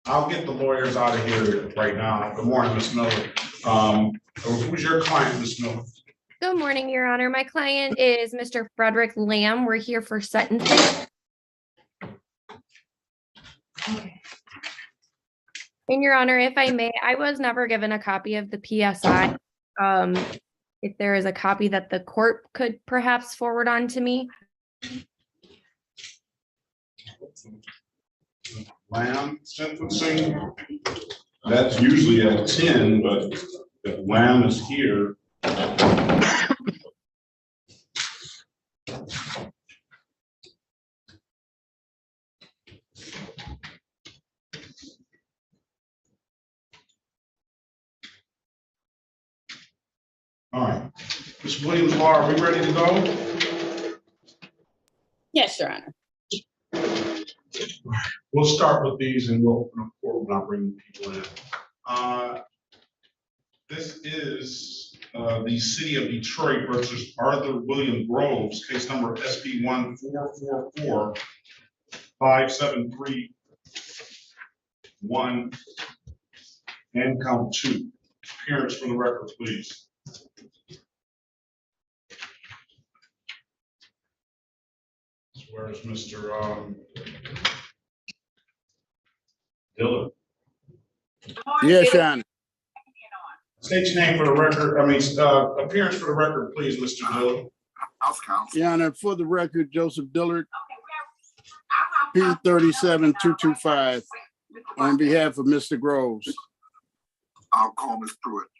I'll get the lawyers out of here right now. Good morning, Ms. Miller. Who's your client, Ms. Miller? Good morning, Your Honor. My client is Mr. Frederick Lamb. We're here for sentencing. And Your Honor, if I may, I was never given a copy of the PSI. If there is a copy that the court could perhaps forward on to me. Lamb sentencing, that's usually at 10, but if Lamb is here. All right, Ms. Williams, Law, are we ready to go? Yes, Your Honor. We'll start with these and we'll open up court when I bring people in. This is the City of Detroit versus Arthur William Groves, case number SP 1444 5731 and count 2. Appearance for the record, please. Where's Mr. Dillard? Yes, Your Honor. State your name for the record. Appearance for the record, please, Mr. Dillard. Your Honor, for the record, Joseph Dillard, P37225, on behalf of Mr. Groves. I'll call Ms. Pruitt.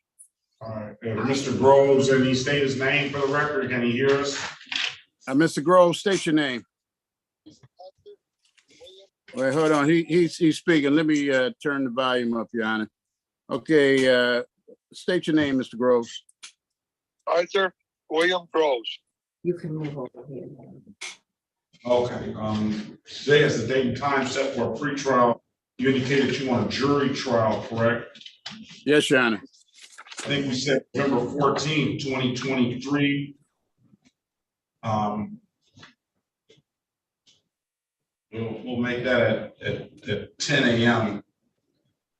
All right, Mr. Groves, and he state his name for the record. Can he hear us? Mr. Groves, state your name. Wait, hold on. He's speaking. Let me turn the volume up, Your Honor. Okay, state your name, Mr. Groves. Arthur William Groves. You can move over here. Okay, today is the date and time set for a pretrial. You indicated you want a jury trial, correct? Yes, Your Honor. I think we said November 14, 2023. We'll make that at 10 a.m.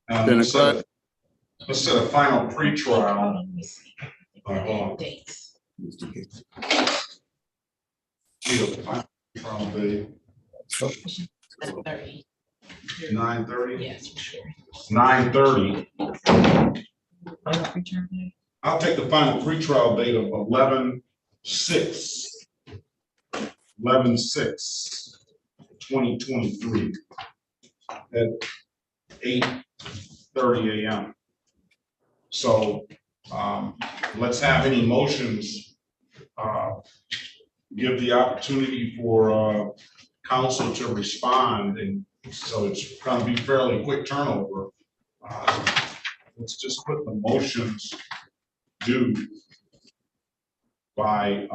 10 Let's o'clock. set a final pretrial. Hold on. Dates. Final trial date, 30. 9:30. Yes, for sure. 9:30. Final return date? I'll take the final pretrial date of 11/6. 11/6/2023 at 8:30 a.m. So let's have any motions. Give the opportunity for counsel to respond, and so it's going to be fairly quick turnover. Let's just put the motions due by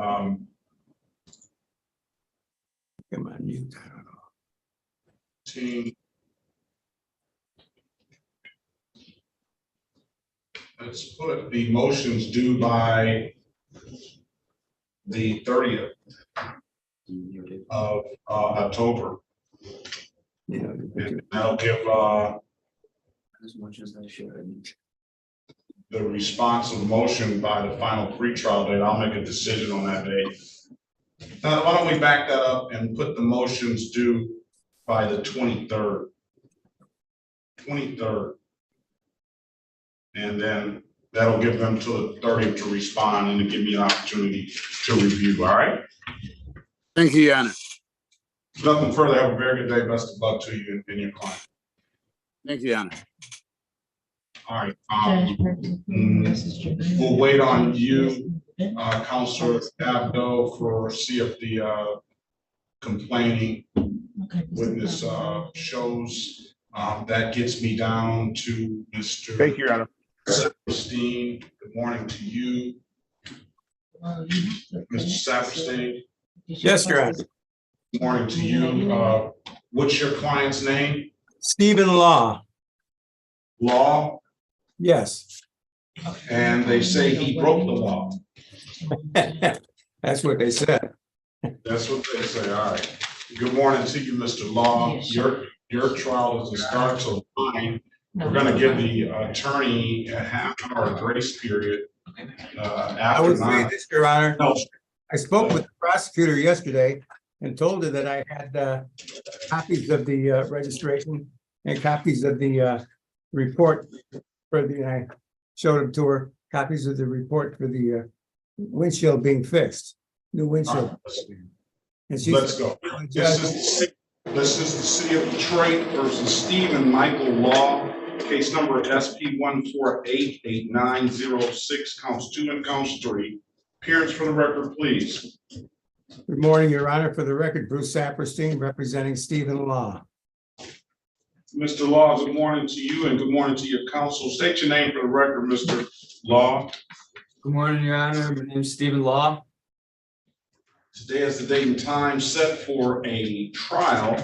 team. Let's put the motions due by the 30th of October. And that'll give as much as I should. the response of the motion by the final pretrial date. I'll make a decision on that day. Now, why don't we back that up and put the motions due by the 23rd? 23rd. And then that'll give them till the 30th to respond and to give me an opportunity to review, all right? Thank you, Your Honor. If nothing further, have a very good day. Best of luck to you and your client. Thank you, Your Honor. All right. We'll wait on you, Counselor Abdo, for see if the complaining witness shows. That gets me down to Mr. Thank you, Your Honor. Saperstein. Good morning to you. Mr. Saperstein. Yes, Your Honor. Good morning to you. What's your client's name? Stephen Law. Law? Yes. And they say he broke the law. That's what they said. That's what they say. All right. Good morning to you, Mr. Law. Yeah, sure. Your trial doesn't start till 9. We're gonna give the attorney a half-hour grace period. I After would say 9. this, Your Honor. No, I spoke with the prosecutor yesterday and told her that I had copies of the registration and copies of the report for the, I showed them to her, copies of the report for the windshield being fixed, new windshield. And she let's go. This is the city of Detroit versus Stephen Michael Law, case number SP 1488906, counts 2 and counts 3. Appearance for the record, please. Good morning, Your Honor. For the record, Bruce Saperstein representing Stephen Law. Mr. Law, good morning to you and good morning to your counsel. State your name for the record, Mr. Law. Good morning, Your Honor. My name is Stephen Law. Today is the date and time set for a trial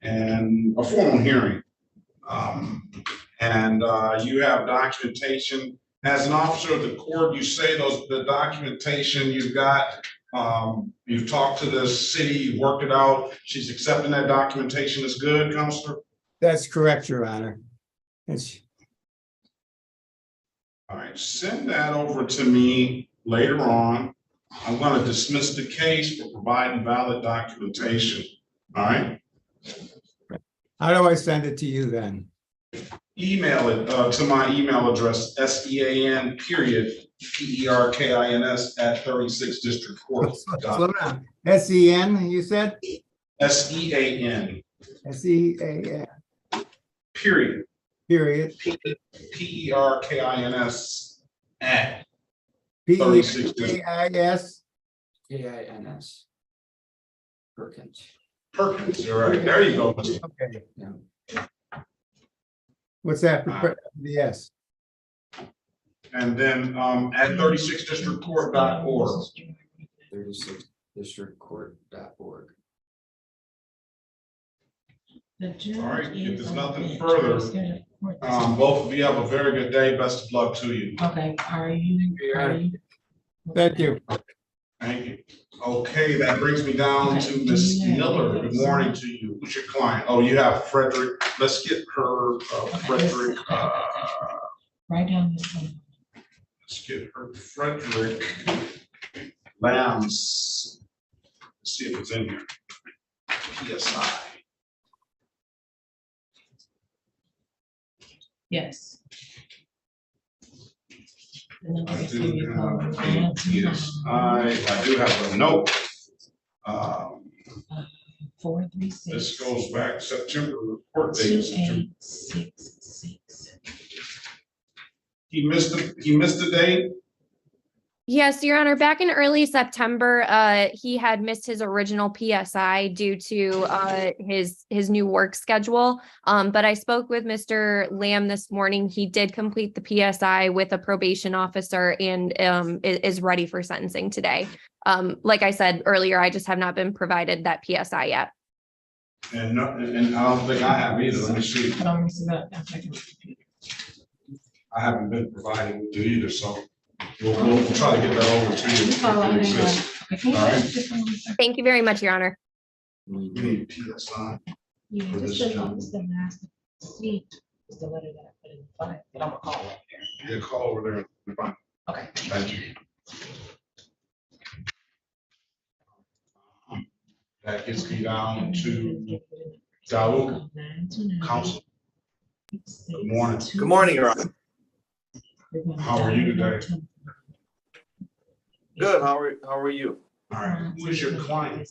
and a formal hearing. You have documentation. As an officer of the court, you say the documentation you've got, you've talked to the city, you've worked it out. She's accepting that documentation is good, Counselor? That's correct, Your Honor. All right, send that over to me later on. I'm going to dismiss the case for providing valid documentation. All right? How do I send it to you then? Email it to my email address, SEAN_PERKINS@36districtcourt. Slow down. SEN, you said? SEAN. SEAN. Period. Period. PERKINS at 36 district. PEIS. KINS. Perkins. Perkins, you're right. There you go. Mr. Okay. Yeah. What's that for the S? And then at 36districtcourt.org. 36districtcourt.org. All right, if there's nothing further, both of you have a very good day. Best of luck to you. Okay, are you? Thank you. Thank you. Okay, that brings me down to Ms. Miller. Good morning to you. Who's your client? Oh, you have Frederick. Let's get her, Frederick. Write down this one. Let's get her Frederick Lambs. Let's see if it's in here. PSI. Yes. I do have a PSI. I do have a note. 436. This goes back September report date. September. 2866. He missed the date. Yes, Your Honor, back in early September, he had missed his original PSI due to his new work schedule. But I spoke with Mr. Lamb this morning. He did complete the PSI with a probation officer and is ready for sentencing today. Like I said earlier, I just have not been provided that PSI yet. And I don't think I have either. Let me see. Hold on, let me see that. I haven't been provided with it either, so we'll try to get that over to you. If it exists. All right. Thank you very much, Your Honor. We need PSI. Yeah, For this just job. the last sheet is the letter that I put in the file, but I'm gonna call up there. Yeah, call over there. and find- Okay. Thank you. That gets me down to Daoud, counsel. Good morning. Good morning, Your Honor. How are you today? Good. How are you? All right, who is your client?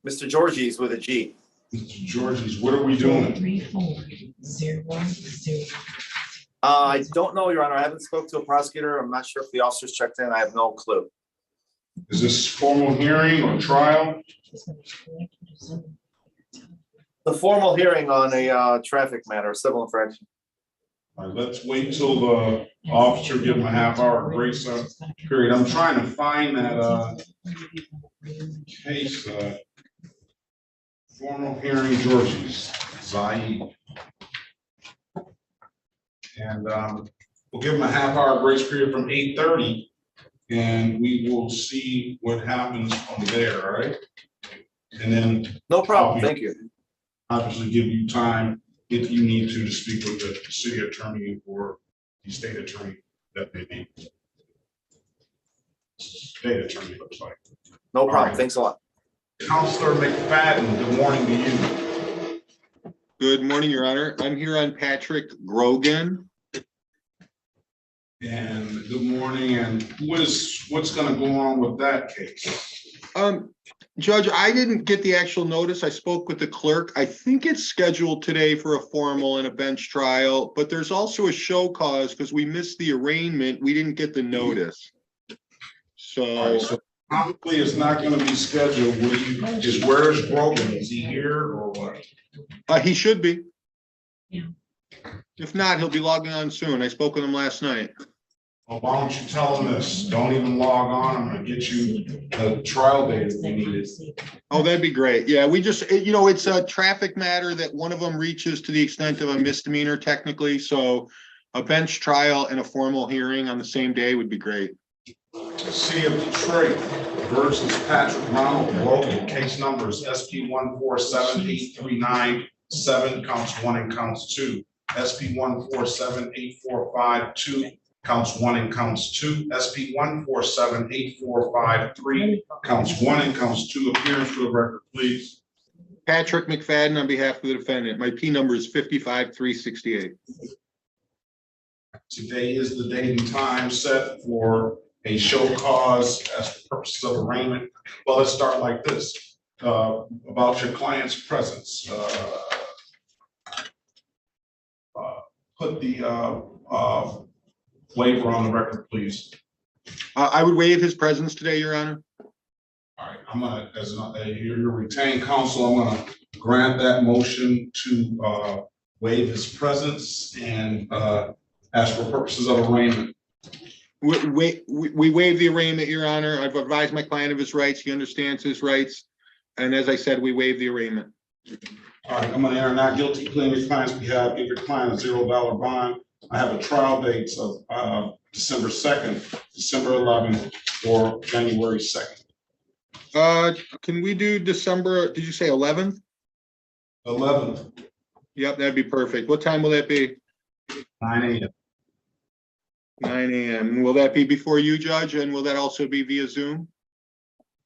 Mr. Georgie's with a G. Mr. Georges, what are we doing? 3401. I don't know, Your Honor. I haven't spoke to a prosecutor. I'm not sure if the officers checked in. I have no clue. Is this formal hearing or trial? The formal hearing on a traffic matter, civil infraction. All right, let's wait till the officer give him a half-hour grace period. I'm trying to find that case, formal hearing Georges, Zaid. And we'll give him a half-hour grace period from 8:30, and we will see what happens from there, all right? And then No problem, thank you. obviously give you time if you need to speak with the city attorney or the state attorney that may be. State attorney looks like. No problem, right. thanks a lot. Counselor McFadden, good morning to you. Good morning, Your Honor. I'm here on Patrick Grogan. And good morning, and what's gonna go on with that case? Judge, I didn't get the actual notice. I spoke with the clerk. I think it's scheduled today for a formal and a bench trial, but there's also a show cause because we missed the arraignment. We didn't get the notice. All right, so probably it's not gonna be scheduled. Where's Grogan? Is he here or what? He should be. Yeah. If not, he'll be logging on soon. I spoke with him last night. Well, why don't you tell him this? Don't even log on. I'm gonna get you the trial date if we need it. Oh, that'd be great. Yeah, we just, it's a traffic matter that one of them reaches to the extent of a misdemeanor technically. So a bench trial and a formal hearing on the same day would be great. City of Detroit versus Patrick Ronald Grogan. Case numbers SP 1478397, counts 1 and counts 2. SP 1478452, counts 1 and counts 2. SP 1478453, counts 1 and counts 2. Appearance for the record, please. Patrick McFadden on behalf of the defendant. My P number is 55368. Today is the date and time set for a show cause as for purposes of arraignment. Well, let's start like this, about your client's presence. Put the waiver on the record, please. I would waive his presence today, Your Honor. All right, I'm gonna, as your retained counsel, I'm gonna grant that motion to waive his presence and as for purposes of arraignment. We waive the arraignment, Your Honor. I've advised my client of his rights. He understands his rights. And as I said, we waive the arraignment. All right, I'm gonna enter not guilty plea on your client's behalf, give your client a $0 bond. I have a trial dates of December 2nd, December 11th, or January 2nd. Can we do December, did you say 11th? 11th, Yep, that'd be perfect. What time will that be? 9 a.m. 9 a.m. Will that be before you, Judge? And will that also be via Zoom?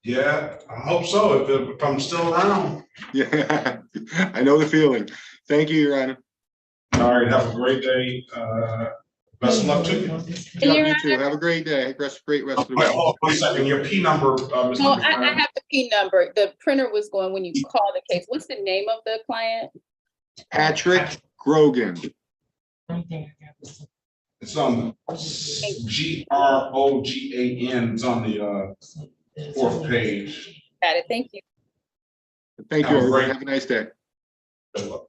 Yeah, I hope so, if I'm still around. Yeah, I know the feeling. Thank you, Your Honor. All right, have a great day. Best of luck to you. Yep, you too. Have a great day. Great rest of the Wait, week. hold on 1 second, your P number, Mr. No, I McFadden. have the P number. The printer was going when you call the case. What's the name of the client? Patrick Grogan. Right there. It's on GROGAN, it's on the 4th page. Got it. Thank you. Thank you, everyone. Have a nice day. Good luck.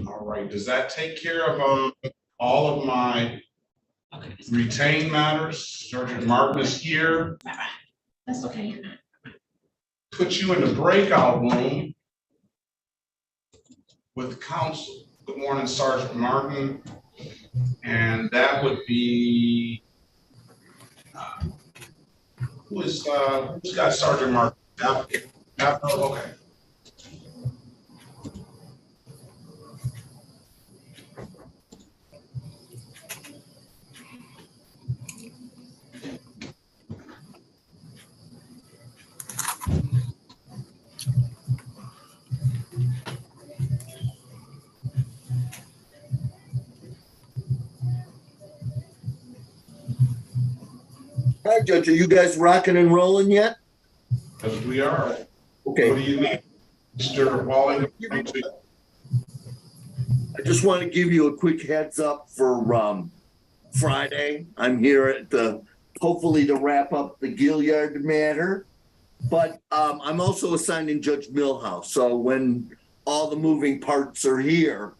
All right, does that take care of all of my retained matters? Sergeant Martin is here. That's okay. Put you in the breakout room with counsel. Good morning, Sergeant Martin. And that would be, who's got Sergeant Martin? Okay. Hi, Judge, are you guys rocking and rolling yet? Yes, we are. What Okay, do you need, Mr. Walling? I just want to give you a quick heads up for Friday. I'm here at hopefully to wrap up the Gilliard matter. But I'm also assigning Judge Milhouse. So when all the moving parts are here,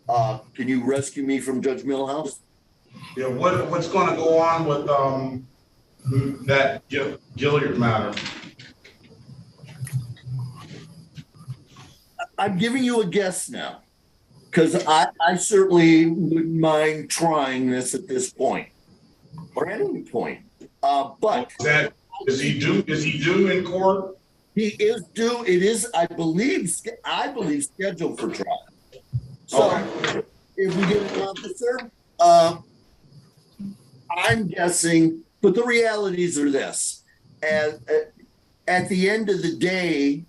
can you rescue me from Judge Milhouse? Yeah, what's gonna go on with that Gilliard matter? I'm giving you a guess now, because I certainly wouldn't mind trying this at this point, or any point. But Is he due in court? He is due, it is, I believe scheduled for trial. So if we get an officer, I'm guessing, but the realities are this. And at the end of the day,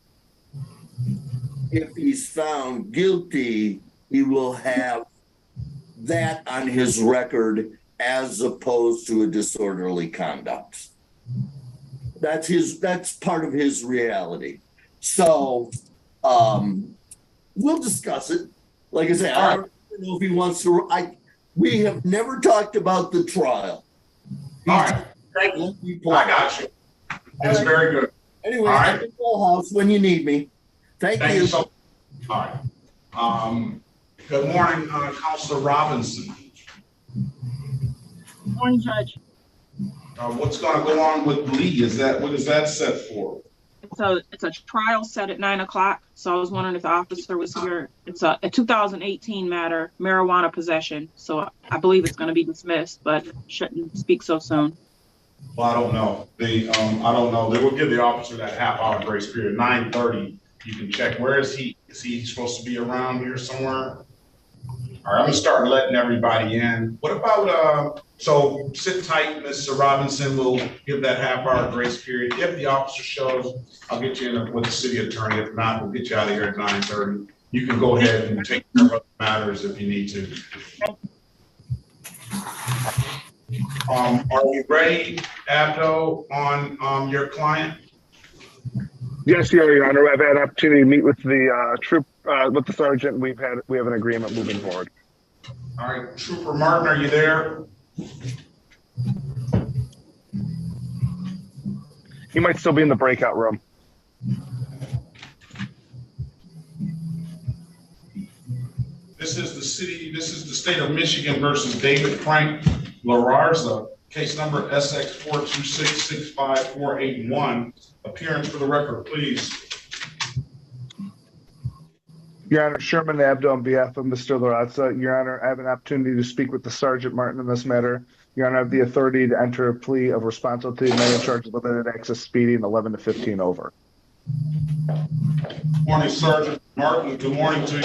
if he's found guilty, he will have that on his record as opposed to a disorderly conduct. That's part of his reality. So we'll discuss it. Like I said, I don't know if he wants to. We have never talked about the trial. All right, I got you. It's very good. Anyway, All I'm right. in the house when you need me. Thank you. So, all right. Good morning, Counselor Robinson. Good morning, Judge. What's going to go on with Lee? What is that set for? It's a trial set at 9 o'clock. So I was wondering if the officer was here. It's a 2018 matter, marijuana possession. So I believe it's going to be dismissed, but shouldn't speak so soon. Well, I don't know. I don't know. They will give the officer that half-hour grace period. 9:30. You can check. Where is he? Is he supposed to be around here somewhere? All right, I'm gonna start letting everybody in. What about so sit tight, Mr. Robinson. We'll give that half-hour grace period. If the officer shows, I'll get you in with the city attorney. If not, we'll get you out of here at 9:30. You can go ahead and take care of other matters if you need to. Are you ready, Abdo, on your client? Yes, Your Honor. I've had an opportunity to meet with the troop, with the sergeant. We have an agreement moving forward. All right, Trooper Martin, are you there? He might still be in the breakout room. This is the state of Michigan versus David Frank LaRarza, case number SX4266541. Appearance for the record, please. Your Honor, Sherman Abdo on behalf of Mr. LaRarza. Your Honor, I have an opportunity to speak with the Sergeant Martin in this matter. Your Honor, I have the authority to enter a plea of responsibility to main charge of limited access speeding 11 to 15 over. Morning, Sergeant Martin. Good morning to you.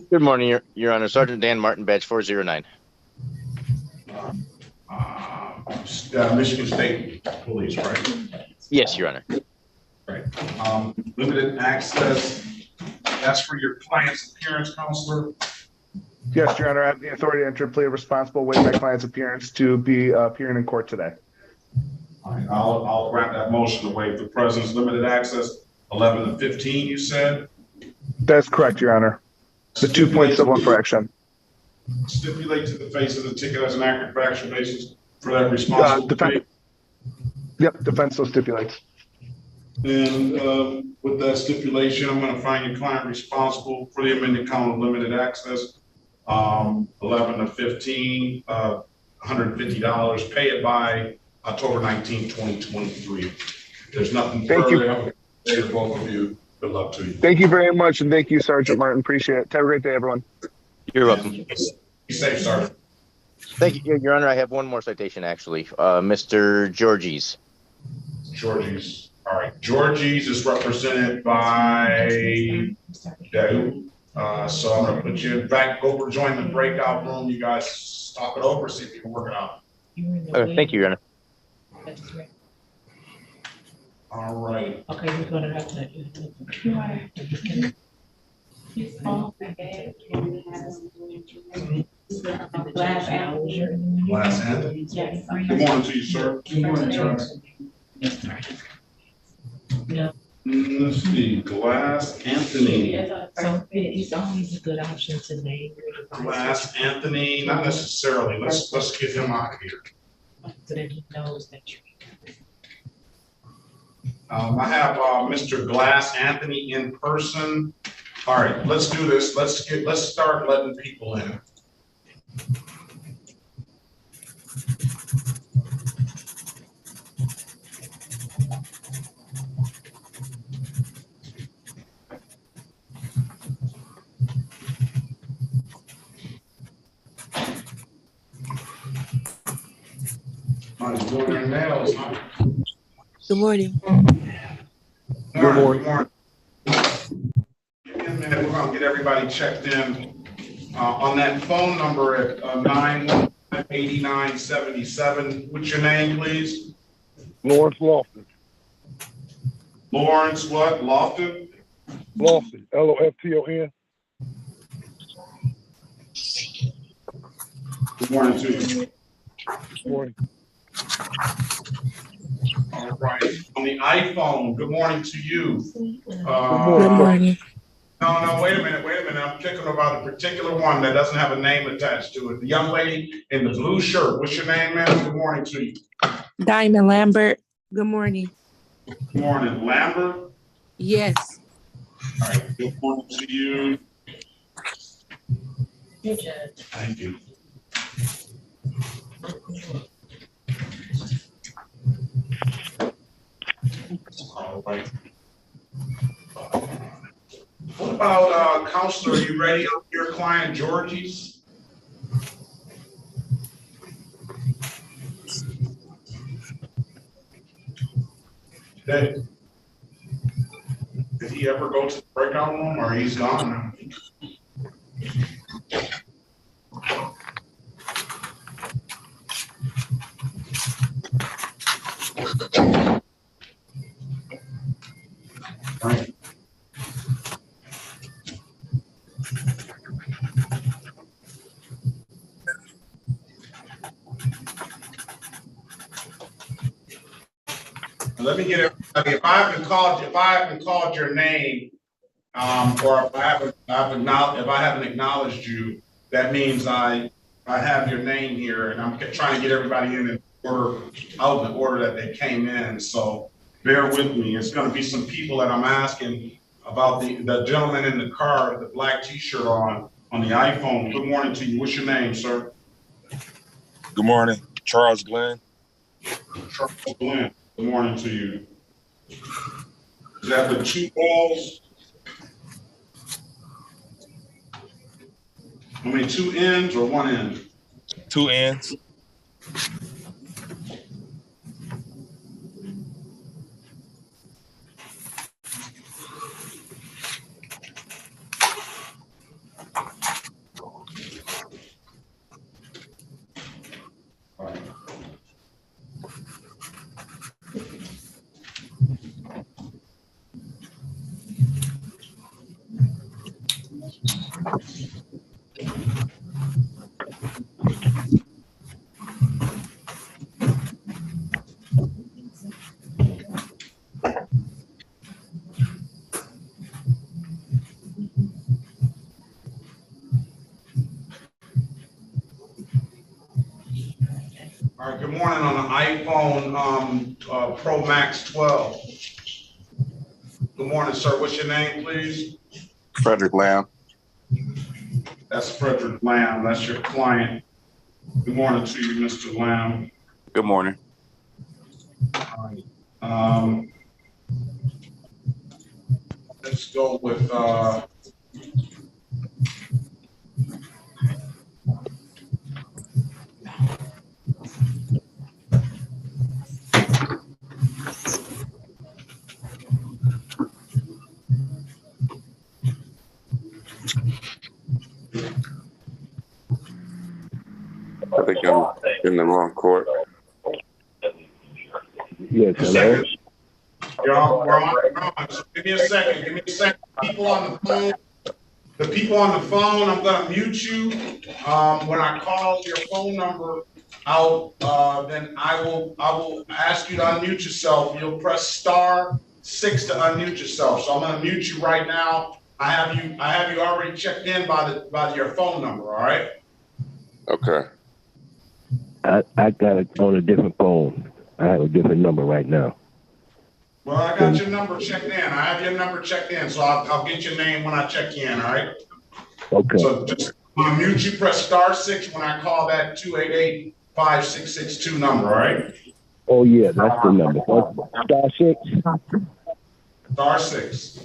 Good morning, Your Honor. Sergeant Dan Martin, badge 409. Michigan State Police, right? Yes, Your Honor. Right. Limited access. That's for your client's appearance, Counselor. Yes, Your Honor, I have the authority to enter a plea of responsible waive my client's appearance to be appearing in court today. All right, I'll grant that motion to waive the presence limited access 11 to 15, you said? That's correct, Your Honor. The 2-point civil infraction. Stipulate to the face of the ticket as an accurate factual basis for that responsible. Yep, defense so stipulates. And with that stipulation, I'm going to find your client responsible for the amended count of limited access, 11 to 15, $150. Pay it by October 19, 2023. There's nothing further. Thank you, both of you. Good luck to you. Thank you very much, and thank you, Sergeant Martin. Appreciate it. Have a great day, everyone. You're welcome. Be safe, Sergeant. Thank you, Your Honor. I have one more citation, actually. Mr. Georges. Georges. All right. Georges is represented by Dadu. So I'm going to put you back over, join the breakout room. You guys talk it over, see if you can work it out. Thank you, Your Honor. All right. Okay, we're gonna have to. Glass Anthony. Yes. Good morning to you, sir. Good morning, sir. Yeah. Let's see, Glass Anthony. So it's always a good option to name. Glass Anthony, not necessarily. Let's get him out of here. So that he knows that you. I have Mr. Glass Anthony in person. All right, let's do this. Let's start letting people in. Good morning. Good Good morning. Give me a minute, we're gonna get everybody checked in. On that phone number at 915-8977, what's your name, please? Lawrence Lofton. Lawrence what? Lofton? Lofton, Lofton. Good morning to you. Morning. All right, on the iPhone, good morning to you. Good morning. No, wait a minute. I'm thinking about a particular one that doesn't have a name attached to it. The young lady in the blue shirt, what's your name, ma'am? Good morning to you. Diamond Lambert. Good morning. Good morning, Lambert. Yes. All right, good morning to you. Thank you. All right. What about, Counselor, are you ready on your client Georgie's? Did he ever go to the breakout room or he's gone now? Right. Let me get it. If I haven't called your name, or if I haven't acknowledged you, that means I have your name here, and I'm trying to get everybody in order, out in the order that they came in. So bear with me. It's going to be some people that I'm asking about the gentleman in the car with the black T-shirt on the iPhone. Good morning to you. What's your name, sir? Good morning, Charles Glenn. Charles Glenn. Good morning to you. Is that the two balls? I mean, two ends or one end? Two ends. All right, good morning on the iPhone Pro Max 12. Good morning, sir. What's your name, please? Frederick Lamb. That's Frederick Lamb. That's your client. Good morning to you, Mr. Lamb. Good morning. All right. Let's go with I think I'm in the wrong court. Yes, hello. We're on. So give me a second. People on the phone. The people on the phone, I'm gonna mute you. When I call your phone number out, then I will ask you to unmute yourself. You'll press *6 to unmute yourself. So I'm gonna mute you right now. I have you already checked in by your phone number. All right. Okay. I got it on a different phone. I have a different number right now. Well, I got your number checked in. I have your number checked in, so I'll get your name when I check you in, all right? Okay. So just mute you, press *6 when I call that 288-5662 number, all right? Oh, yeah, that's the number. *6? *6.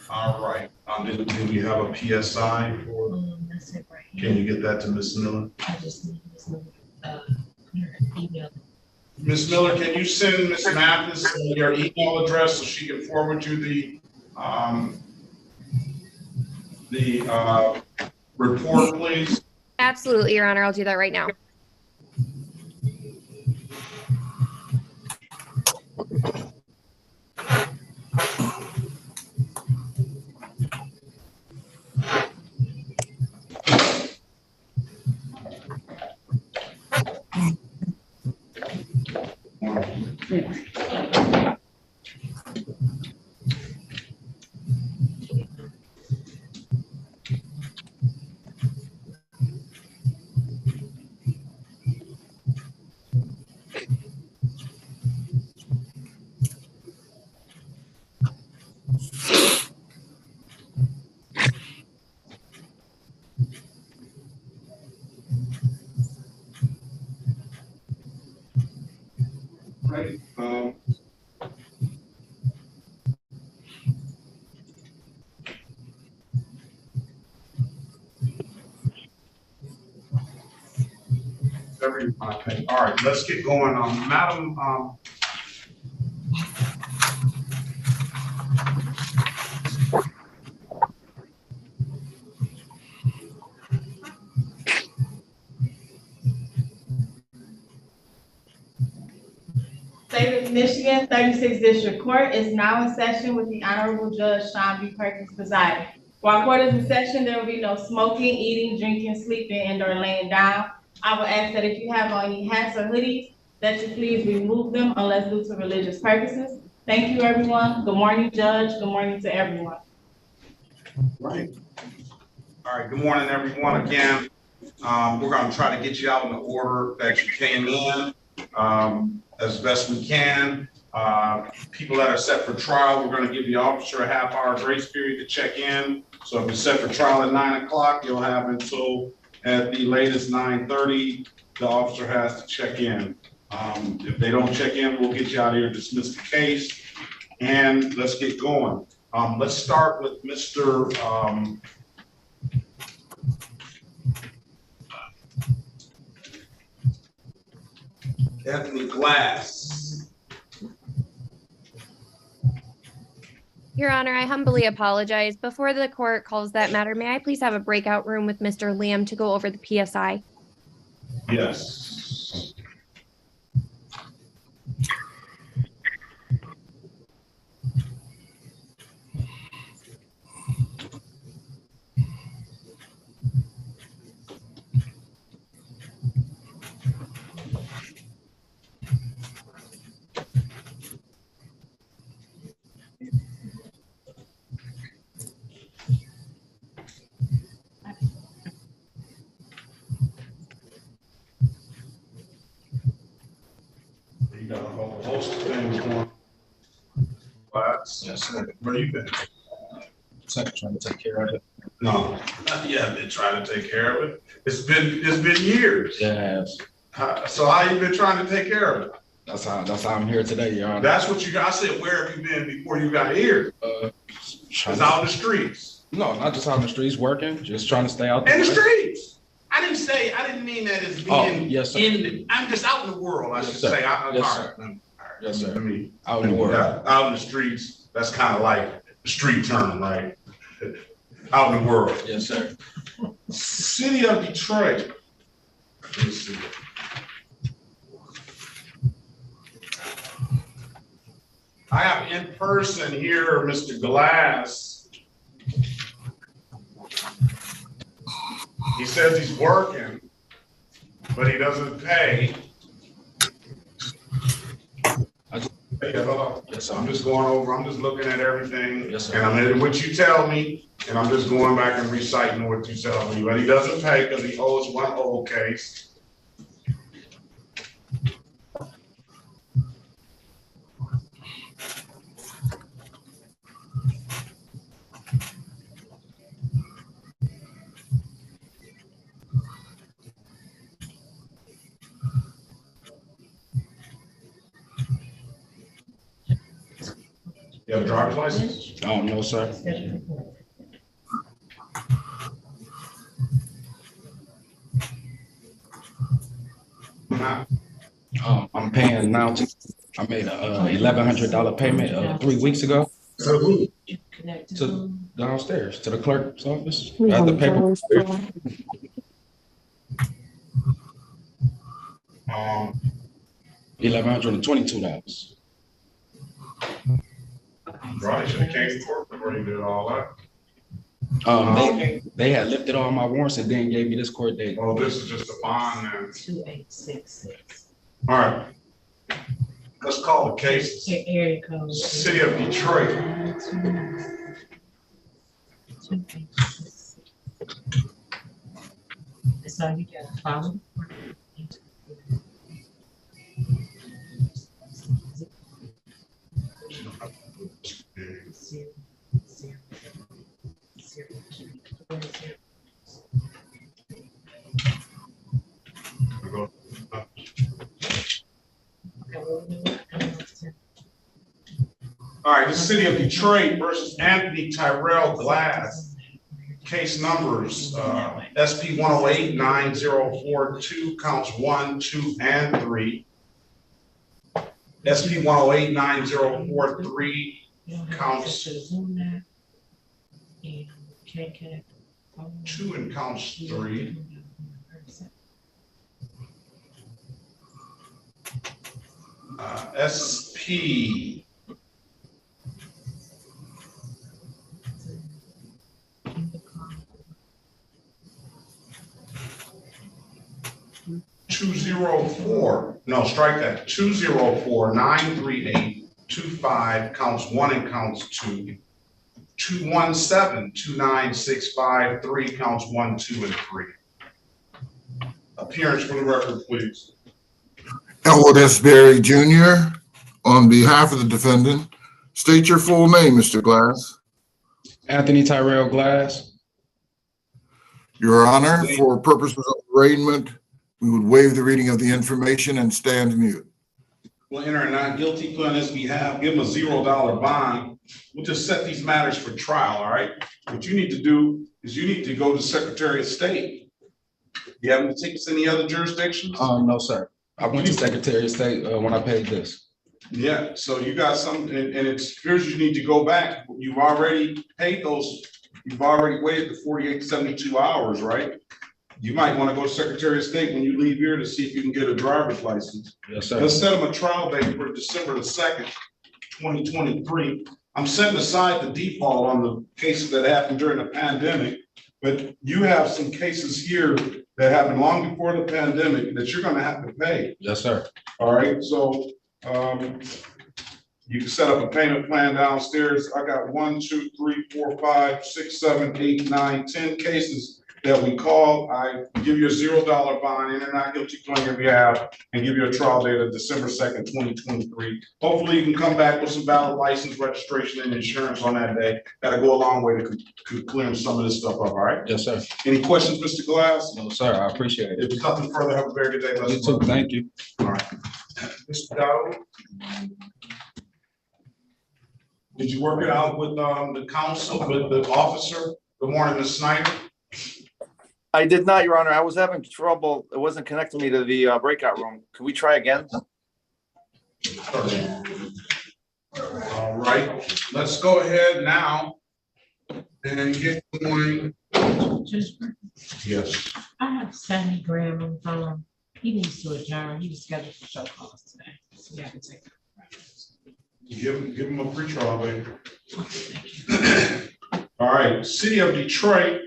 All right. Did we have a PSI for? That's it right here. Can you get that to Ms. Miller? I just need Ms. Miller. email. Ms. Miller, can you send Ms. Mathis your email address so she can forward you the report, please? Absolutely, Your Honor. I'll do that right now. Right. Okay, all right, let's get going. Madam, State of Michigan 36th District Court is now in session with the Honorable Judge Sean B. Perkins presiding. While court is in session, there will be no smoking, eating, drinking, sleeping, and/or laying down. I will ask that if you have on any hats or hoodies, that you please remove them unless due to religious purposes. Thank you, everyone. Good morning, Judge. Good morning to everyone. right. All right, good morning, everyone, again. We're gonna try to get you out in the order that you came in, as best we can. People that are set for trial, we're gonna give the officer a half-hour grace period to check in. So if you're set for trial at 9 o'clock, you'll have until at the latest 9:30, the officer has to check in. If they don't check in, we'll get you out of here, dismiss the case, and let's get going. Let's start with Mr. Anthony Glass. Your Honor, I humbly apologize. Before the court calls that matter, may I please have a breakout room with Mr. Lamb to go over the PSI? Yes. You got a whole host of things going. Yes, sir. Where you been? Trying to take care of it. No, not yet. Been trying to take care of it. It's been years. Yes. So how you been trying to take care of it? That's how I'm here today, Your Honor. That's what you got. I said, where have you been before you got here? It's out in the streets. No, not just out in the streets working, just trying to stay out there. In the streets. I didn't mean that as being yes, sir. I'm just out in the world, I should sir. say. Yes, sir. All right. Yes, sir. Let me, Out in the world. out in the streets, that's kind of like the street term, right? Out in the world. Yes, sir. City of Detroit. Let me see. I have in person here, Mr. Glass. He says he's working, but he doesn't pay. Yes, sir. I'm just going over, I'm just looking at everything. Yes, sir. And I'm in what you tell me, and I'm just going back and reciting what you tell me. But he doesn't pay because he owes one old case. You have a driver's license? Oh, no, sir. I'm paying now. I made a $1,100 payment 3 weeks ago. To downstairs to the clerk's office. I had the paper. $1,122. Right, should have came to court before you did all that. They had lifted all my warrants and then gave me this court date. Oh, this is just a bond then. 2866. All right. Let's call the case. Area code. City of Detroit. 2866. So you got to follow. All right, the City of Detroit versus Anthony Tyrell Glass. Case numbers, SP 108-9042, counts 1, 2, and 3. SP 108-9043, counts 2 and counts 3. SP 204, no, strike that, 204-938-25, counts 1 and counts 2. 217-29653, counts 1, 2, and 3. Appearance for the record, please. Elwood S. Berry Jr. On behalf of the defendant, state your full name, Mr. Glass. Anthony Tyrell Glass. Your Honor, for purposes of arraignment, we would waive the reading of the information and stand mute. We'll enter a not guilty plea on his behalf, give him a $0 bond. We'll just set these matters for trial, all right? What you need to do is you need to go to Secretary of State. You have any tickets in any other jurisdictions? No, sir. I went to Secretary of State when I paid this. Yeah, so you got some, and it's, here's you need to go back. You've already paid those, you've already waited the 48 to 72 hours, right? You might want to go to Secretary of State when you leave here to see if you can get a driver's license. Yes, sir. Let's set them a trial date for December the 2nd, 2023. I'm setting aside the default on the cases that happened during the pandemic, but you have some cases here that happened long before the pandemic that you're going to have to pay. Yes, sir. All right, so you can set up a payment plan downstairs. I got 1, 2, 3, 4, 5, 6, 7, 8, 9, 10 cases that we call. I give you a $0 bond, enter not guilty plea on your behalf, and give you a trial date of December 2nd, 2023. Hopefully you can come back with some valid license, registration, and insurance on that day. That'll go a long way to clearing some of this stuff up, all right? Yes, sir. Any questions, Mr. Glass? No, sir. I appreciate it. If there's nothing further, have a very good day. You too. Thank you. All right. Mr. Dowd? Did you work it out with the council, with the officer? Good morning, Ms. Snyder. I did not, Your Honor. I was having trouble. It wasn't connecting me to the breakout room. Can we try again? All right, let's go ahead now and get going. Yes. I have Sandy Graham on the phone. He needs to adjourn. He was scheduled for show cause today. So yeah, I can take it. Give him a free trial, baby. All right, City of Detroit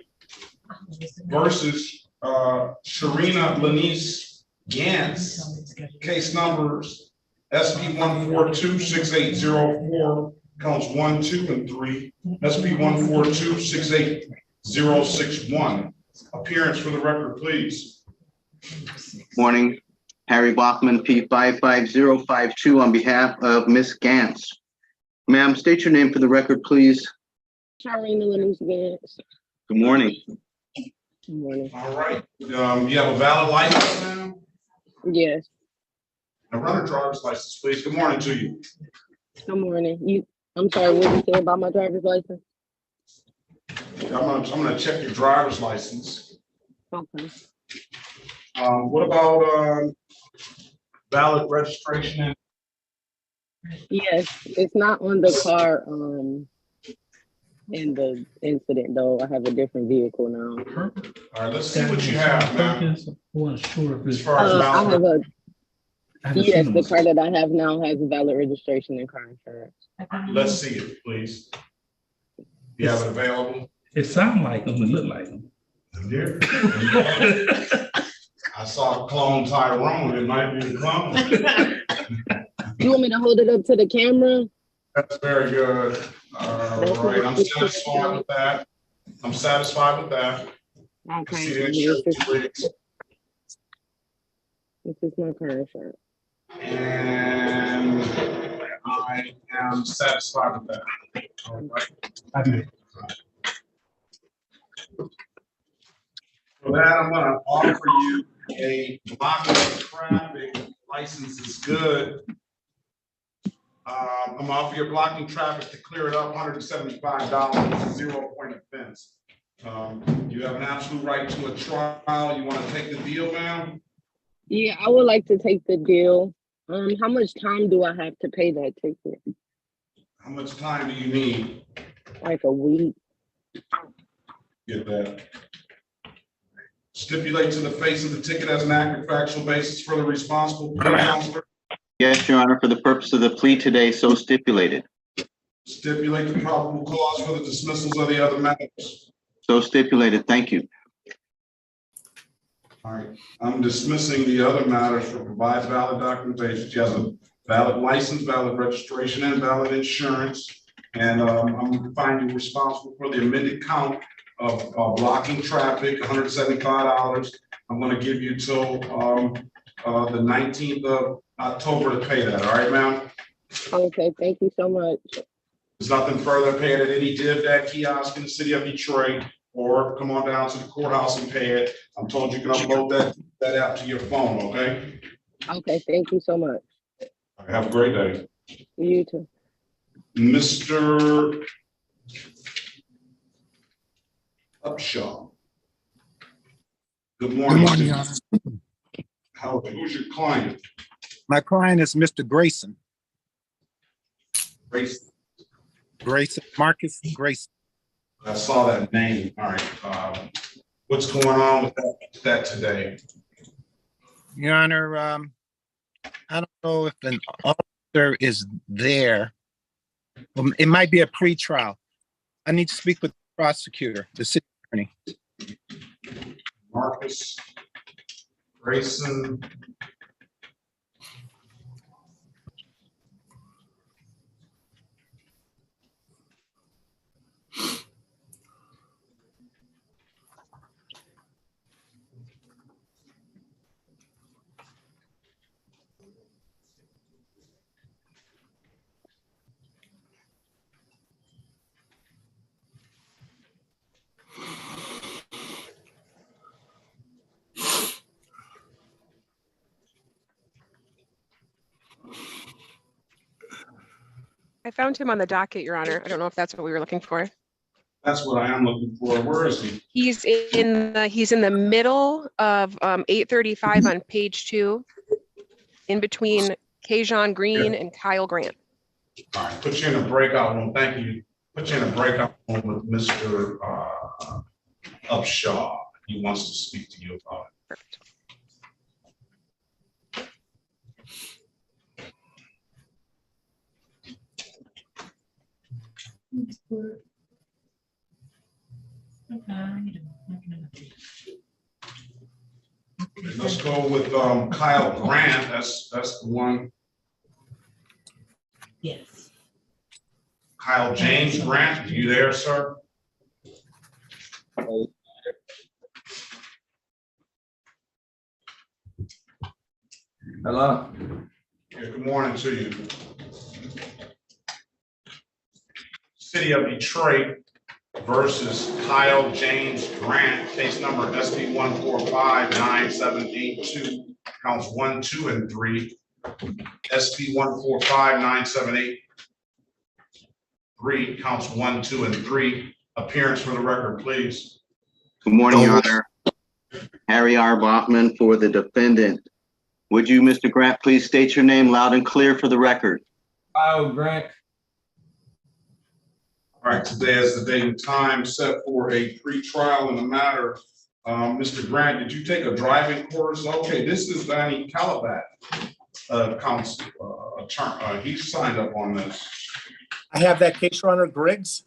versus Sharina Lanice Gantz. Case numbers SP 142-6804, counts 1, 2, and 3. SP 142-68061. Appearance for the record, please. Morning, Harry Bachman, P55052 on behalf of Miss Gantz. Ma'am, state your name for the record, please. Sharina Lanice Gantz. Good morning. Good morning. All right, you have a valid license now? Yes. Now run a driver's license, please. Good morning to you. Good morning. I'm sorry, what did you say about my driver's license? I'm gonna check your driver's license. Okay. What about valid registration and Yes, it's not on the car, in the incident though. I have a different vehicle now. all right, let's see what you have, man. Perkins, I wasn't sure if As it's. far as I valid, have a, I haven't yes, seen the them. car that I have now has valid registration and car insurance. let's see it, please. You have it available? It sound like them, it look like them. Here. I saw a clone Tyrone. It might be the clone. You want me to hold it up to the camera? That's very good. All right, I'm satisfied with that. I'm satisfied with that. Okay. See the insurance, please. This is my car insurance. And I am satisfied with that. All right. For that, I'm gonna offer you a block of traffic license is good. I'm gonna offer you blocking traffic to clear it up, $175, 0 point offense. You have an absolute right to a trial. You wanna take the deal, ma'am? Yeah, I would like to take the deal. How much time do I have to pay that ticket? How much time do you need? Like a week? Get that. Stipulate to the face of the ticket as an accurate factual basis for the responsible plea counselor. Yes, Your Honor, for the purpose of the plea today, so stipulated. Stipulate the probable cause for the dismissals of the other matters. So stipulated. Thank you. All right, I'm dismissing the other matters for provides valid documentation. She has a valid license, valid registration, and valid insurance. And I'm finding you responsible for the amended count of blocking traffic, $175. I'm gonna give you till the 19th of October to pay that, all right, ma'am? Okay, thank you so much. There's nothing further, pay it at any DivDat kiosk in the city of Detroit, or come on down to the courthouse and pay it. I'm told you can upload that app to your phone, okay? Okay, thank you so much. Have a great day. You too. Mr. Upshaw. Good morning. Good morning, Your Honor. Who's your client? My client is Mr. Grayson. Grayson. Grayson, Marcus Grayson. I saw that name. All right. What's going on with that today? Your Honor, I don't know if an officer is there. It might be a pretrial. I need to speak with the prosecutor, the city attorney. Marcus Grayson. I found him on the docket, Your Honor. I don't know if that's what we were looking for. That's what I am looking for. Where is he? He's in the middle of 835 on page 2, in between Kajon Green and Kyle Grant. All right, put you in a breakout room. Thank you. Put you in a breakout room with Mr. Upshaw. He wants to speak to you about it. Perfect. Let's go with Kyle Grant. That's the one. Yes. Kyle James Grant, are you there, sir? Hello. Yeah, good morning to you. City of Detroit versus Kyle James Grant, case number SB 1459782, counts 1, 2, and 3. SB 1459783, counts 1, 2, and 3. Appearance for the record, please. Good morning, Your Honor. Harry R. Bachman for the defendant. Would you, Mr. Grant, please state your name loud and clear for the record? Kyle Grant. All right, today is the date and time set for a pre-trial in the matter. Mr. Grant, did you take a driving course? Okay, this is Danny Calabat, counsel, attorney. He signed up on this. I have that case, Your Honor, Griggs.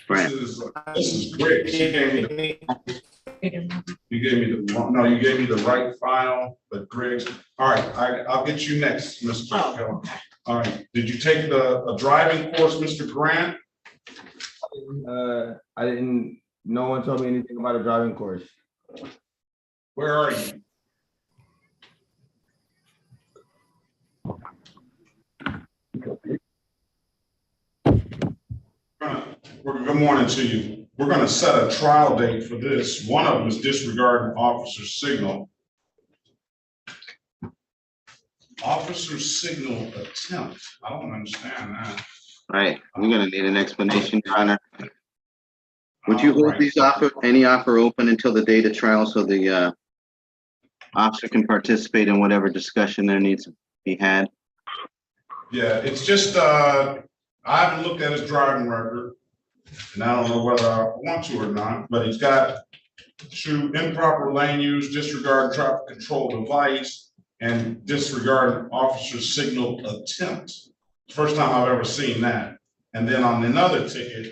This is Griggs. You gave me the wrong, no, you gave me the right file, but Griggs. All right, I'll get you next, Mr. Keller. All right, did you take a driving course, Mr. Grant? I didn't, no one told me anything about a driving course. Where are you? Good morning to you. We're going to set a trial date for this. One of them is disregarding officer signal. Officer signal attempt. I don't understand that. All right, we're gonna need an explanation, Your Honor. Would you hold these any offer open until the date of trial so the officer can participate in whatever discussion there needs to be had? Yeah, it's just, I haven't looked at his driving record, and I don't know whether I want to or not, but he's got improper lane use, disregard traffic control device, and disregard officer signal attempt. First time I've ever seen that. And then on another ticket,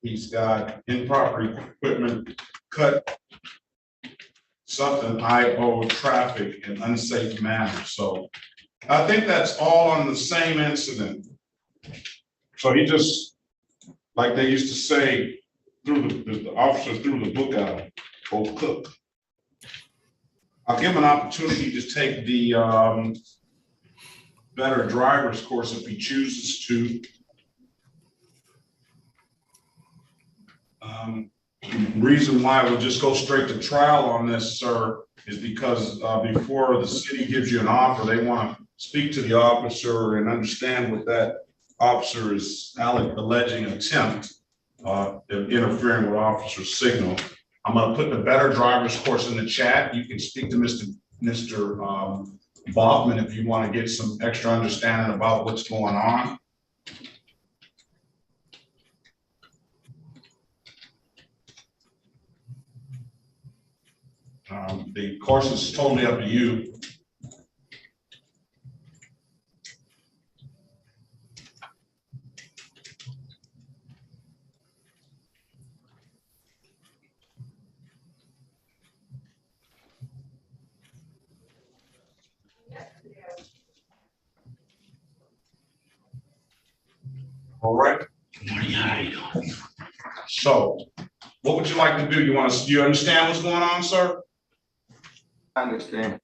he's got improper equipment, cut something IO traffic in unsafe manner. So I think that's all on the same incident. So he just, like they used to say, the officer threw the book out, go cook. I'll give him an opportunity to take the better driver's course if he chooses to. Reason why we'll just go straight to trial on this, sir, is because before the city gives you an offer, they want to speak to the officer and understand what that officer is alleging attempt of interfering with officer signal. I'm going to put the better driver's course in the chat. You can speak to Mr. Bachman if you want to get some extra understanding about what's going on. The course is totally up to you. All right. So, what would you like to do? Do you understand what's going on, sir? I understand.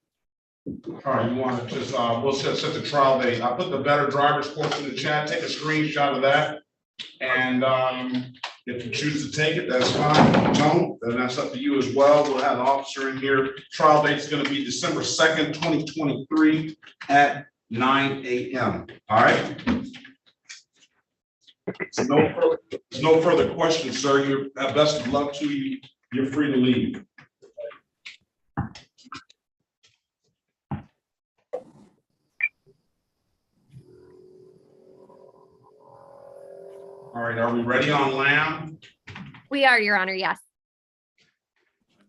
All right, you want to just, we'll set the trial date. I put the better driver's course in the chat. Take a screenshot of that. And if you choose to take it, that's fine. If you don't, then that's up to you as well. We'll have an officer in here. Trial date is going to be December 2nd, 2023 at 9 a.m. All right. No further questions, sir. You have best of luck to you. You're free to leave. All right, are we ready on Lamb? We are, Your Honor, yes.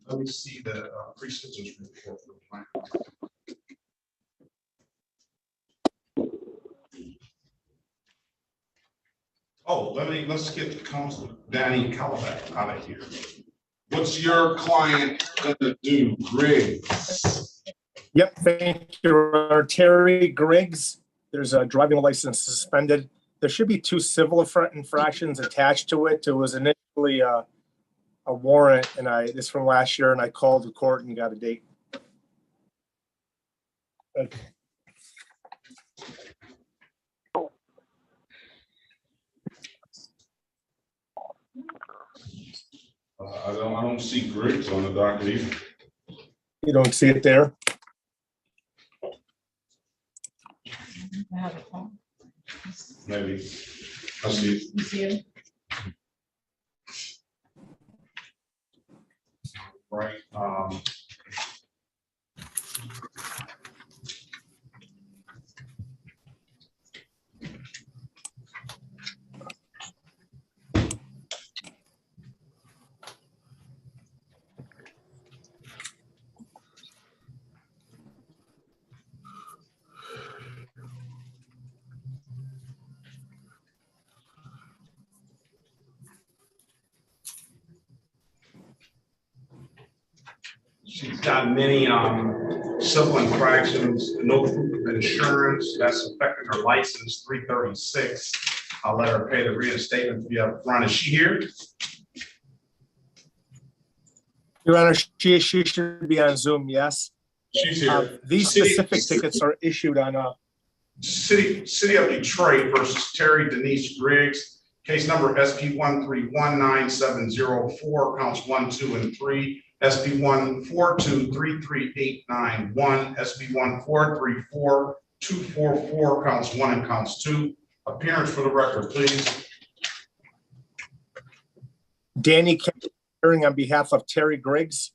Let me see the pre-sentence report for Lamb. Oh, let's get the counsel, Danny Calabat, out of here. What's your client gonna do, Griggs? Yep, thank you, Terry Griggs. There's a driving license suspended. There should be 2 civil infractions attached to it. It was initially a warrant, and this from last year, and I called the court and got a date. Okay. I don't see Griggs on the docket either. You don't see it there? Maybe. I see it. You see it? Right. She's got many civil infractions, no proof of insurance, that's affecting her license, 336. I'll let her pay the reinstatement fee up front. Is she here? Your Honor, she should be on Zoom, yes. She's here. These specific tickets are issued on, City of Detroit versus Terry Denise Griggs, case number SP 1319704, counts 1, 2, and 3. SP 142338991, SP 1434244, counts 1 and counts 2. Appearance for the record, please. Danny Kemp, hearing on behalf of Terry Griggs.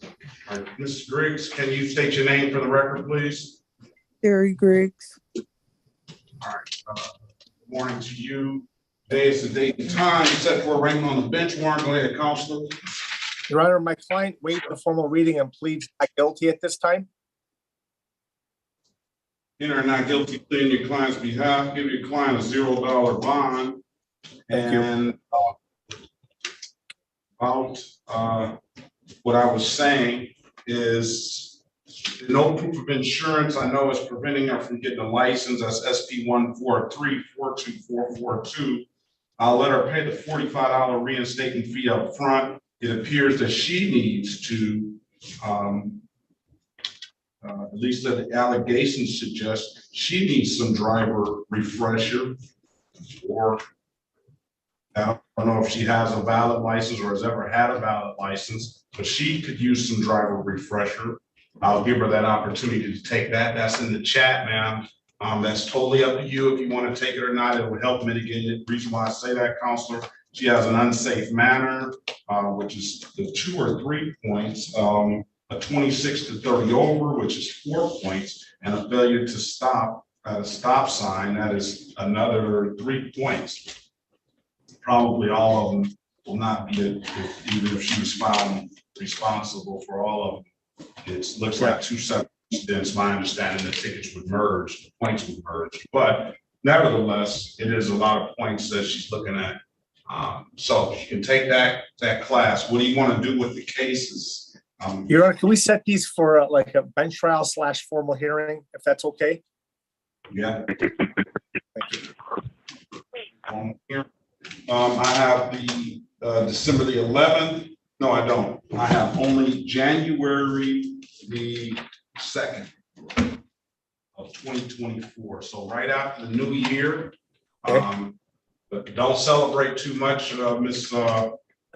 All right, Mrs. Griggs, can you state your name for the record, please? Terry Griggs. All right. Good morning to you. Today is the date and time set for arraignment on the bench warrant. Go ahead, Counselor. Your Honor, my client waived the formal reading and pleads not guilty at this time. Enter a not guilty plea in your client's behalf. Give your client a $0 bond. Thank you. And about what I was saying is no proof of insurance. I know it's preventing her from getting a license. That's SP 143-42442. I'll let her pay the $45 reinstatement fee up front. It appears that she needs to, at least that the allegations suggest, she needs some driver refresher, or I don't know if she has a valid license or has ever had a valid license, but she could use some driver refresher. I'll give her that opportunity to take that. That's in the chat, ma'am. That's totally up to you if you want to take it or not. It will help mitigate it. The reason why I say that, Counselor, she has an unsafe manner, which is the 2 or 3 points, a 26 to 30 over, which is 4 points, and a failure to stop at a stop sign, that is another 3 points. Probably all of them will not be, even if she was found responsible for all of them. It looks like 2 separate incidents. My understanding, the tickets would merge, the points would merge, but nevertheless, it is a lot of points that she's looking at. So you can take that class. What do you want to do with the cases? Your Honor, can we set these for like a bench trial / formal hearing, if that's okay? Yeah. Here. I have the December the 11th. No, I don't. I have only January the 2nd of 2024. So right after the new year. But don't celebrate too much, Ms.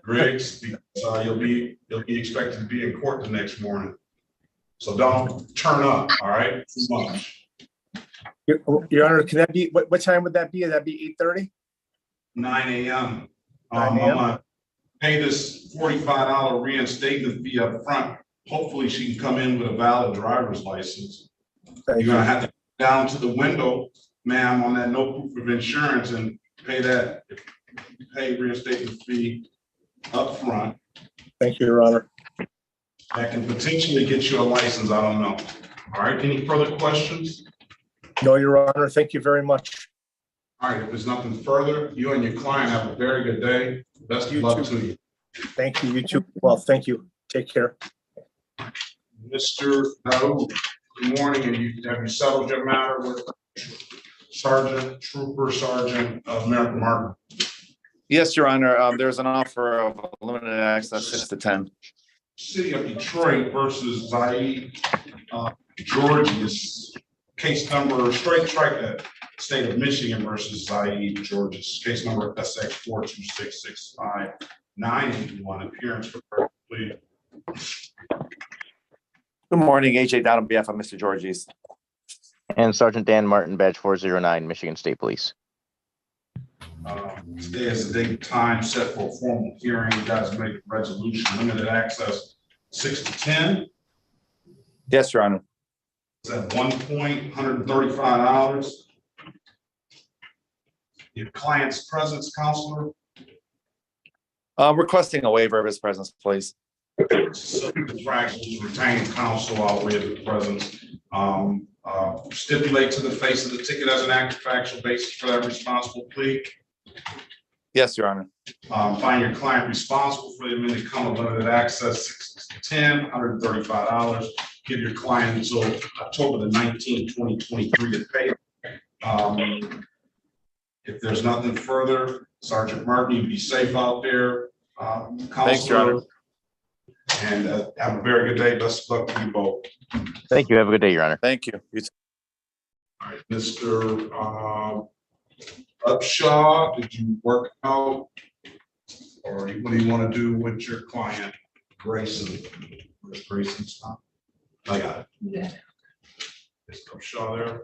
Griggs, because you'll be expected to be in court the next morning. So don't turn up, all right? Too much. Your Honor, can that be, what time would that be? Would that be 8:30? 9 a.m. 9 I'm a.m. gonna pay this $45 reinstatement fee up front. Hopefully she can come in with a valid driver's license. You're gonna have to go down to the window, ma'am, on that no proof of insurance and pay that, pay reinstatement fee up front. Thank you, Your Honor. That can potentially get you a license, I don't know. All right, any further questions? No, Your Honor, thank you very much. All right, if there's nothing further, you and your client have a very good day. Best of luck to you. Thank you, you too. Well, thank you. Take care. Mr. Daoud, good morning, and have you settled your matter with Sergeant Merrick Martin? Yes, Your Honor. There's an offer of limited access 6 to 10. City of Detroit versus Zaid Georges, case number, strike that, State of Michigan versus Zaid Georges, case number SX 4266591. Appearance for clerk, please. Good morning, AJ Down on behalf of Mr. Georges. And Sergeant Dan Martin, badge 409, Michigan State Police. Today is the date and time set for a formal hearing. You guys make a resolution, limited access 6 to 10. Yes, Your Honor. It's at 1 point, $135. Your client's presence, Counselor? Requesting a waiver of his presence, please. Infractions, retain counsel, I'll waive the presence. Stipulate to the face of the ticket as an active factual basis for that responsible plea. Yes, Your Honor. Find your client responsible for the amended come of limited access 610, $135. Give your client until October the 19th, 2023 to pay. If there's nothing further, Sergeant Martin, you be safe out there. Thanks, Your Honor. And have a very good day. Best of luck to you both. Thank you. Have a good day, Your Honor. Thank you. You too. All right, Mr. Upshaw, did you work out? Or what do you want to do with your client, Grayson? Where's Grayson's stuff? I got it. Yeah. Mr. Upshaw there.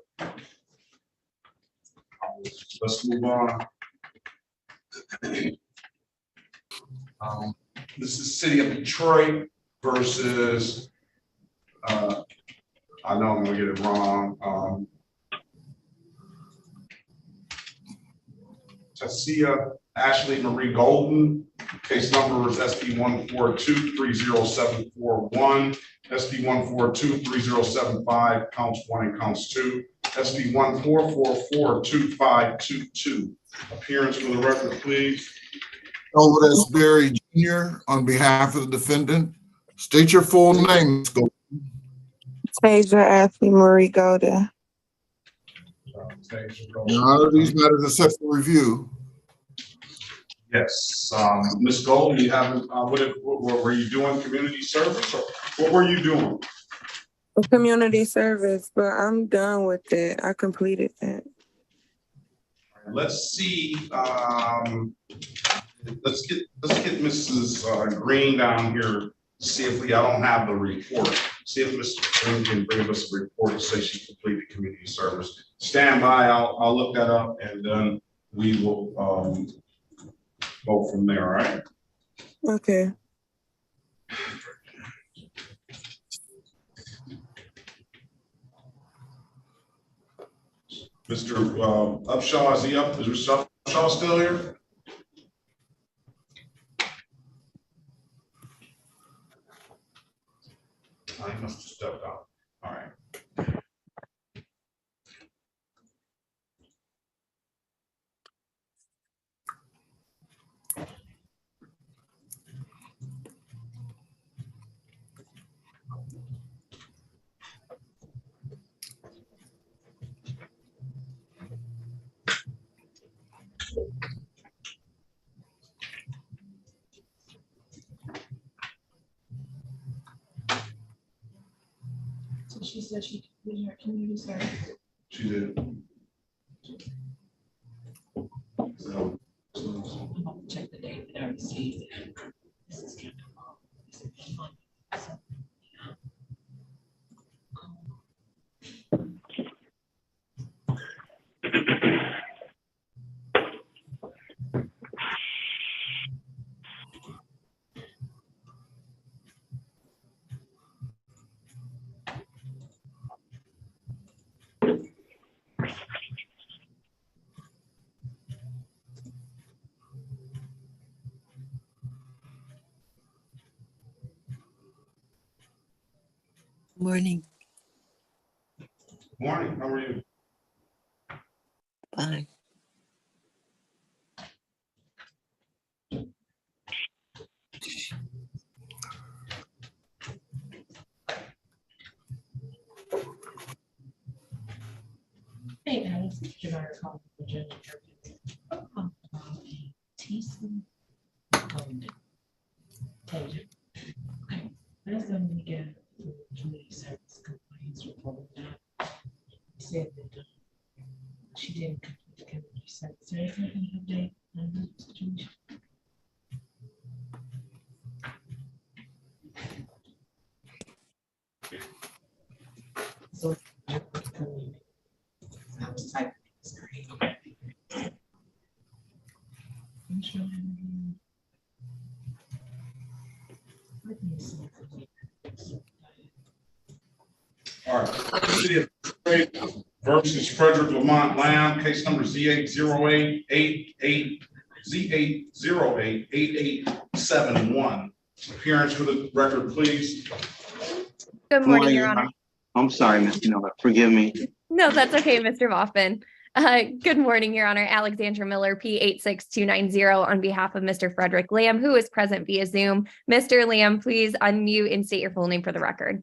Let's move on. This is City of Detroit versus, I know I'm gonna get it wrong. Tasia Ashley Marie Golden, case number is SP 142-30741, SP 142-3075, counts 1 and counts 2, SP 1444-2522. Appearance for the record, please. Elwood S. Berry Jr. on behalf of the defendant. State your full name, Ms. Golden. Tasia Ashley Marie Golden. Your Honor, these matters are set for review. Yes, Ms. Golden, you haven't, what were you doing, community service, or what were you doing? Community service, but I'm done with it. I completed that. Let's see, let's get Mrs. Green down here, see if I don't have the report. See if Mr. Green can bring us a report to say she completed community service. Stand by, I'll look that up, and then we will go from there, all right? Okay. Mr. Upshaw, is he up? Is Mr. Upshaw still here? I must have stepped out. All right. So she said she did her community service. She did. So, I'm gonna check the date that I received it. This is kind of Morning. morning, how are you? Fine. Hey, Alice, you know, call the Judge Perkins. Teasing. Tasia. Okay, that's when we get the community service complaints report. Said that she didn't complete the community service. Is there anything update on that situation? So I was typing this screen. Let me see. All right. City of Detroit versus Frederick Lamont Lamb, case number Z8088871. Appearance for the record, please. Good morning, Your Honor. I'm sorry, Ms. Miller. Forgive me. No, that's okay, Mr. Moffman. Good morning, Your Honor. Alexandra Miller, P86290, on behalf of Mr. Frederick Lamb, who is present via Zoom. Mr. Lamb, please unmute and state your full name for the record.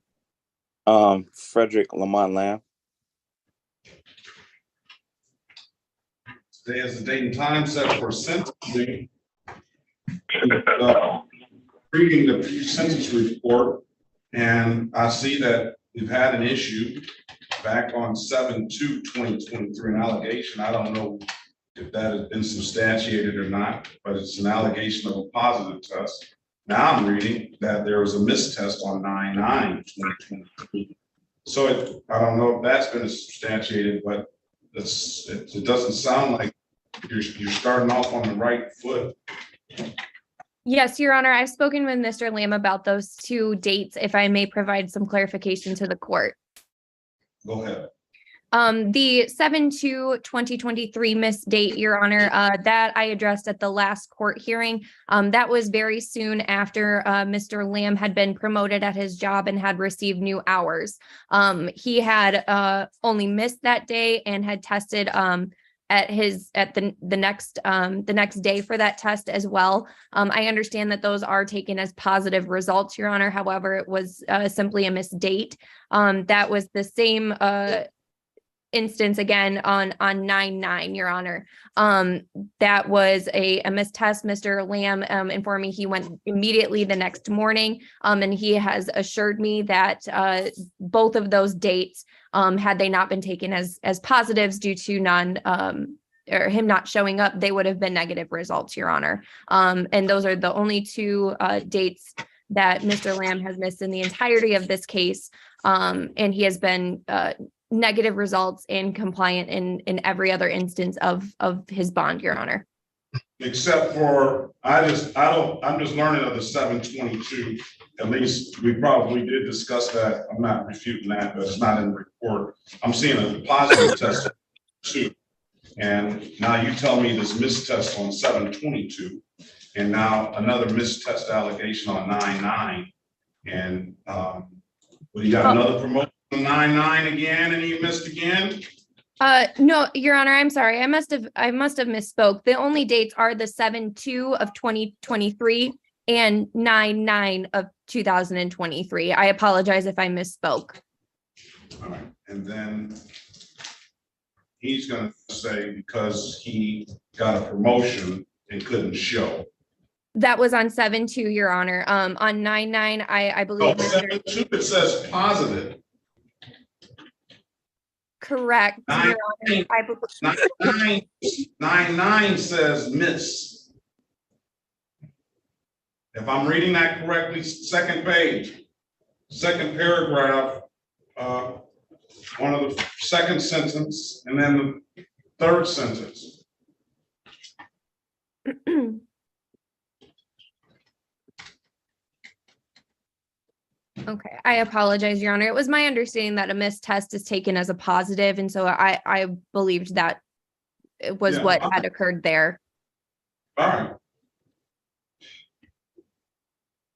Frederick Lamont Lamb. Today is the date and time set for sentencing. Reading the census report, and I see that we've had an issue back on 7/2/2023, an allegation. I don't know if that has been substantiated or not, but it's an allegation of a positive test. Now I'm reading that there was a mistest on 9/9/2023. So I don't know if that's been substantiated, but it doesn't sound like you're starting off on the right foot. Yes, Your Honor, I've spoken with Mr. Lamb about those two dates, if I may provide some clarification to the court. Go ahead. The 7/2/2023 missed date, Your Honor, that I addressed at the last court hearing. That was very soon after Mr. Lamb had been promoted at his job and had received new hours. He had only missed that day and had tested at the next day for that test as well. I understand that those are taken as positive results, Your Honor. However, it was simply a missed date. That was the same instance again on 9/9, Your Honor. That was a missed test. Mr. Lamb informed me he went immediately the next morning, and he has assured me that both of those dates, had they not been taken as positives due to or him not showing up, they would have been negative results, Your Honor. And those are the only two dates that Mr. Lamb has missed in the entirety of this case. And he has been negative results and compliant in every other instance of his bond, Your Honor. Except for, I'm just learning of the 7/22. At least we probably did discuss that. I'm not refuting that, but it's not in the report. I'm seeing a positive test too. And now you tell me this missed test on 7/22, and now another missed test allegation on 9/9. And well, you got another promotion on 9/9 again, and he missed again. No, Your Honor, I'm sorry. I must have misspoke. The only dates are the 7/2/2023 and 9/9/2023. I apologize if I misspoke. All right, and then he's going to say because he got a promotion and couldn't show. That was on 7/2, Your Honor. On 9/9, I believe. No, 7/2, it says positive. Correct. 9/9 says miss. If I'm reading that correctly, second page, second paragraph, one of the second sentence, and then the third sentence. Okay, I apologize, Your Honor. It was my understanding that a missed test is taken as a positive, and so I believed that it was what had occurred there. All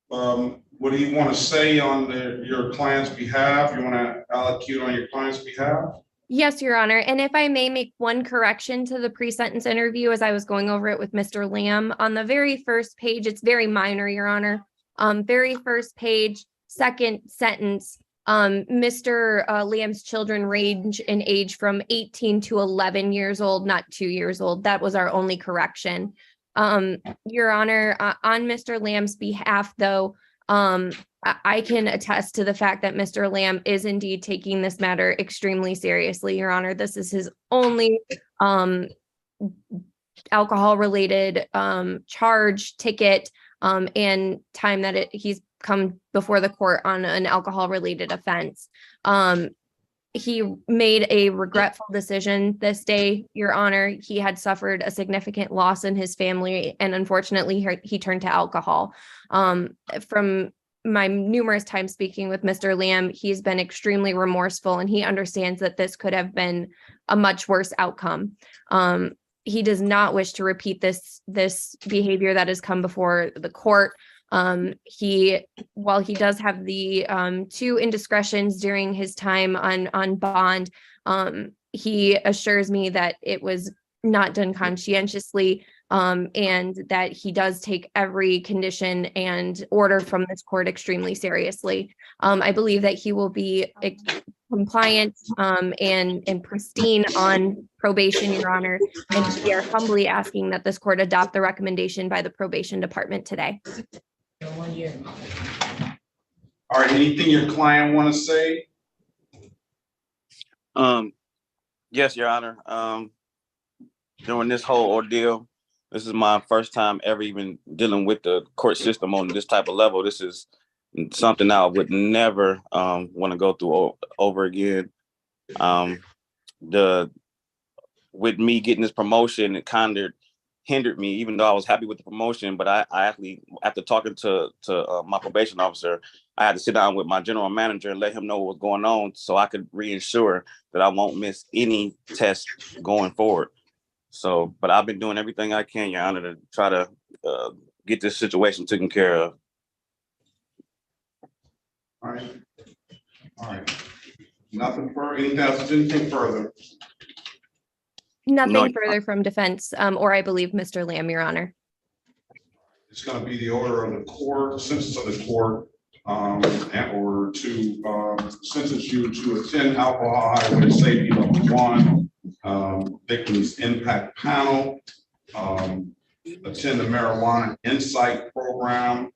right. What do you want to say on your client's behalf? You want to allocate on your client's behalf? Yes, Your Honor. And if I may make one correction to the pre-sentence interview as I was going over it with Mr. Lamb, on the very first page, it's very minor, Your Honor. Very first page, second sentence, Mr. Lamb's children range in age from 18 to 11 years old, not 2 years old. That was our only correction. Your Honor, on Mr. Lamb's behalf, though, I can attest to the fact that Mr. Lamb is indeed taking this matter extremely seriously, Your Honor. This is his only alcohol-related charge, ticket, and time that he's come before the court on an alcohol-related offense. He made a regretful decision this day, Your Honor. He had suffered a significant loss in his family, and unfortunately, he turned to alcohol. From my numerous times speaking with Mr. Lamb, he's been extremely remorseful, and he understands that this could have been a much worse outcome. He does not wish to repeat this behavior that has come before the court. While he does have the 2 indiscretions during his time on bond, he assures me that it was not done conscientiously, and that he does take every condition and order from this court extremely seriously. I believe that he will be compliant and pristine on probation, Your Honor, and we are humbly asking that this court adopt the recommendation by the probation department today. 1 year. All right, anything your client want to say? Yes, Your Honor. During this whole ordeal, this is my first time ever even dealing with the court system on this type of level. This is something I would never want to go through over again. With me getting this promotion, it kind of hindered me, even though I was happy with the promotion. But I actually, after talking to my probation officer, I had to sit down with my general manager and let him know what was going on so I could reassure that I won't miss any tests going forward. So, but I've been doing everything I can, Your Honor, to try to get this situation taken care of. All right. All right. Nothing further, anything further? Nothing further from defense, or I believe Mr. Lamb, Your Honor. It's going to be the order of the court, sentence of the court, in order to sentence you to attend alcohol highway safety level 1, victims impact panel, attend the marijuana insight program,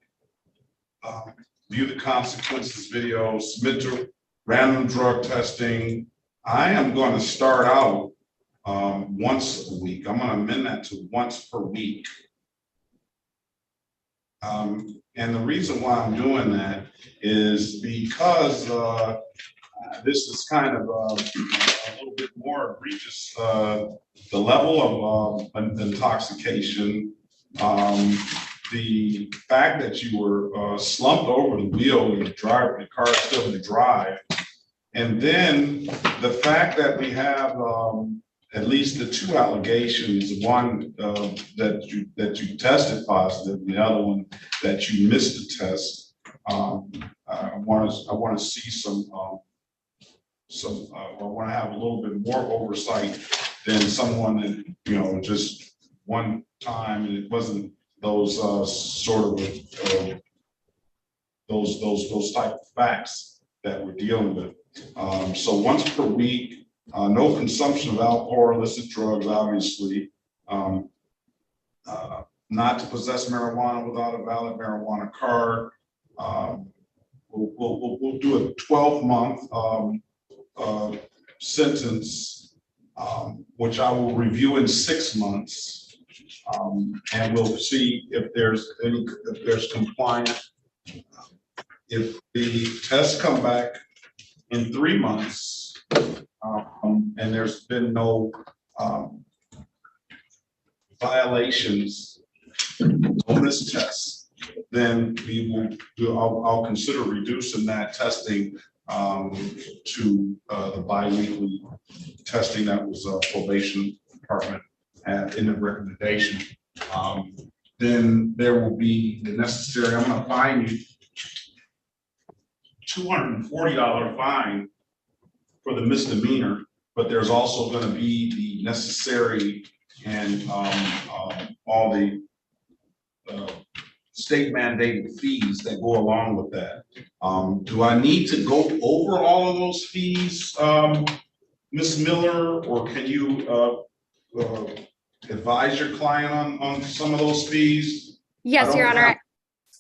view the consequences video, submit to random drug testing. I am going to start out once a week. I'm going to amend that to once per week. And the reason why I'm doing that is because this is kind of a little bit more egregious. The level of intoxication, the fact that you were slumped over the wheel when you drive, the car still to drive, and then the fact that we have at least the 2 allegations, one that you tested positive, the other one that you missed the test. I want to see some. I want to have a little bit more oversight than someone that just one time, and it wasn't those sort of those type of facts that we're dealing with. So once per week. No consumption of alcohol or illicit drugs, obviously. Not to possess marijuana without a valid marijuana card. We'll do a 12-month sentence, which I will review in 6 months, and we'll see if there's compliance. If the tests come back in 3 months. And there's been no violations on this test, then I'll consider reducing that testing to the biweekly testing that was probation department in the recommendation. Then there will be the necessary, I'm going to fine you $240 fine for the misdemeanor, but there's also going to be the necessary and all the state mandated fees that go along with that. Do I need to go over all of those fees, Ms. Miller, or can you advise your client on some of those fees? Yes, Your Honor.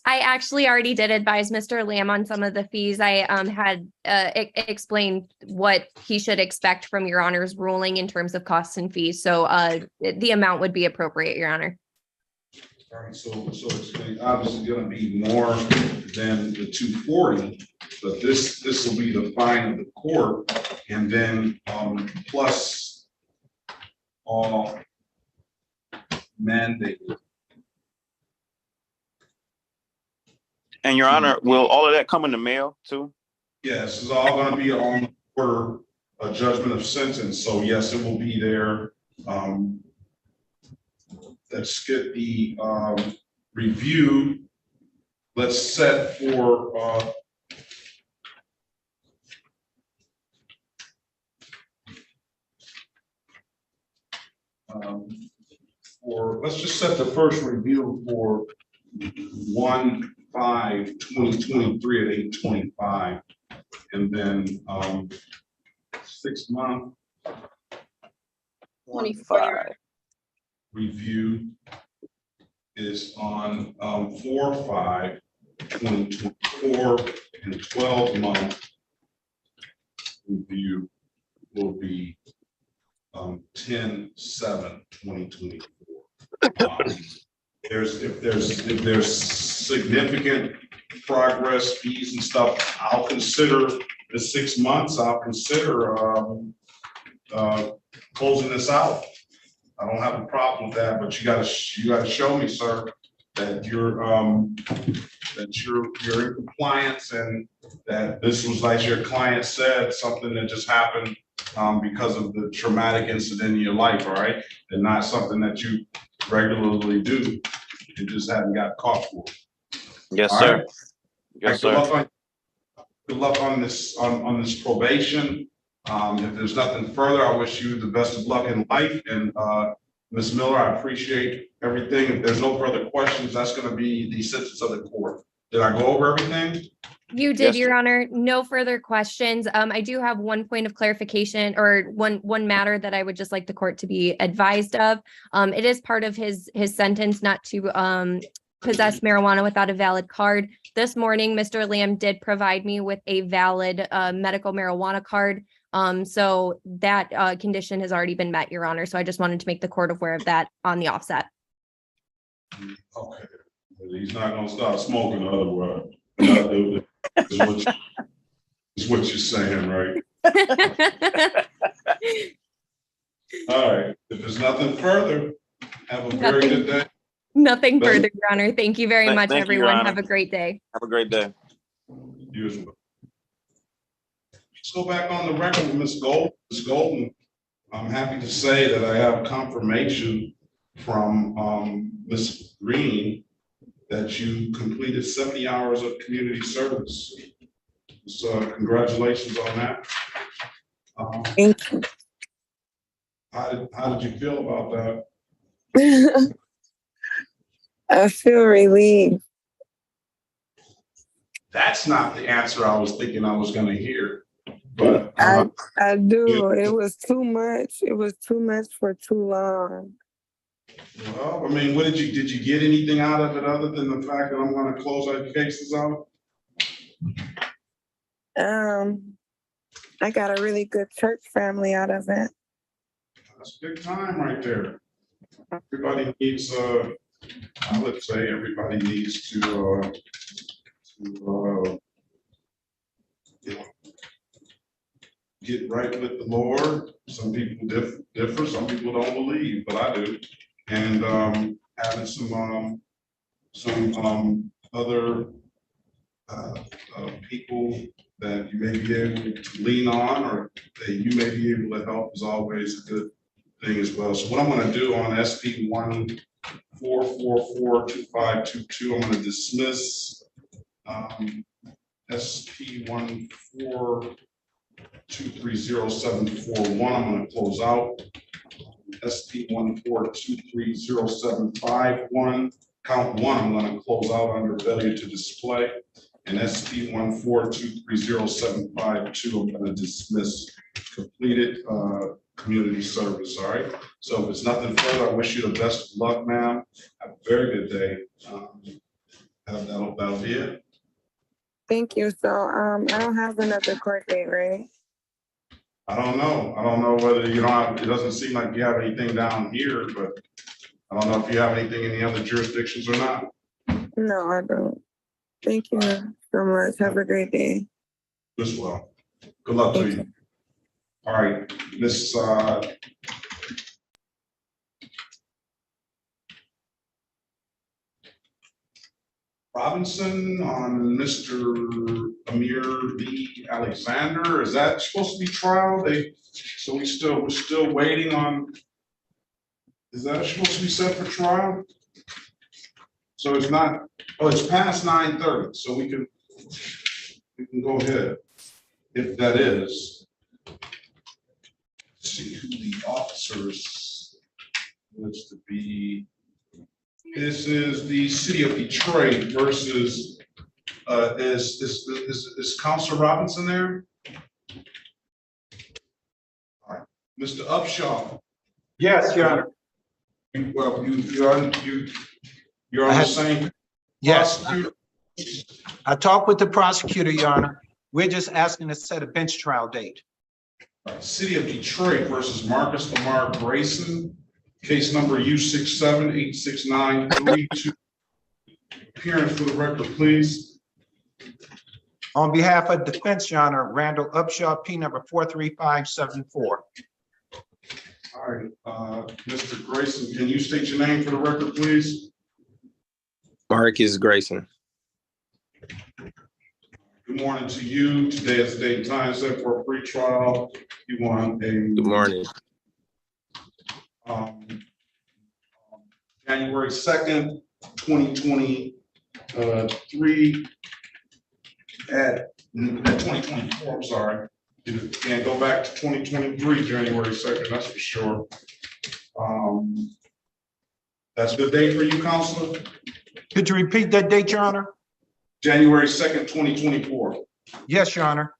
I actually already did advise Mr. Lamb on some of the fees. I had explained what he should expect from Your Honor's ruling in terms of costs and fees. So the amount would be appropriate, Your Honor. All right, so it's obviously going to be more than the 240, but this will be the fine of the court, and then plus all mandated. And Your Honor, will all of that come in the mail too? Yes, it's all going to be on order, a judgment of sentence. So yes, it will be there. Let's get the review let's set for, let's just set the first review for 1/5/2023 at 8:25, and then 6 month 25. review is on 4/5/2024, and 12 month review will be 10/7/2024. If there's significant progress, fees and stuff, I'll consider the 6 months. I'll consider closing this out. I don't have a problem with that, but you gotta show me, sir, that you're in compliance, and that this was, like your client said, something that just happened because of the traumatic incident in your life, all right? And not something that you regularly do. You just haven't got caught for. Yes, All sir. right? Yes, Good sir. luck on this probation. If there's nothing further, I wish you the best of luck in life. And Ms. Miller, I appreciate everything. If there's no further questions, that's going to be the sentence of the court. Did I go over everything? You did, Yes. Your Honor. No further questions. I do have one point of clarification, or one matter that I would just like the court to be advised of. It is part of his sentence not to possess marijuana without a valid card. This morning, Mr. Lamb did provide me with a valid medical marijuana card. So that condition has already been met, Your Honor. So I just wanted to make the court aware of that on the offset. Okay. He's not going to start smoking, otherwise. Is what you're saying, right? All right. If there's nothing further, have a very good day. Nothing further, Your Honor. Thank you very much, Thank you, Your everyone. Honor. Have a great day. Have a great day. You as well. Let's go back on the record with Ms. Golden. Ms. Golden, I'm happy to say that I have confirmation from Ms. Green that you completed 70 hours of community service. So congratulations on that. Thank you. How did you feel about that? I feel relieved. That's not the answer I was thinking I was going to hear. But I do. It was too much. It was too much for too long. well, I mean, did you get anything out of it other than the fact that I'm going to close our cases out? I got a really good church family out of it. That's big time right there. Everybody needs, I would say everybody needs to you know, get right with the Lord. Some people differ, some people don't believe, but I do. And having some other people that you may be able to lean on, or that you may be able to help, is always a good thing as well. So what I'm going to do on SP 1444522, I'm going to dismiss SP 1423071. I'm going to close out SP 1423071. Count one, I'm going to close out under failure to display. And SP 1423075 I'm going to dismiss completed community service. All right. So if it's nothing further, I wish you the best of luck, ma'am. Have a very good day. That'll be it. Thank you. So I don't have another court date, right? I don't know. I don't know whether you don't have, it doesn't seem like you have anything down here, but I don't know if you have anything in the other jurisdictions or not. No, I don't. Thank you so much. Have a great day. As well. Good luck to you. All right, Miss Robinson on Mr. Amir B. Alexander. Is that supposed to be trial? So we're still waiting on. Is that supposed to be set for trial? So it's not, oh, it's past 9:30, so we can go ahead, if that is. Let's see who the officers looks to be. This is the city of Detroit versus, is Counselor Robinson there? All right, Mr. Upshaw. Yes, Your Honor. Well, you're on the same. Yes, prosecutor? I talked with the prosecutor, Your Honor. We're just asking to set a bench trial date. All right, City of Detroit versus Marcus Lamar Grayson, case number U678693. Appearance for the record, please. On behalf of defense, Your Honor, Randall Upshaw, P number 43574. All right, Mr. Grayson, can you state your name for the record, please? Marcus Grayson. Good morning to you. Today is the date and time set for a pretrial. You want a. Good morning. January 2nd, 2023 at 2024, I'm sorry. You can't go back to 2023, January 2nd, that's for sure. That's a good day for you, Counselor? Could you repeat that date, Your Honor? January 2nd, 2024. Yes, Your Honor.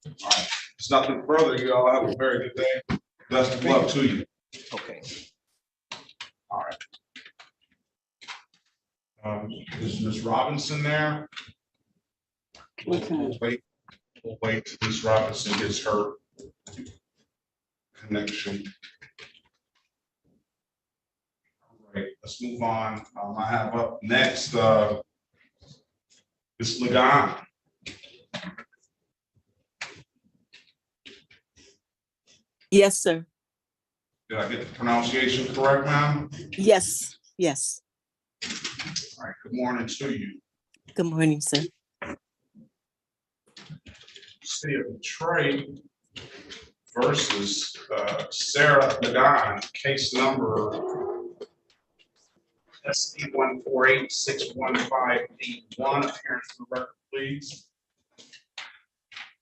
All right, it's nothing further. You all have a very good day. Best of luck to you. Okay. All right. Is Ms. Robinson there? We'll wait till Ms. Robinson gets her connection. All right, let's move on. I have up next, Ms. Ligon. Yes, sir. Did I get the pronunciation correct, ma'am? Yes, yes. All right, good morning to you. Good morning, sir. City of Detroit versus Sarah Ligon, case number SD1486151. Appearance for the record, please.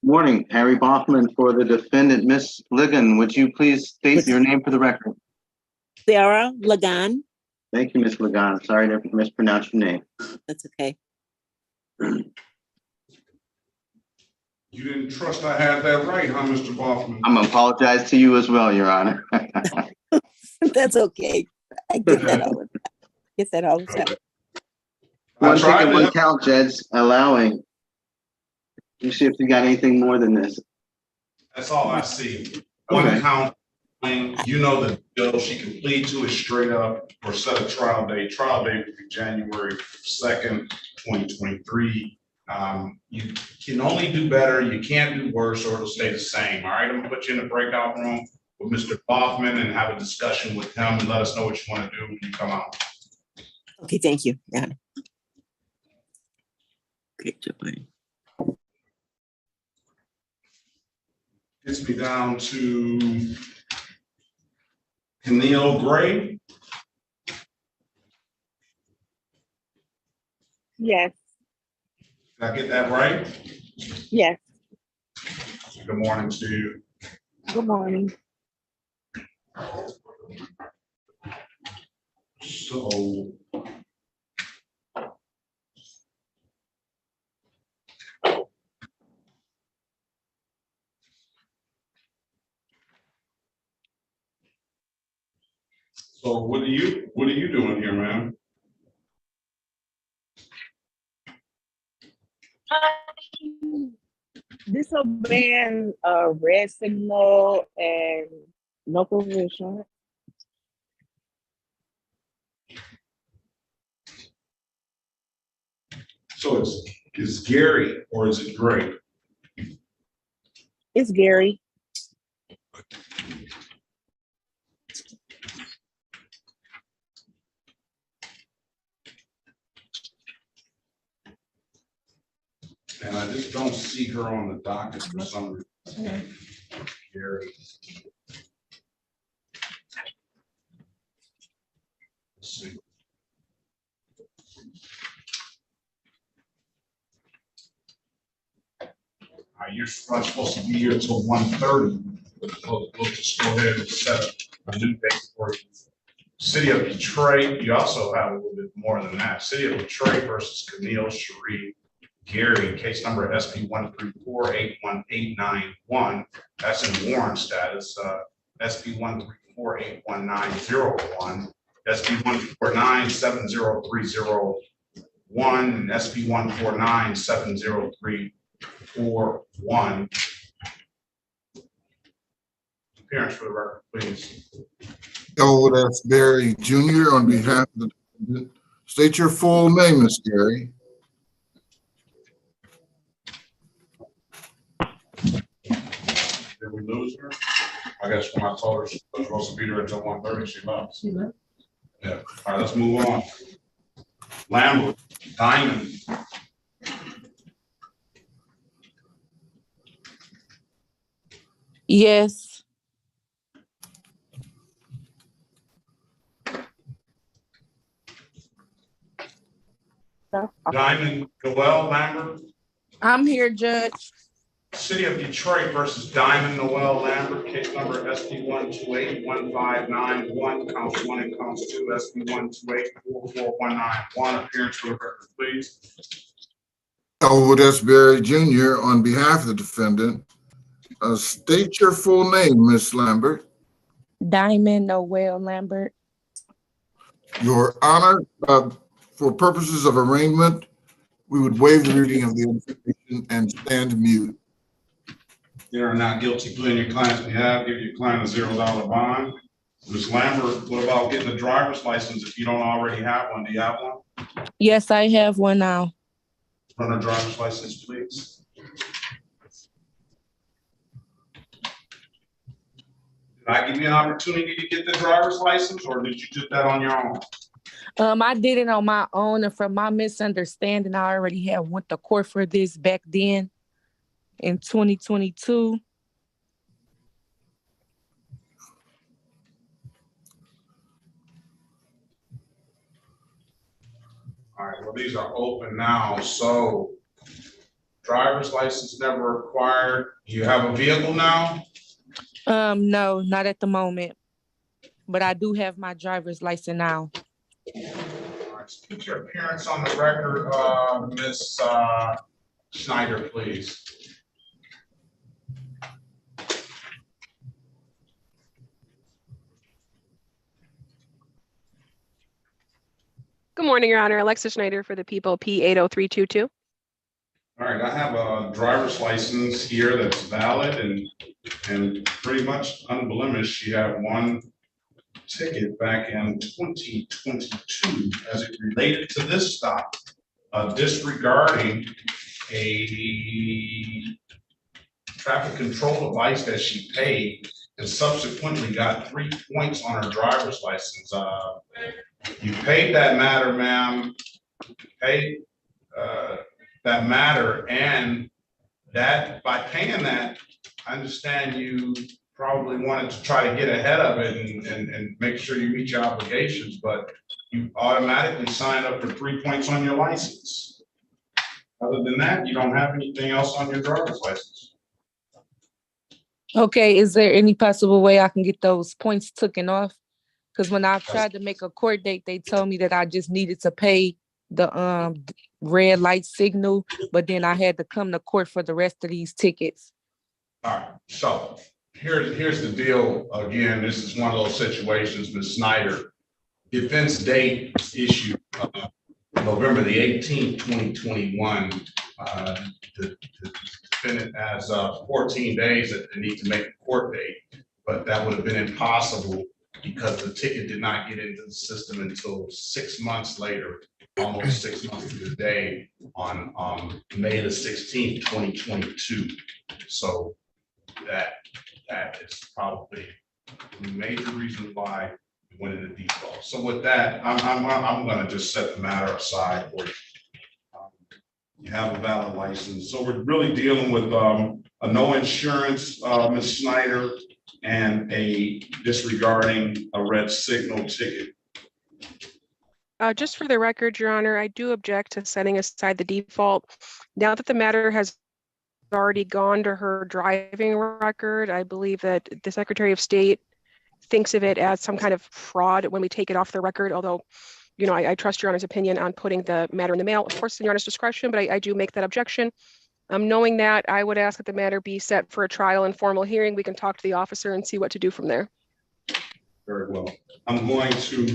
Morning, Harry Baughman for the defendant. Miss Ligon, would you please state your name for the record? Sarah Ligon. Thank you, Miss Ligon. Sorry to mispronounce your name. That's okay. You didn't trust I had that right, huh, Mr. Baughman? I'm gonna apologize to you as well, Your Honor. That's okay. I get that all the time. Get that all the time. One ticket, one count, Judge, allowing. You see if you got anything more than this. That's all I see. One count. You know the bill. She can plead to it straight up or set a trial date. Trial date would be January 2nd, 2023. You can only do better. You can't do worse, or it'll stay the same. All right, I'm gonna put you in the breakout room with Mr. Baughman and have a discussion with him and let us know what you want to do when you come out. Okay, thank you. Yeah. Great job. Gets me down to Keneal Gray. Yes, Did I get that right? yes. Good morning to you. Good morning. So. So what are you doing here, ma'am? Disobeying a red signal and no provision. So it's Gary or is it Gray? It's Gary. And I just don't see her on the docket for some reason. Gary. Let's see. You're supposed to be here until 1:30. We'll just go ahead and set up a new date for you. City of Detroit, you also have a little bit more than that. City of Detroit versus Camille Cherie Gary, case number SP 134-81891. That's in warrant status. SP 134-81901, SP 149-70301, and SP 149-70341. Appearance for the record, please. Elwood S. Berry Jr. on behalf of the defendant. State your full name, Ms. Gary. Did we lose her? I guess when I told her she was supposed to be there until 1:30, she left. She left. Yeah. All right, let's move on. Lambert, Diamond. Yes. Diamond, Noel Lambert. I'm here, Judge. City of Detroit versus Diamond Noel Lambert, case number SP 128-1591, counts 1 and counts 2, SP 128-44191. Appearance for the record, please. Elwood S. Berry Jr. on behalf of the defendant. State your full name, Ms. Lambert. Diamond Noel Lambert. Your Honor, for purposes of arraignment, we would waive the reading of the information and stand mute. You are not guilty plea in your client's behalf. Give your client a $0 bond. Ms. Lambert, what about getting a driver's license if you don't already have one? Do you have one? Yes, I have one now. Run a driver's license, please. Did I give you an opportunity to get the driver's license, or did you do that on your own? I did it on my own, and from my misunderstanding, I already had went to court for this back then in 2022. All right, well, these are open now, so driver's license never required. You have a vehicle now? No, not at the moment, but I do have my driver's license now. All right, so put your appearance on the record, Ms. Schneider, please. Good morning, Your Honor. Alexa Schneider for the people, P80322. All right, I have a driver's license here that's valid and pretty much unblemished. You have one ticket back in 2022 as it related to this stop, disregarding a traffic control device that she paid and subsequently got 3 points on her driver's license. You paid that matter, ma'am. You paid that matter, and that by paying that, I understand you probably wanted to try to get ahead of it and make sure you meet your obligations, but you automatically signed up for 3 points on your license. Other than that, you don't have anything else on your driver's license. Okay, is there any possible way I can get those points taken off? Because when I tried to make a court date, they told me that I just needed to pay the red light signal, but then I had to come to court for the rest of these tickets. All right, so here's the deal. Again, this is one of those situations, Ms. Snyder. Defense date issued November the 18th, 2021. The defendant has 14 days that they need to make a court date, but that would have been impossible because the ticket did not get into the system until 6 months later, almost 6 months to the day, on May the 16th, 2022. So that is probably the major reason why we went into default. So with that, I'm going to just set the matter aside for you. You have a valid license. So we're really dealing with a no insurance, Ms. Snyder, and a disregarding a red signal ticket. Just for the record, Your Honor, I do object to setting aside the default. Now that the matter has already gone to her driving record. I believe that the Secretary of State thinks of it as some kind of fraud when we take it off the record, although, you know, I trust Your Honor's opinion on putting the matter in the mail. Of course, in Your Honor's discretion, but I do make that objection. Knowing that, I would ask that the matter be set for a trial and formal hearing. We can talk to the officer and see what to do from there. Very well. I'm going to,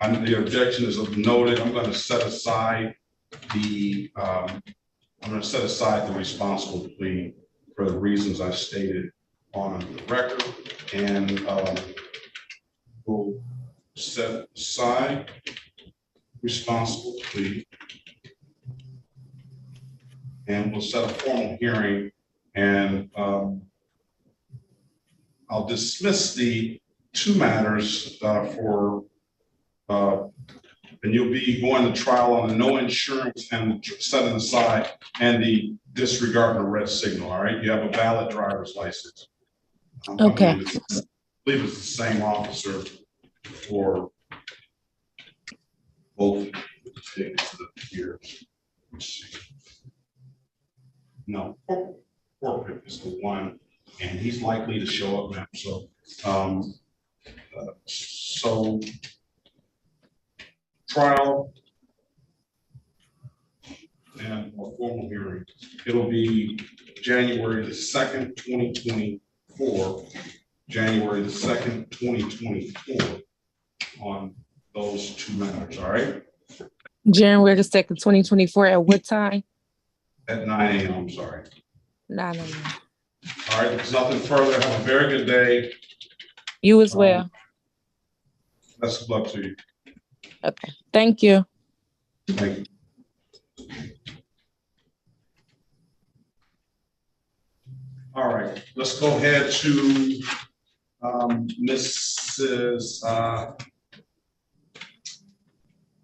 the objection is noted. I'm going to set aside the, responsible plea for the reasons I stated on the record, and we'll set aside responsible plea, and we'll set a formal hearing, and I'll dismiss the two matters and you'll be going to trial on the no insurance and setting aside and the disregarding the red signal. All right, you have a valid driver's license. Okay. I believe it's the same officer for both tickets here. No, Porkpip is the one, and he's likely to show up now. So, trial and a formal hearing. It'll be January the 2nd, 2024. January the 2nd, 2024 on those two matters, all right? January the 2nd, 2024, at what time? At 9 a.m., I'm sorry. 9 a.m. All right, there's nothing further. Have a very good day. You as well. Best of luck to you. Okay, thank you. Thank you. All right, let's go ahead to Mrs.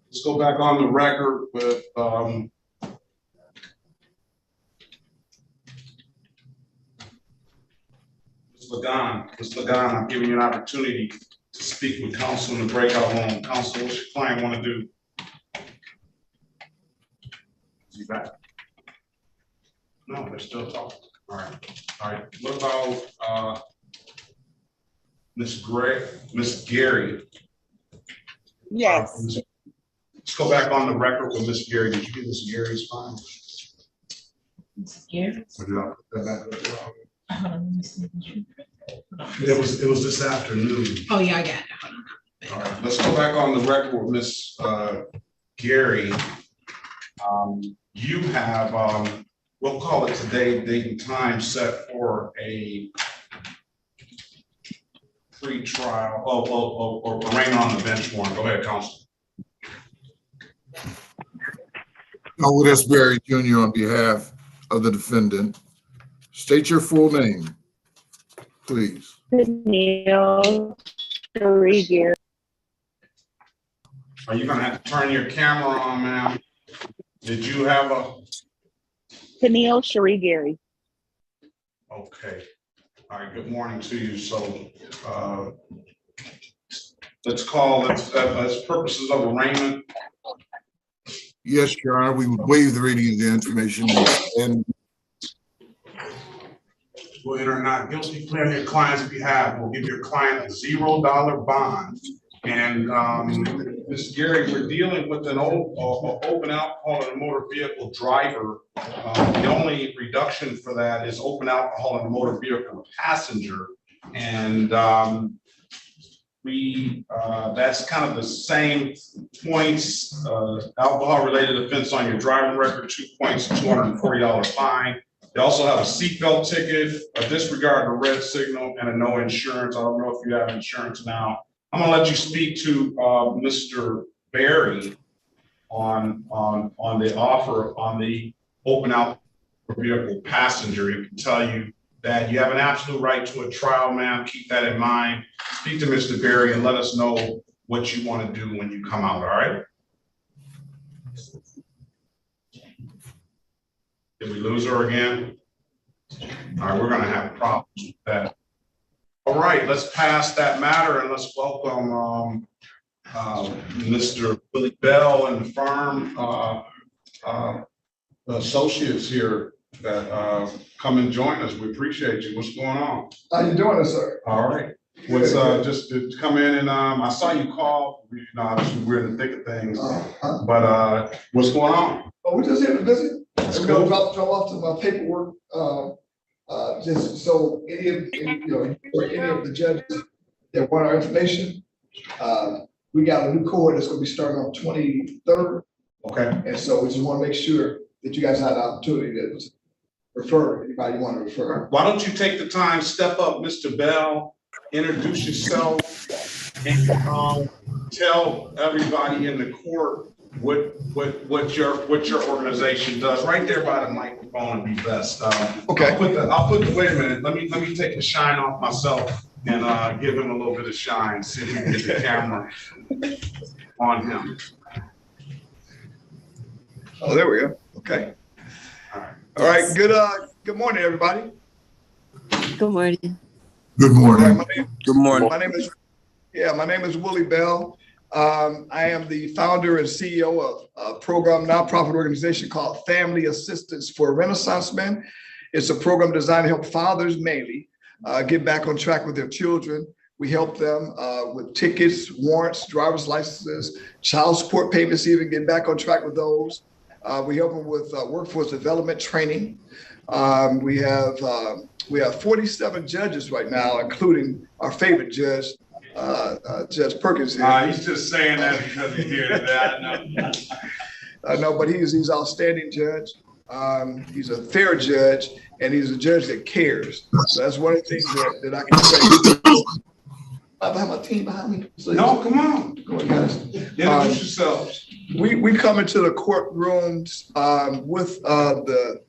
Let's go back on the record with Ms. Lagan. Ms. Lagan, I'm giving you an opportunity to speak with counsel in the breakout room. Counsel, what's your client want to do? Is he back? No, they're still talking. All right. All right. What about Miss Gary? Yes. Let's go back on the record with Miss Gary. Did you get Miss Gary's fine? Miss Gary? Hold on, let me see. It was this afternoon. Oh, yeah, I got it. Hold on. All right, let's go back on the record with Miss Gary. You have, we'll call it today, date and time set for a pre-trial, or arraignment on the bench warrant. Go ahead, counsel. Howard S. Berry Jr. on behalf of the defendant. State your full name, please. Neil Gary. Are you gonna have to turn your camera on, ma'am? Did you have a? Tennille Cherie Gary. Okay. All right, good morning to you. So let's call it as purposes of arraignment. Yes, Your Honor, we would waive the reading of the information and Will enter not guilty plea on your client's behalf. We'll give your client a $0 bond. And Ms. Gary, we're dealing with an open alcohol in a motor vehicle driver. The only reduction for that is open alcohol in a motor vehicle passenger. And that's kind of the same points, alcohol related offense on your driving record, 2 points, $240 fine. They also have a seatbelt ticket, a disregard of red signal, and a no insurance. I don't know if you have insurance now. I'm gonna let you speak to Mr. Berry on the offer on the open alcohol vehicle passenger. He can tell you that you have an absolute right to a trial, ma'am. Keep that in mind. Speak to Mr. Berry and let us know what you want to do when you come out, all right? Did we lose her again? All right, we're gonna have problems with that. All right, let's pass that matter and let's welcome Mr. Willie Bell and the firm associates here that come and join us. We appreciate you. What's going on? How you doing, sir? All right. What's just to come in and I saw you call. Obviously we're in the thick of things, but what's going on? Oh, we're just here to visit. That's We're cool. gonna drop off to my paperwork. Just so any of the judges that want our information, we got a new cohort that's gonna be starting on 23rd. Okay. And so we just want to make sure that you guys had the opportunity to refer anybody you want to refer. Why don't you take the time, step up, Mr. Bell, introduce yourself, and tell everybody in the court what your organization does. Right there by the microphone would be best. Okay. I'll put the wait a minute. Let me take the shine off myself and give him a little bit of shine. See if we can get the camera on him. Oh, there we go. Okay. All right. Good morning, everybody. Good morning. Good morning. Good morning. My name is Willie Bell. I am the founder and CEO of a program, nonprofit organization called Family Assistance for Renaissance Men. It's a program designed to help fathers mainly get back on track with their children. We help them with tickets, warrants, driver's licenses, child support payments, even get back on track with those. We help them with workforce development training. We have 47 judges right now, including our favorite judge, Judge Perkins here. He's just saying that because he's here today. I know, but he's an outstanding judge. He's a fair judge, and he's a judge that cares. So that's one of the things that I can say. I have my team behind me. So no, come on. Go on, guys. Introduce yourselves. We come into the courtrooms with the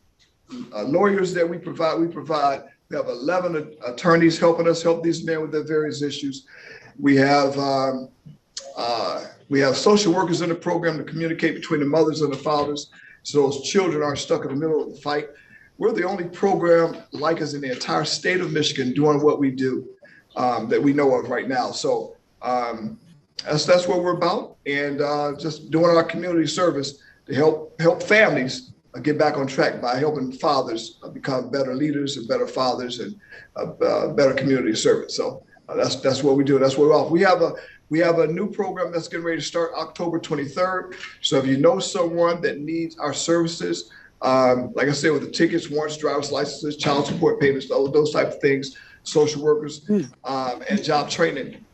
lawyers that we provide. We have 11 attorneys helping us help these men with their various issues. We have social workers in the program to communicate between the mothers and the fathers, so those children aren't stuck in the middle of the fight. We're the only program like us in the entire state of Michigan doing what we do that we know of right now. So that's what we're about, and just doing our community service to help families get back on track by helping fathers become better leaders and better fathers and better community service. So that's what we do. That's what we're off. We have a new program that's getting ready to start October 23rd. So if you know someone that needs our services, like I said, with the tickets, warrants, driver's licenses, child support payments, those type of things, social workers, and job training,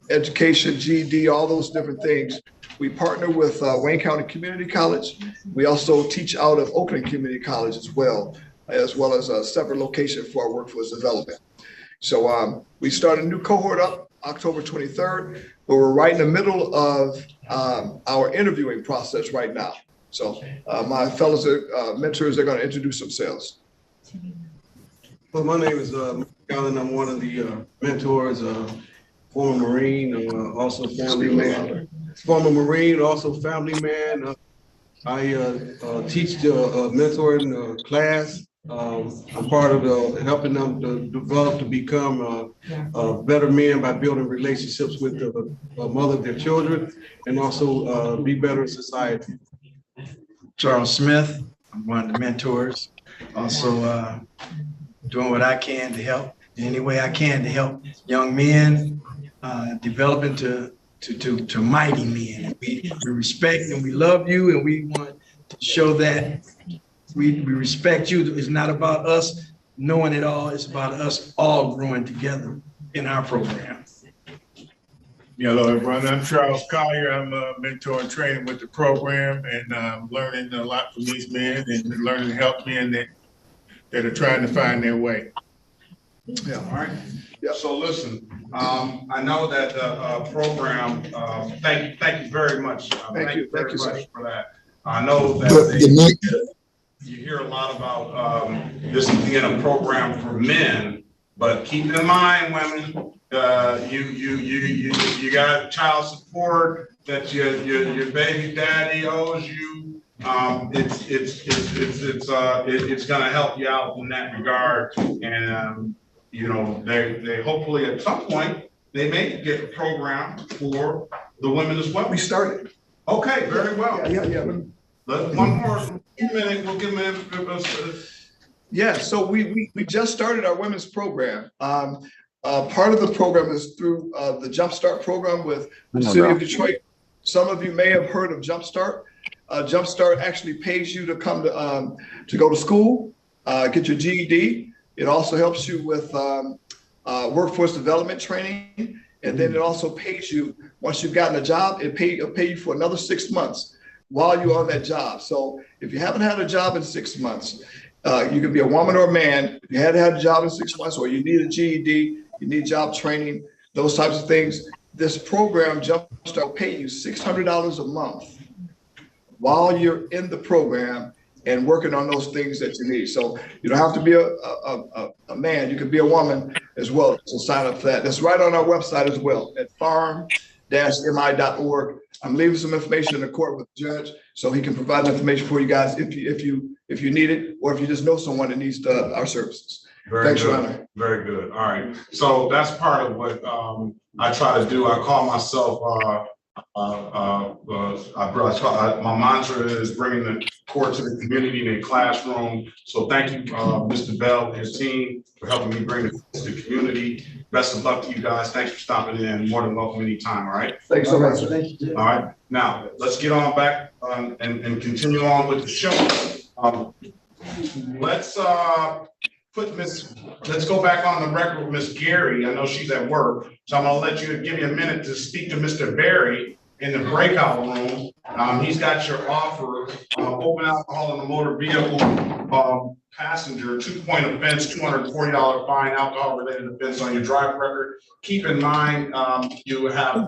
education, GED, all those different things. We partner with Wayne County Community College. We also teach out of Oakland Community College as well as a separate location for our workforce development. So we start a new cohort up October 23rd, but we're right in the middle of our interviewing process right now. So my fellows mentors are going to introduce themselves. Well, my name is Colin. I'm one of the mentors, former Marine, also family man. Former Marine, also family man. I teach the mentoring class. I'm part of helping them to develop to become better men by building relationships with the mother of their children, and also be better in society. Charles Smith, I'm one of the mentors. Also doing what I can to help, any way I can to help young men develop into mighty men. We respect and we love you, and we want to show that we respect you. It's not about us knowing it all. It's about us all growing together in our program. Hello, everyone. I'm Charles Collier. I'm a mentor and training with the program, and I'm learning a lot from these men and learning to help men that are trying to find their way. Yeah. All right. Yeah. So listen, I know that the program. Thank you very much. Thank you very much for that. I know that you hear a lot about this being a program for men, but keep in mind, women, you got child support that your baby daddy owes you. It's going to help you out in that regard, and they hopefully at some point they may get a program for the women as well. We started. Okay, very well. Yeah. One more. We'll give him a minute. Yeah, so we just started our women's program. Part of the program is through the Jumpstart program with the City of Detroit. Some of you may have heard of Jumpstart. Jumpstart actually pays you to come to go to school, get your GED. It also helps you with workforce development training, and then it also pays you once you've gotten a job. It'll pay you for another 6 months while you're on that job. So if you haven't had a job in 6 months, you can be a woman or a man. If you hadn't had a job in 6 months, or you need a GED, you need job training, those types of things. This program, Jumpstart, will pay you $600 a month while you're in the program and working on those things that you need. So you don't have to be a man, you can be a woman as well. So sign up for that. That's right on our website as well at farm-mi.org. I'm leaving some information in the court with the judge so he can provide information for you guys if you need it, or if you just know someone that needs our services. Thanks, Your Honor. Very good. All right. So that's part of what I try to do. I call myself my mantra is bringing the court to the community in a classroom. So thank you, Mr. Bell and his team, for helping me bring it to the community. Best of luck to you guys. Thanks for stopping in. More than welcome anytime. All right. Thanks so much. Thank you. All right. Now let's get on back and continue on with the show. Let's go back on the record with Miss Gary. I know she's at work, so I'm gonna give you a minute to speak to Mr. Barry in the breakout room. He's got your offer, open alcohol in the motor vehicle, passenger, 2-point offense, $240 fine, alcohol related offense on your drive record. Keep in mind, you have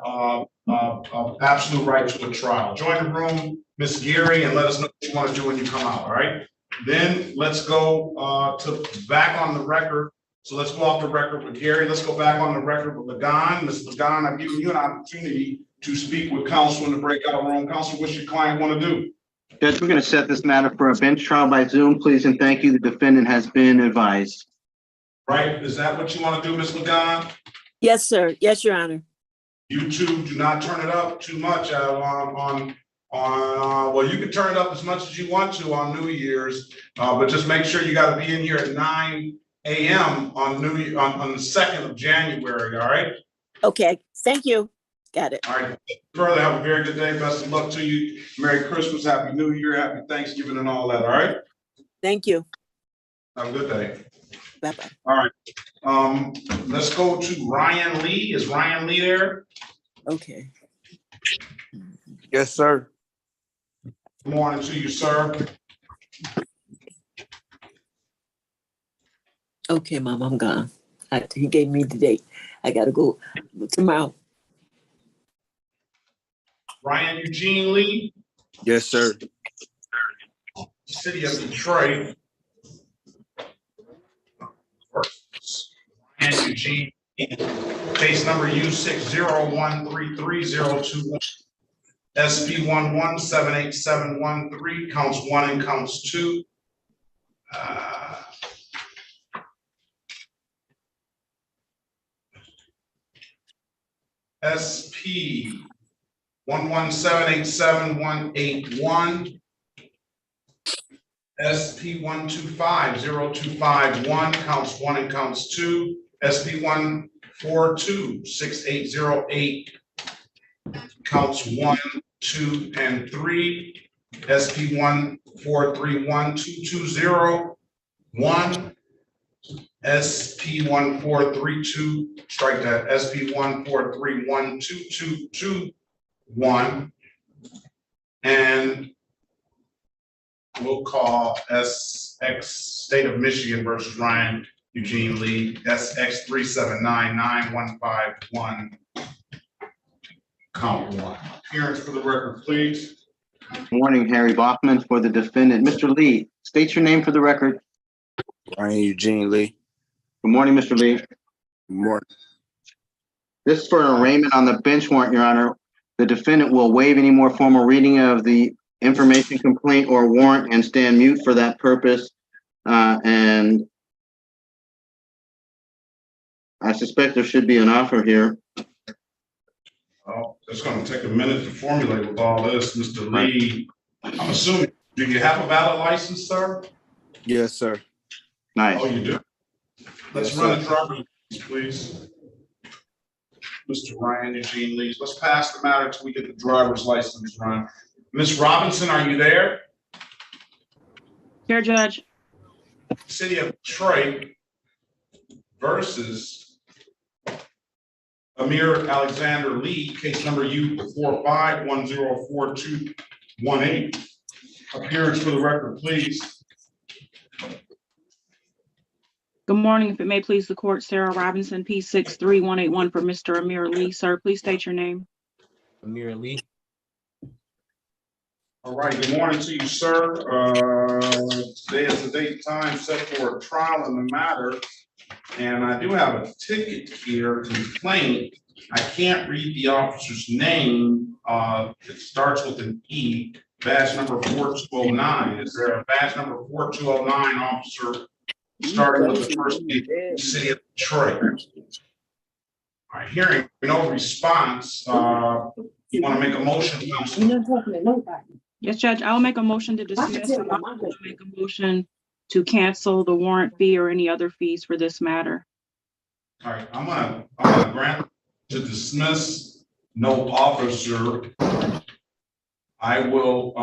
absolute right to a trial. Join the room, Miss Gary, and let us know what you want to do when you come out, all right? Then let's go to back on the record. So let's go off the record with Gary. Let's go back on the record with Lagan. Ms. Lagan, I've given you an opportunity to speak with counsel in the breakout room. Counsel, what's your client want to do? Judge, we're going to set this matter for a bench trial by Zoom, please, and thank you. The defendant has been advised. Right, is that what you want to do, Ms. Lagan? Yes, sir. Yes, Your Honor. You two do not turn it up too much well, you can turn it up as much as you want to on New Year's, but just make sure you got to be in here at 9 a.m. on the 2nd of January, all right? Okay, thank you. Got it. All right, further, have a very good day. Best of luck to you. Merry Christmas, Happy New Year, Happy Thanksgiving, and all that, all right? Thank you. Have a good day. Bye-bye. All right, let's go to Ryan Lee. Is Ryan Lee there? Okay. Yes, sir. Good morning to you, sir. Okay, Mom, I'm gone. He gave me the date. I gotta go tomorrow. Ryan Eugene Lee. Yes, sir. City of Detroit. Ryan Eugene, case number U60133021. SP 11-78713, counts 1 and counts 2. SP 11-787-181. SP 125-0251, counts 1 and counts 2. SP 142-6808, counts 1, 2, and 3. SP 1431220. SP 1432, strike that. SP 1431221, and we'll call SX State of Michigan versus Ryan Eugene Lee, SX 3799151, count 1. Appearance for the record, please. Good morning, Harry Bachman for the defendant. Mr. Lee, state your name for the record. Ryan Eugene Lee. Good morning, Mr. Lee. Good morning. This is for an arraignment on the bench warrant, Your Honor. The defendant will waive any more formal reading of the information complaint or warrant and stand mute for that purpose. And I suspect there should be an offer here. Oh, it's going to take a minute to formulate with all this, Mr. Lee. I'm assuming Do you have a valid license, sir? Yes, sir. Nice. Oh, you do? Let's Yes, run sir. the driver's license, please. Mr. Ryan Eugene Lee. Let's pass the matter till we get the driver's license run. Ms. Robinson, are you there? Here, Judge. City of Detroit versus Amir Alexander Lee, case number U45104218. Appearance for the record, please. Good morning. If it may please the court, Sarah Robinson, P63181 for Mr. Amir Lee. Sir, please state your name. Amir Lee. All right, good morning to you, sir. Today is the date and time set for a trial in the matter. And I do have a ticket here, complaint. I can't read the officer's name. It starts with an E, badge number 4209. Is there a badge number 4209 officer starting with the first name, City of Detroit? All right, hearing no response, you want to make a motion, Councilman? Yes, Judge, I will make a motion to dismiss. And I will make a motion to cancel the warrant fee or any other fees for this matter. All right, I'm gonna grant to dismiss, no officer. I will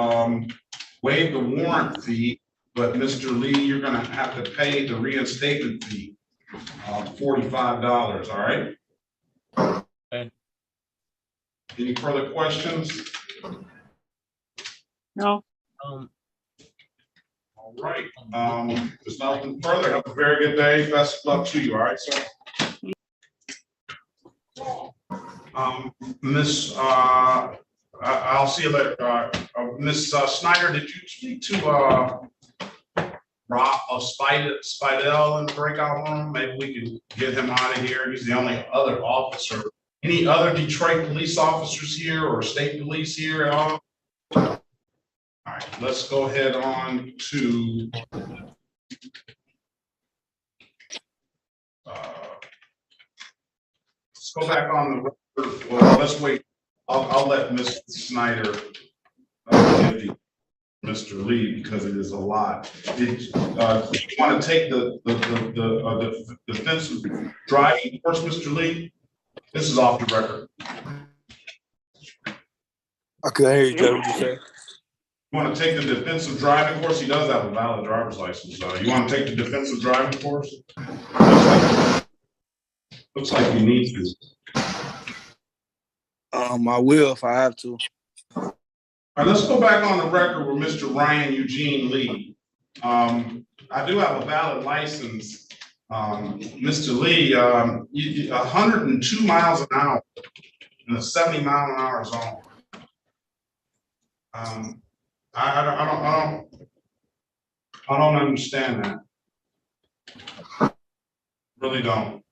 waive the warrant fee, but Mr. Lee, you're gonna have to pay the reinstatement fee, $45, all right? Okay. Any further questions? No. All right, there's nothing further. Have a very good day. Best of luck to you, all right, sir? Miss, I'll see you later. Miss Snyder, did you speak to Rob of Spidell in the breakout room? Maybe we can get him out of here. He's the only other officer. Any other Detroit police officers here or state police here at all? All right, let's go ahead on to let's go back on the record. Well, let's wait. I'll let Mr. Snyder give Mr. Lee because it is a lot. Did you want to take the defensive driving course, Mr. Lee? This is off the record. I couldn't hear you, Judge. What you say? You want to take the defensive driving course? He does have a valid driver's license. You want to take the defensive driving course? Looks like you need to. I will if I have to. All right, let's go back on the record with Mr. Ryan Eugene Lee. I do have a valid license. Mr. Lee, 102 miles an hour in a 70-mile-an-hour zone. I don't understand that. Really don't.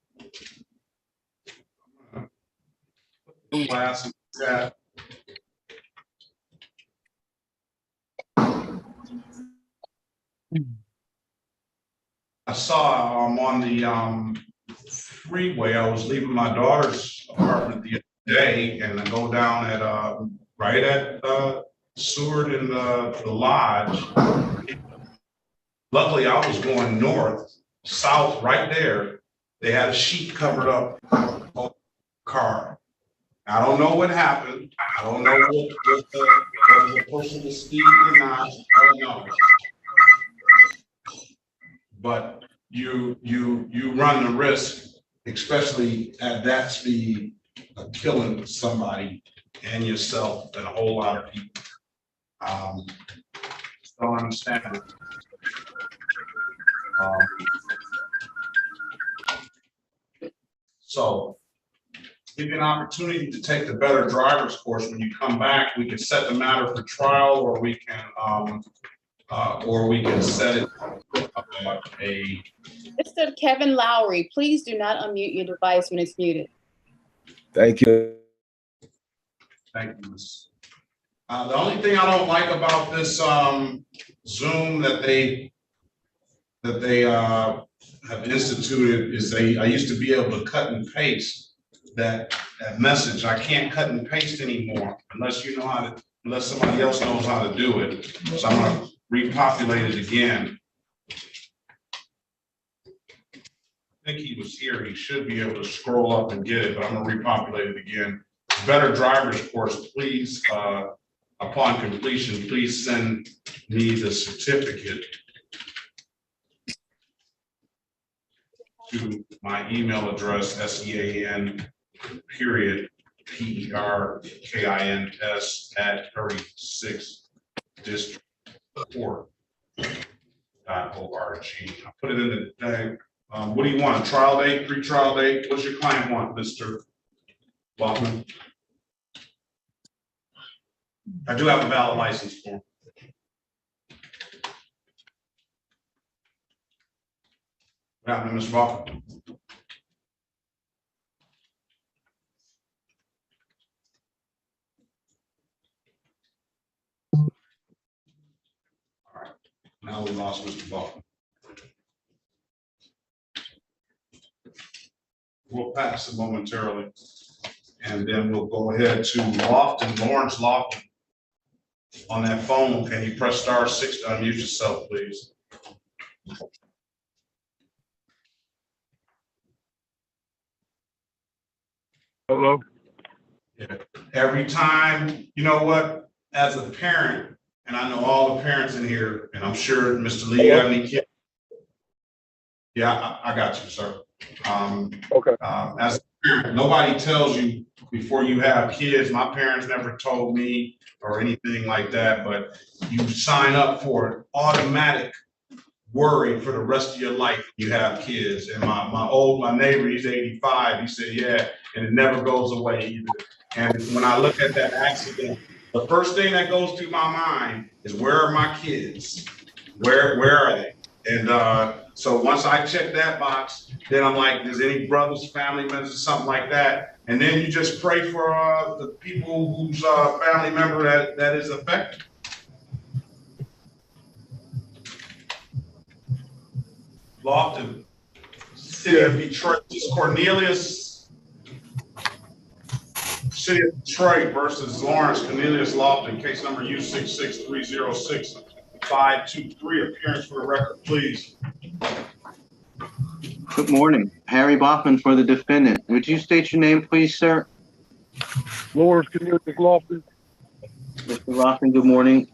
Last that. I saw on the freeway. I was leaving my daughter's apartment the other day, and I go down at right at Seward in the lodge. Luckily, I was going north, south, right there. They had a sheet covered up on the car. I don't know what happened. I don't know whether the person was speeding or not. I don't know. But you run the risk, especially at that speed, of killing somebody and yourself and a whole lot of people. Don't understand it. So give you an opportunity to take the better driver's course. When you come back, we can set the matter for trial, or we can set it Mr. Kevin Lowry, please do not unmute your device when it's muted. Thank you. Thank you, Ms. The only thing I don't like about this Zoom that they have instituted is I used to be able to cut and paste that message. I can't cut and paste anymore unless you know how to, unless somebody else knows how to do it. So I'm gonna repopulate it again. I think he was here. He should be able to scroll up and get it, but I'm gonna repopulate it again. Better driver's course, please, upon completion, please send me the certificate to my email address, SEAN_PERKINS @36district4.org. I put it in the thing. What do you want? A trial date, pre-trial date? What's your client want, Mr. Bachman? I do have a valid license for him. What happened, Mr. Bachman? All right, now we lost Mr. Bachman. We'll pass it momentarily, and then we'll go ahead to Lofton, Lawrence Lofton. On that phone, can you press *6 to unmute yourself, please? Hello. Yeah. Every time, you know what, as a parent, and I know all the parents in here, and I'm sure Mr. Lee, you have any kids? Yeah, I got you, sir. Okay. As a parent, nobody tells you before you have kids. My parents never told me or anything like that, but you sign up for an automatic worry for the rest of your life when you have kids. And my neighbor, he's 85, he said, yeah, and it never goes away either. And when I look at that accident, the first thing that goes through my mind is, where are my kids? Where are they? And so once I check that box, then I'm like, does any brothers, family members, or something like that? And then you just pray for the people whose family member that is affected. Lofton, City of Detroit, Cornelius, City of Detroit versus Lawrence Cornelius Lofton, case number U66306-523. Appearance for the record, please. Good morning. Harry Bachman for the defendant. Would you state your name, please, sir? Lawrence Cornelius Lofton. Mr. Lofton, good morning.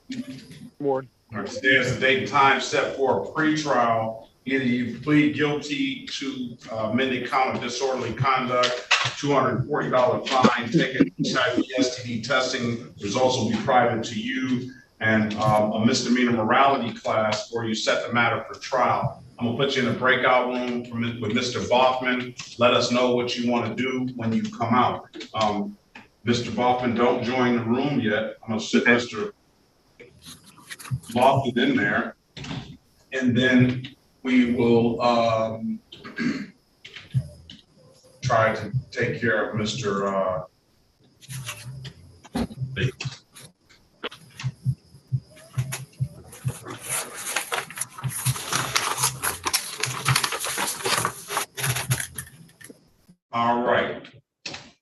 Good morning. All right, today is the date and time set for a pretrial. Either you plead guilty to amended count of disorderly conduct, $240 fine, ticket, HIV STD testing, results will be private to you, and a misdemeanor morality class, where you set the matter for trial. I'm gonna put you in a breakout room with Mr. Bachman. Let us know what you want to do when you come out. Mr. Bachman, don't join the room yet. I'm gonna sit Mr. Lofton in there, and then we will try to take care of Mr. Lee. All right,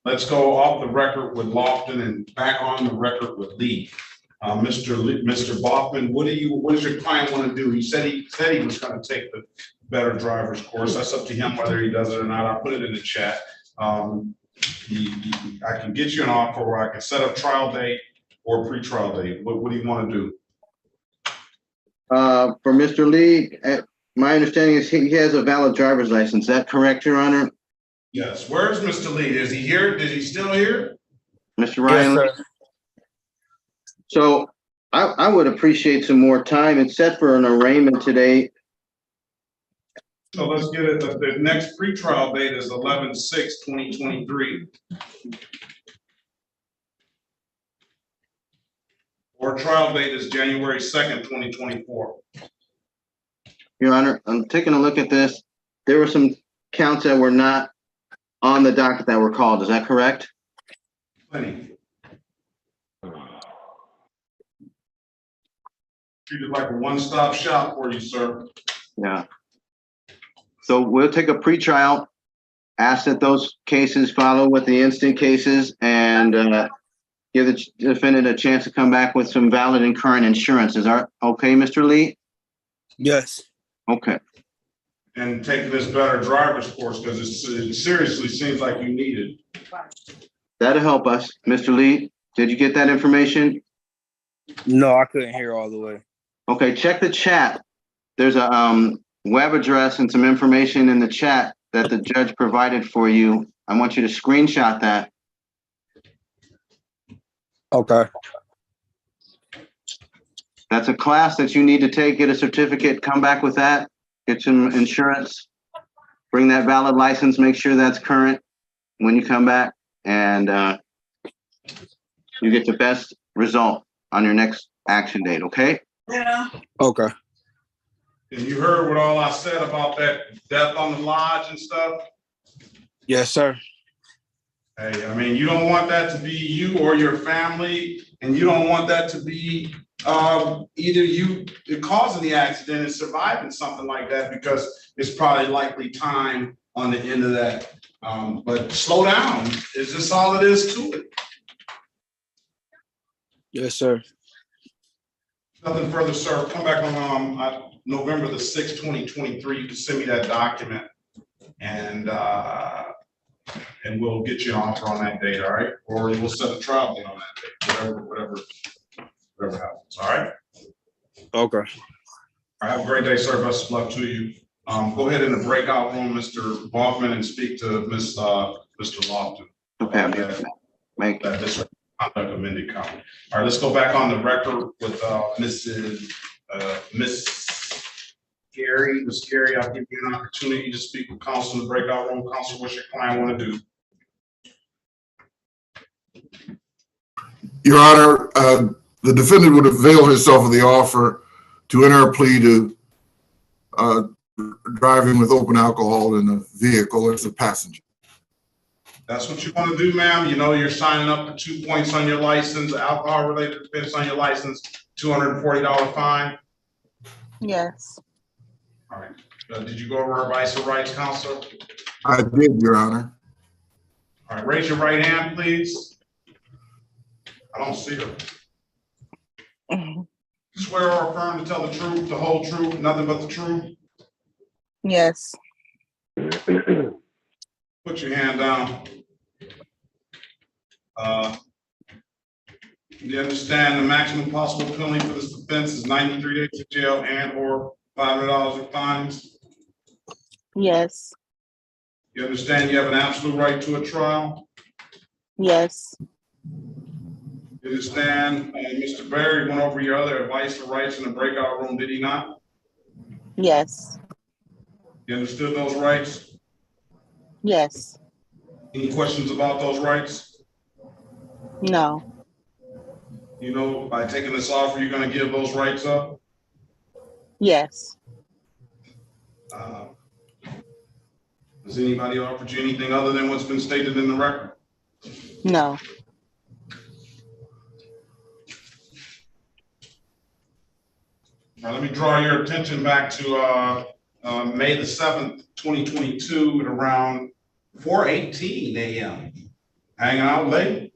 let's go off the record with Lofton and back on the record with Lee. Mr. Bachman, what does your client want to do? He said he was going to take the better driver's course. That's up to him whether he does it or not. I'll put it in the chat. I can get you an offer, or I can set up trial date or pre-trial date. What do you want to do? For Mr. Lee, my understanding is he has a valid driver's license. Is that correct, Your Honor? Yes. Where's Mr. Lee? Is he here? Is he still here? Mr. Ryan? Yes, sir. So I would appreciate some more time. It's set for an arraignment today. So let's get it. The next pretrial date is 11/6/2023. Or trial date is January 2nd, 2024. Your Honor, I'm taking a look at this. There were some counts that were not on the docket that were called. Is that correct? Plenty. Treated like a one-stop shop for you, sir. Yeah. So we'll take a pretrial, ask that those cases follow with the instant cases, and give the defendant a chance to come back with some valid and current insurance. Is that okay, Mr. Lee? Yes. Okay. And taking this better driver's course, because it seriously seems like you need it. That'll help us. Mr. Lee, did you get that information? No, I couldn't hear all the way. Okay, check the chat. There's a web address and some information in the chat that the judge provided for you. I want you to screenshot that. Okay. That's a class that you need to take, get a certificate, come back with that, get some insurance, bring that valid license, make sure that's current when you come back, and you get the best result on your next action date, okay? Yeah. Okay. And you heard what all I said about that death on the lodge and stuff? Yes, sir. Hey, I mean, you don't want that to be you or your family, and you don't want that to be either you causing the accident and surviving something like that, because it's probably likely time on the end of that. But slow down. Is this all it is to it? Yes, sir. Nothing further, sir. Come back on November the 6th, 2023. You can send me that document, and we'll get you an offer on that date, all right? Or we'll set a trial date on that date, whatever happens, all right? Okay. All right, have a great day, sir. Best of luck to you. Go ahead in the breakout room, Mr. Hoffman, and speak to Mr. Lofton. Okay. Make that this conduct amended comment. All right, let's go back on the record with Miss Gary. Miss Gary, I'll give you an opportunity to speak with counsel in the breakout room. Counsel, what's your client want to do? Your Honor, the defendant would avail herself of the offer to enter a plea to driving with open alcohol in a vehicle as a passenger. That's what you want to do, ma'am. You know, you're signing up for 2 points on your license, alcohol-related offense on your license, $240 fine. Yes. All right. Did you go over our rights and rights, counsel? I did, Your Honor. All right, raise your right hand, please. I don't see her. Swear or affirm to tell the truth, the whole truth, nothing but the truth? Yes. Put your hand down. You understand the maximum possible penalty for this offense is 93 days of jail and or $500 in fines? Yes. You understand you have an absolute right to a trial? Yes. You understand Mr. Berry went over your other advice or rights in the breakout room, did he not? Yes. You understood those rights? Yes. Any questions about those rights? No. You know, by taking this offer, you're going to give those rights up? Yes. Has anybody offered you anything other than what's been stated in the record? No. Now, let me draw your attention back to May the 7th, 2022 at around 4:18 a.m. Hanging out late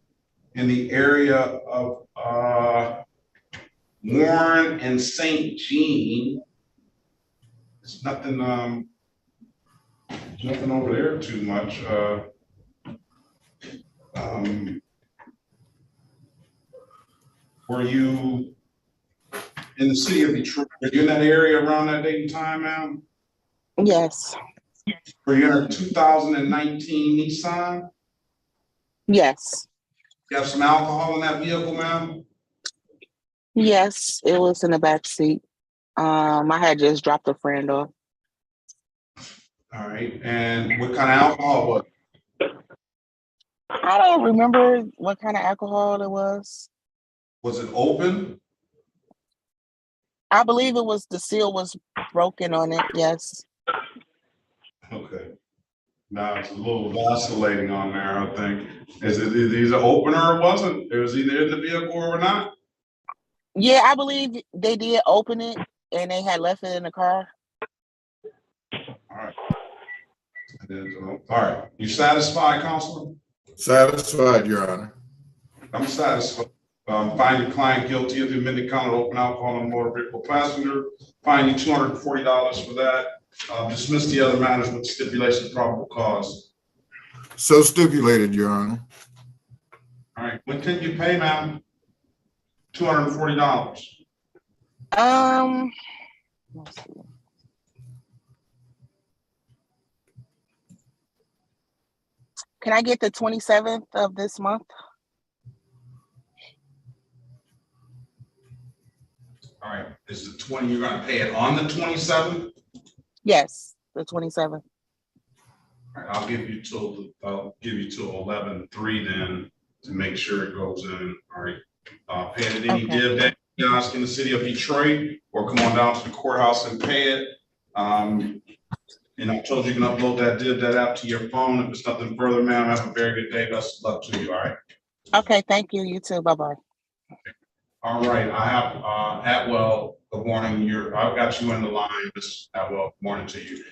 in the area of Warren and St. Jean. There's nothing over there too much. Were you in the city of Detroit? Were you in that area around that date and time, ma'am? Yes. Were you in a 2019 Nissan? Yes. You have some alcohol in that vehicle, ma'am? Yes. It was in the back seat. I had just dropped a friend off. All right. And what kind of alcohol was it? I don't remember what kind of alcohol it was. Was it open? I believe it was, the seal was broken on it. Yes. Okay. Now it's a little vacillating on there, I think. Is it either open or it wasn't? It was either in the vehicle or not? Yeah, I believe they did open it and they had left it in the car. All right. All right. You satisfied, Counselor? Satisfied, Your Honor. I'm satisfied. Find your client guilty of the amended count of open alcohol on motor vehicle passenger. Fine you $240 for that. Dismiss the other matters with stipulation of probable cause. So stipulated, Your Honor. All right, when can you pay, ma'am? $240. Let's see. Can I get the 27th of this month? All right, is the 20, you're gonna pay it on the 27th? Yes, the 27th. All right, I'll give you till 11/3 then to make sure it goes in. All right. Pay it at any div that kiosk in the city of Detroit, or come on down to the courthouse and pay it. And I told you can upload that div that app to your phone. If it's nothing further, ma'am, have a very good day. Best of luck to you. All right. Okay, thank you. You too. Bye-bye. All right, I have Atwell, good morning. I've got you in the line, Ms. Atwell, good morning to you.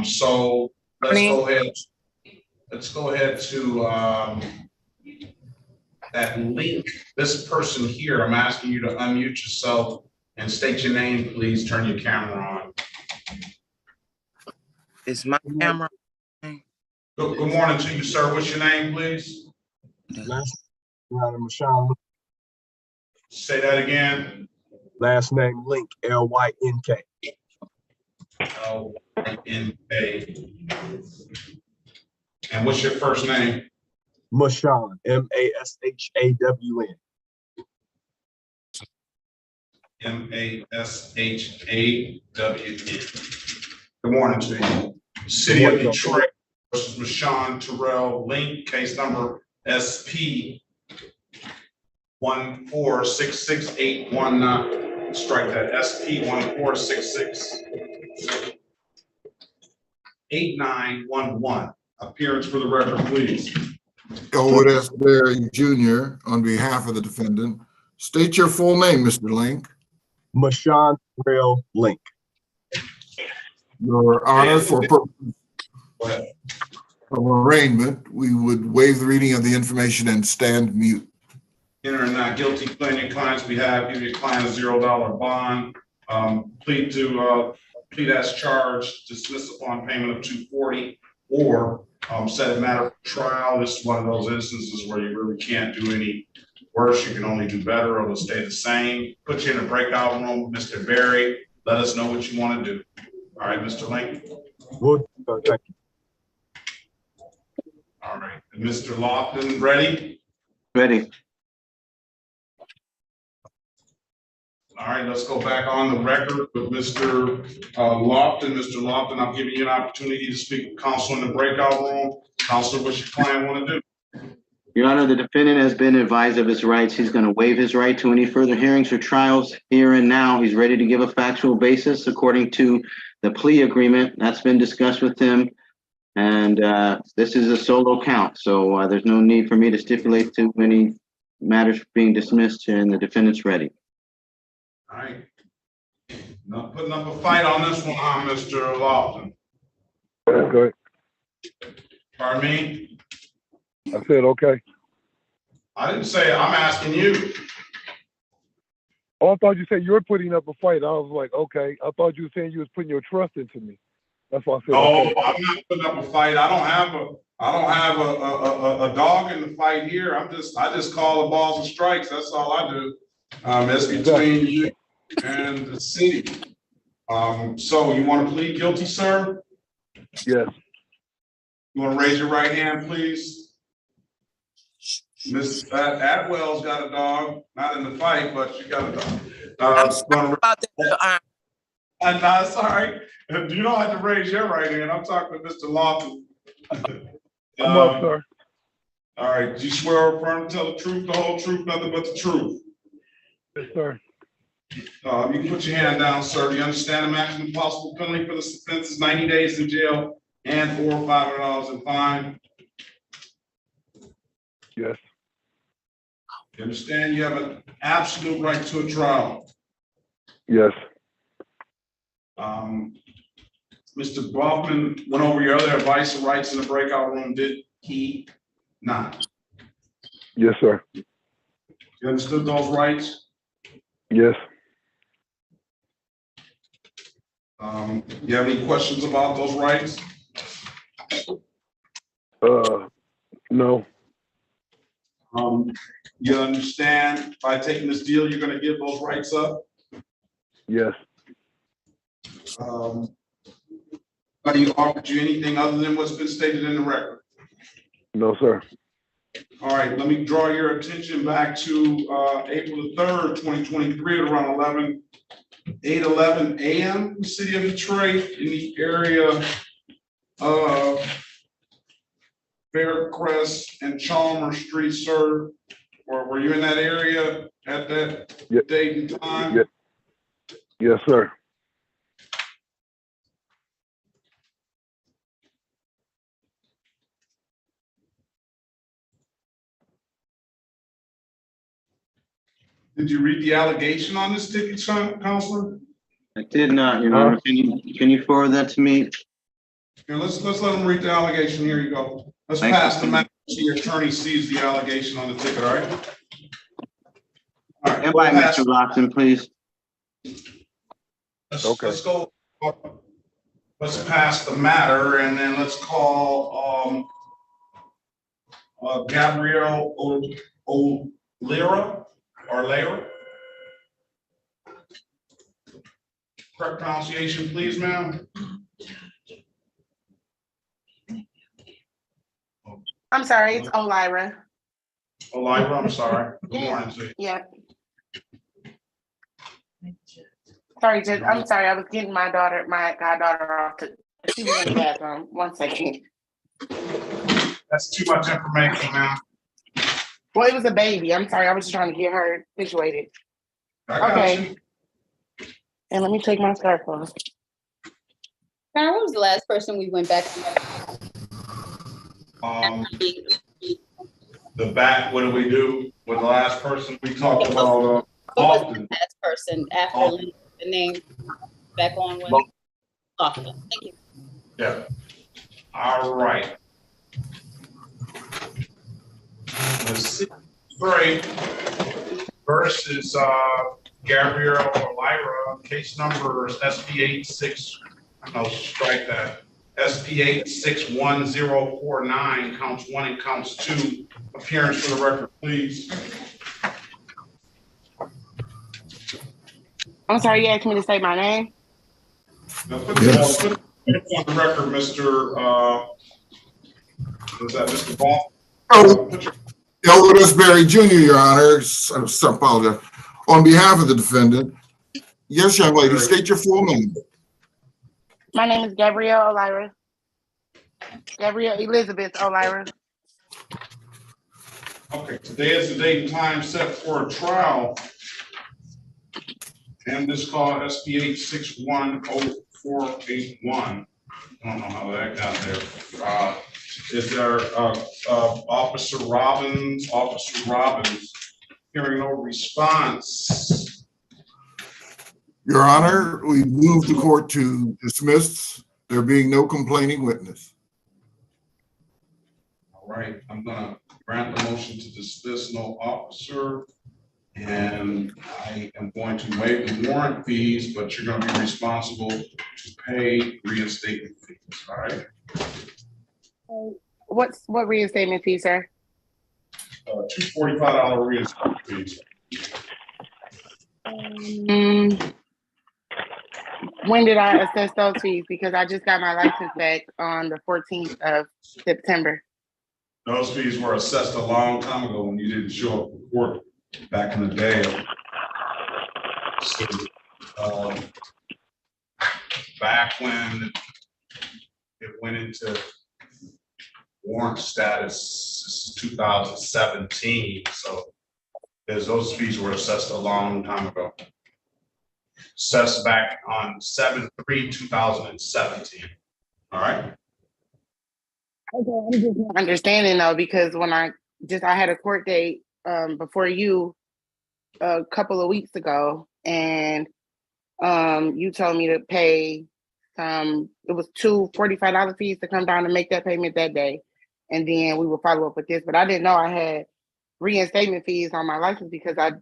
So let's go ahead to that link. This person here, I'm asking you to unmute yourself and state your name, please. Turn your camera on. Is my camera? Good morning to you, sir. What's your name, please? Say that again. Last name Link, L-Y-N-K. L-Y-N-K. And what's your first name? Mashawn, M-A-S-H-A-W-N. M-A-S-H-A-W-N. Good morning to you. City of Detroit versus Mashawn Terrell Link, case number SP 1466819. Strike that. SP 146681911. Appearance for the record, please. Elwood S. Berry Jr. on behalf of the defendant. State your full name, Mr. Link. Mashawn Terrell Link. Your Honor, for purposes of arraignment, we would waive the reading of the information and stand mute. Enter and not guilty, plea on your client's behalf, give your client a $0 bond. Plead as charged, dismiss upon payment of $240, or set a matter for trial. This is one of those instances where you really can't do any worse. You can only do better, or it'll stay the same. Put you in a breakout room, Mr. Berry. Let us know what you want to do. All right, Mr. Link. Thank you. All right, Mr. Lofton, ready? Ready. All right, let's go back on the record with Mr. Lofton. Mr. Lofton, I'm giving you an opportunity to speak with counsel in the breakout room. Counselor, what's your client want to do? Your Honor, the defendant has been advised of his rights. He's going to waive his right to any further hearings or trials here and now. He's ready to give a factual basis according to the plea agreement that's been discussed with him. And this is a solo count, so there's no need for me to stipulate too many matters being dismissed, and the defendant's ready. All right. Not putting up a fight on this one, Mr. Lofton. Go ahead. Pardon me? I said, okay. I didn't say it. I'm asking you. Oh, I thought you said you were putting up a fight. I was like, okay. I thought you were saying you was putting your trust into me. That's why I said, No, okay. I'm not putting up a fight. I don't have a dog in the fight here. I just call the balls and strikes. That's all I do. It's between you and the city. So you want to plead guilty, sir? Yes. You want to raise your right hand, please? Miss Atwell's got a dog, not in the fight, but she got a dog. I'm sorry about that. And that's all right. You don't have to raise your right hand. I'm talking to Mr. Lofton. I'm up, sir. All right. Do you swear or affirm to tell the truth, the whole truth, nothing but the truth? Yes, sir. You can put your hand down, sir. Do you understand the maximum possible penalty for this offense is 90 days in jail and $400 or $500 in fine? Yes. You understand you have an absolute right to a trial? Yes. Mr. Baughman went over your other advice and rights in the breakout room, did he not? Yes, sir. You understood those rights? Yes. You have any questions about those rights? No. You understand by taking this deal, you're gonna give those rights up? Yes. Have you offered you anything other than what's been stated in the record? No, sir. All right, let me draw your attention back to April the 3rd, 2023 at around 8:11 a.m. in the city of Detroit in the area of Faircrest and Chalmers Street, sir. Or were you in that area at that date and time? Yes, sir. Did you read the allegation on this ticket, Counselor? I did not, Your Honor. Can you forward that to me? Here, let's let them read the allegation. Here you go. Let's Thank pass you. the message so your attorney sees the allegation on the ticket, all right? All right. And by Mr. Lockton, please. Let's go. Let's pass the matter and then let's call Gabrielle O'Leary or Lara. Correct pronunciation, please, ma'am. I'm sorry, it's O'Lyra. O'Lyra, I'm sorry. Good morning to you. Yeah. Sorry, Judge. I'm sorry. I was getting my goddaughter off to. She was in the bathroom. 1 second. That's too much information, ma'am. Well, it was a baby. I'm sorry. I was just trying to get her situated. Okay. And let me take my scarf off. Karen, what was the last person we went back to? What do we do with the last person we talked about often? The last person after the name back on when? Thank you. Yeah. All right. Let's see. 3 versus Gabrielle O'Lyra, case number SP86. No, strike that. SP861049, counts 1 and counts 2. Appearance for the record, please. I'm sorry, you asked me to say my name? Now put it on the record, Mr. Was that Mr. Ball? Elwood S. Berry Jr., Your Honor, I apologize. On behalf of the defendant, yes, young lady, state your full name. My name is Gabrielle O'Lyra. Gabrielle Elizabeth O'Lyra. Okay, today is the date and time set for a trial. And this call SP861041. I don't know how that got there. Is there Officer Robbins? Hearing no response. Your Honor, we move the court to dismiss, there being no complaining witness. All right, I'm gonna grant the motion to dismiss no officer. And I am going to waive the warrant fees, but you're gonna be responsible to pay reinstatement fees, all right? What reinstatement fee, sir? $245 reinstatement fees. When did I assess those fees? Because I just got my license back on the 14th of September. Those fees were assessed a long time ago when you didn't show up for court back in the day. So, back when it went into warrant status, this is 2017. So those fees were assessed a long time ago. Assessed back on 7/3/2017. All right. Okay, I'm just not understanding though, because when I had a court date before you a couple of weeks ago, and you told me to pay it was $2 $45 fees to come down and make that payment that day, and then we will follow up with this. But I didn't know I had reinstatement fees on my license because I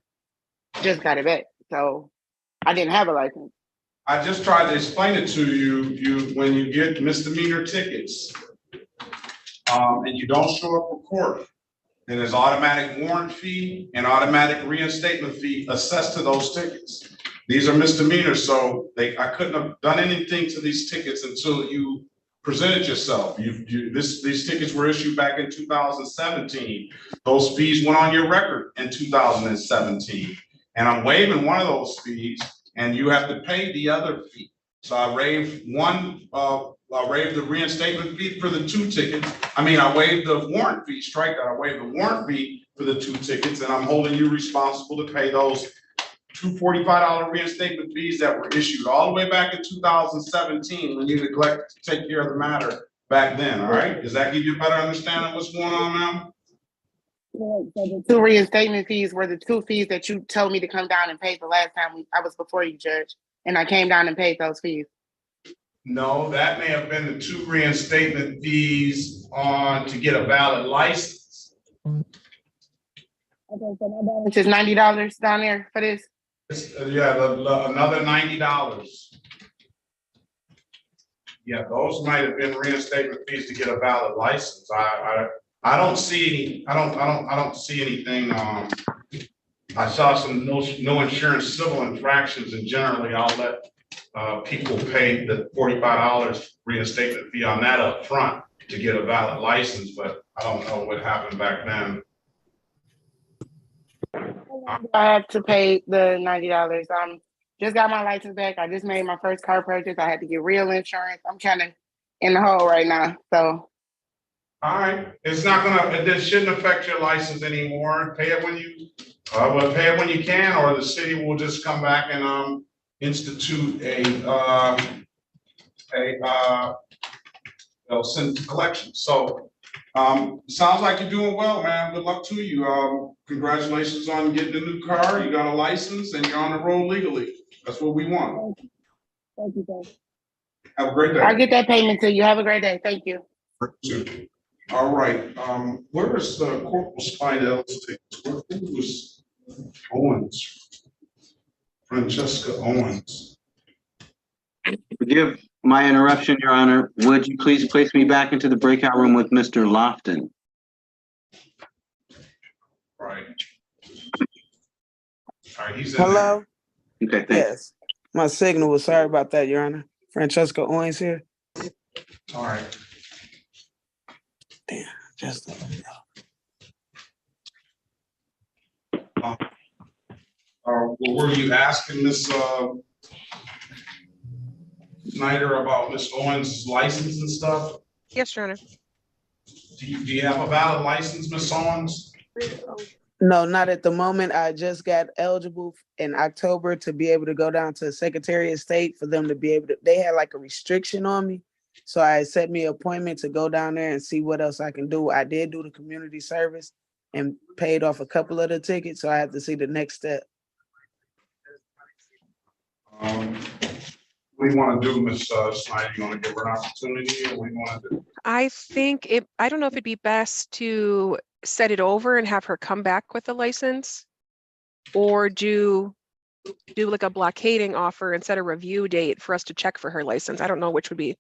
just got it back. So I didn't have a license. I just tried to explain it to you, when you get misdemeanor tickets, and you don't show up for court, then there's automatic warrant fee and automatic reinstatement fee assessed to those tickets. These are misdemeanors, so I couldn't have done anything to these tickets until you presented yourself. These tickets were issued back in 2017. Those fees went on your record in 2017. And I'm waiving one of those fees, and you have to pay the other fee. So I waived the reinstatement fee for the 2 tickets. I waived the warrant fee, strike that. I waived the warrant fee for the 2 tickets, and I'm holding you responsible to pay those $245 reinstatement fees that were issued all the way back in 2017 when you neglected to take care of the matter back then. All right? Does that give you a better understanding of what's going on now? So the 2 reinstatement fees were the 2 fees that you told me to come down and pay the last time I was before you, Judge, and I came down and paid those fees. No, that may have been the 2 reinstatement fees to get a valid license. Okay, so my balance is $90 down there for this. Another $90. Yeah, those might have been reinstatement fees to get a valid license. I don't see any. I don't see anything. I saw some no insurance civil infractions, and generally I'll let people pay the $45 reinstatement fee on that up front to get a valid license, but I don't know what happened back then. I have to pay the $90. Just got my license back. I just made my first car purchase. I had to get real insurance. I'm kind of in the hole right now. So. All right, it shouldn't affect your license anymore. Pay it when you can, or the city will just come back and institute they'll send to collection. So sounds like you're doing well, man. Good luck to you. Congratulations on getting a new car. You got a license and you're on the road legally. That's what we want. Thank you, sir. Have a great day. I'll get that payment to you. Have a great day. Thank you. All right. Where is the Corporal Spidel's tickets? Who was Owens? Francesca Owens. Forgive my interruption, Your Honor. Would you please place me back into the breakout room with Mr. Lofton? Right. All right, he's in Hello? There. Okay, thanks. Yes. My signal was sorry about that, Your Honor. Francesca Owens here. All right. Damn, just were you asking Miss Snyder about Miss Owens' license and stuff? Yes, Your Honor. Do you have a valid license, Miss Owens? No, not at the moment. I just got eligible in October to be able to go down to Secretary of State for them to be able to, they had like a restriction on me. So I set me an appointment to go down there and see what else I can do. I did do the community service and paid off a couple of the tickets. So I have to see the next step. What do you want to do, Ms. Snyder? You want to give her an opportunity, or what do you want to do? I don't know if it'd be best to set it over and have her come back with a license, or do like a blockading offer and set a review date for us to check for her license. I don't know which would be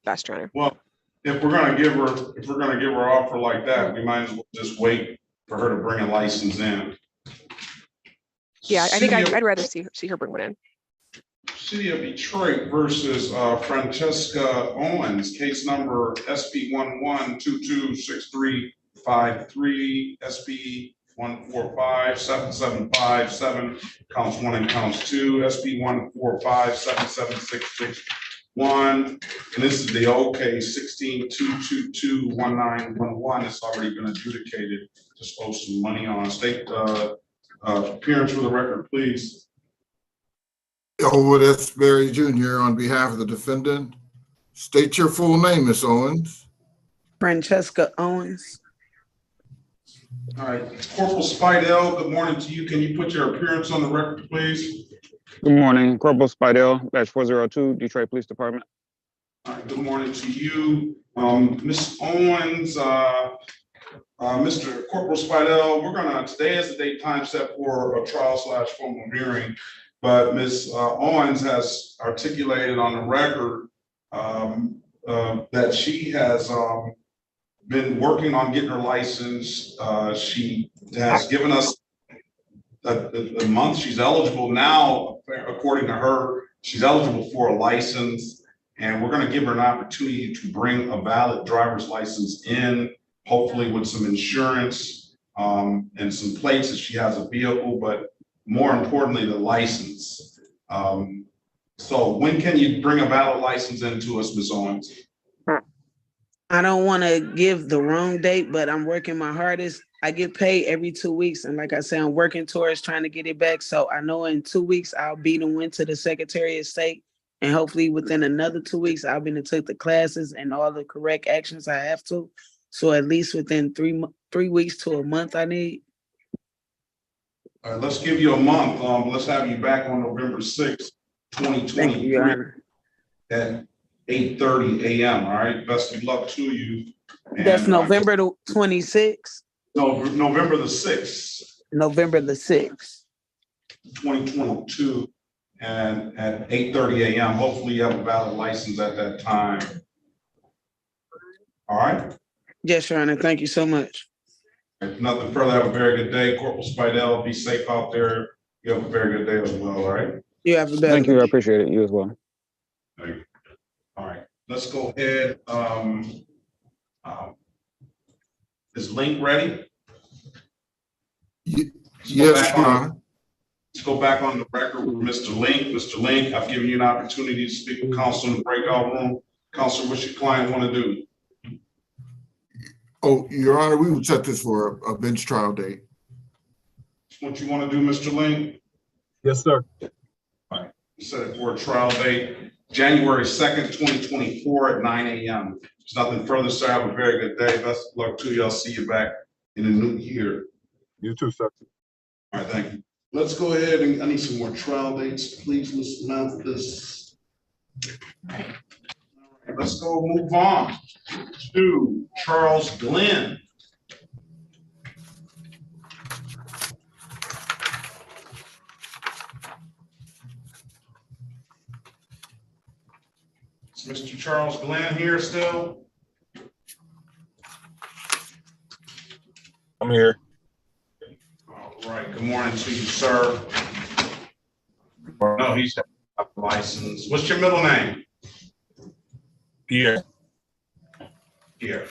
best, Your Honor. Well, if we're gonna give her an offer like that, we might as well just wait for her to bring a license in. Yeah, I think I'd rather see her bring one in. City of Detroit versus Francesca Owens, case number SB 11226353, SB 1457757, counts 1 and counts 2, SB 145776661, and this is the old case 162221911. It's already been adjudicated. Just owe some money on. State appearance for the record, please. Elwood S. Berry Jr. on behalf of the defendant. State your full name, Miss Owens. Francesca Owens. All right, Corporal Spidell, good morning to you. Can you put your appearance on the record, please? Good morning, Corporal Spidell, Batch 402, Detroit Police Department. All right, good morning to you. Ms. Owens, Mr. Corporal Spidell, today is the date time set for a trial / formal hearing, but Ms. Owens has articulated on the record that she has been working on getting her license. She has given us the month she's eligible now, according to her, she's eligible for a license, and we're going to give her an opportunity to bring a valid driver's license in, hopefully with some insurance and some plates if she has a vehicle, but more importantly, the license. So when can you bring a valid license into us, Ms. Owens? I don't want to give the wrong date, but I'm working my hardest. I get paid every 2 weeks. And like I said, I'm working towards trying to get it back. So I know in 2 weeks, I'll be to went to the Secretary of State. And hopefully within another 2 weeks, I'll be to take the classes and all the correct actions I have to. So at least within 3 weeks to a month, I need. All right, let's give you a month. Let's have you back on November 6th, 2023 at 8:30 a.m. All right, best of luck to you. And, that's November the 26th? No, November the 6th. November the 6th. 2022 and at 8:30 a.m. Hopefully you have a valid license at that time. All right? Yes, Your Honor. Thank you so much. If nothing further, have a very good day. Corporal Spidell, be safe out there. You have a very good day as well, all right? You have a better Thank you. I appreciate it. You as well. Thank you. All right, let's go ahead. Is Link ready? Yes, Your Honor. Let's go back on the record with Mr. Link. Mr. Link, I've given you an opportunity to speak with counsel in the breakout room. Counsel, what's your client want to do? Oh, Your Honor, we would set this for a bench trial date. What you want to do, Mr. Link? Yes, sir. All right, set it for a trial date, January 2nd, 2024 at 9 a.m. There's nothing further, sir. Have a very good day. Best of luck to you. I'll see you back in the new year. You too, sir. All right, thank you. Let's go ahead and I need some more trial dates, please, Ms. Mathis. All right, let's go move on to Charles Glenn. Is Mr. Charles Glenn here still? I'm here. All right, good morning to you, sir. No, he's licensed. What's your middle name? Pierre. Pierre.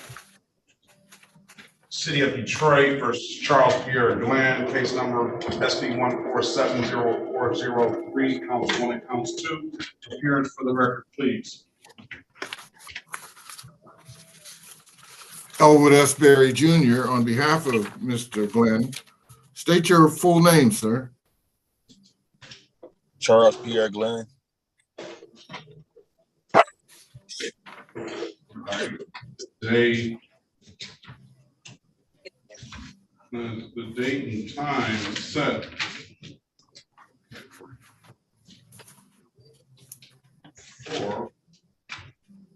City of Detroit versus Charles Pierre Glenn, case number SB 1470403, counts 1 and counts 2. Appearance for the record, please. Elwood S. Berry Jr. on behalf of Mr. Glenn. State your full name, sir. Charles Pierre Glenn. Today, the date and time is set for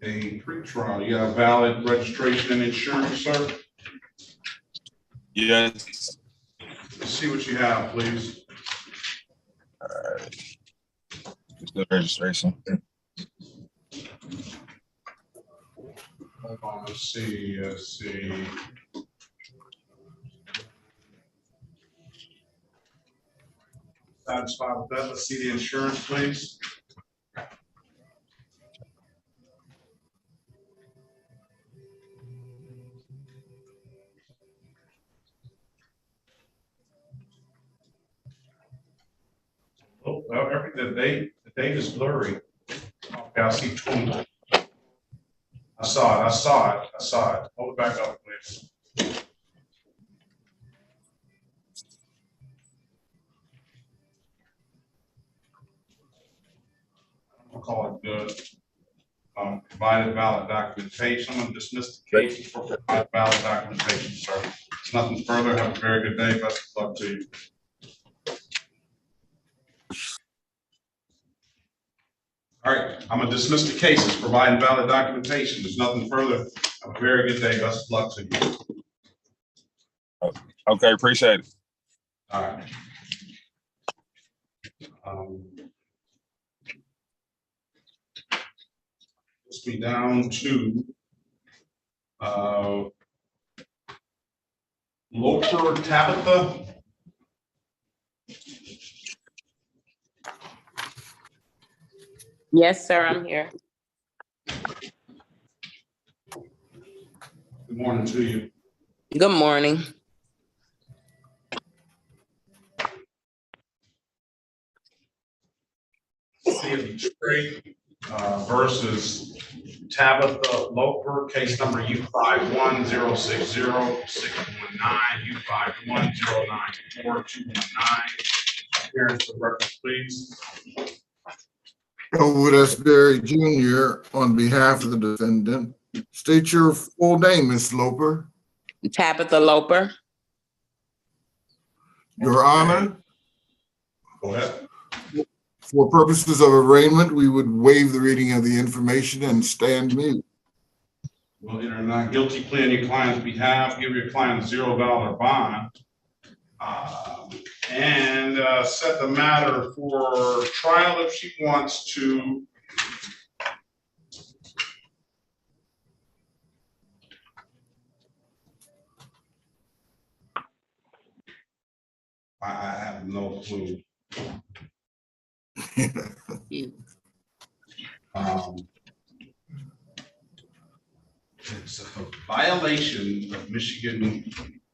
a pretrial. You have valid registration and insurance, sir? Yes. Let's see what you have, please. All right. The registration. Hold on, let's see. Satisfied with that? Let's see the insurance, please. Oh, well, the date is blurry. Okay, I see 20. I saw it. Hold it back up, please. I'll call it good. Provided valid documentation. I'm going to dismiss the case for provided valid documentation, sir. It's nothing further. Have a very good day. Best of luck to you. All right, I'm going to dismiss the cases, providing valid documentation. There's nothing further. Have a very good day. Best of luck to you. Okay, appreciate it. All right. Let's be down to Loper Tabitha. Yes, sir, I'm here. Good morning to you. Good morning. City of Detroit versus Tabitha Loper, case number U51060-619, U51094-219. Appearance of record, please. Elwood S. Berry Jr. on behalf of the defendant. State your full name, Ms. Loper. Tabitha Loper. Your Honor. Go ahead. For purposes of arraignment, we would waive the reading of the information and stand mute. Will enter not guilty plea on your client's behalf, give your client a $0 bond, and set the matter for trial if she wants to. I have no clue. It's a violation of Michigan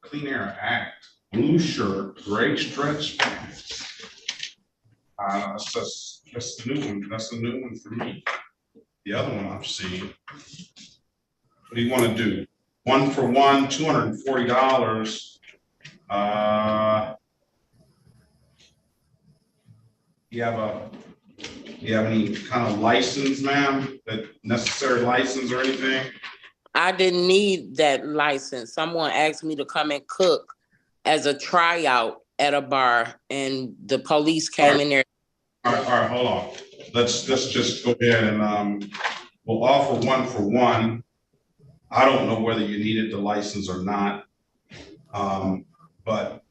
Clean Air Act. Blue shirt, gray stretch pants. That's the new one. That's the new one for me. The other one I've seen. What do you want to do? 1 for 1, $240. You have any kind of license, ma'am? That necessary license or anything? I didn't need that license. Someone asked me to come and cook as a tryout at a bar, and the police came in there. All right, hold on. Let's just go ahead and we'll offer 1 for 1. I don't know whether you needed the license or not, but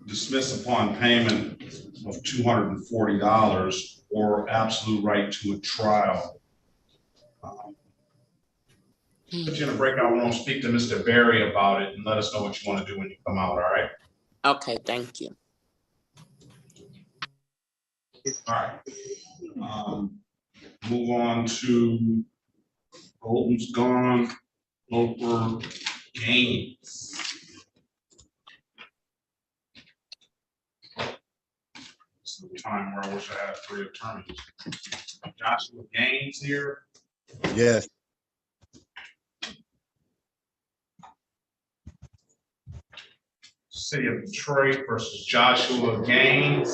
dismiss upon payment of $240 or absolute right to a trial. Put you in a breakout room, speak to Mr. Berry about it, and let us know what you want to do when you come out, all right? Okay, thank you. All right. Move on to Golden's gone, Loper, Gaines. It's the time where I wish I had 3 attorneys. Joshua Gaines here. Yes. City of Detroit versus Joshua Gaines.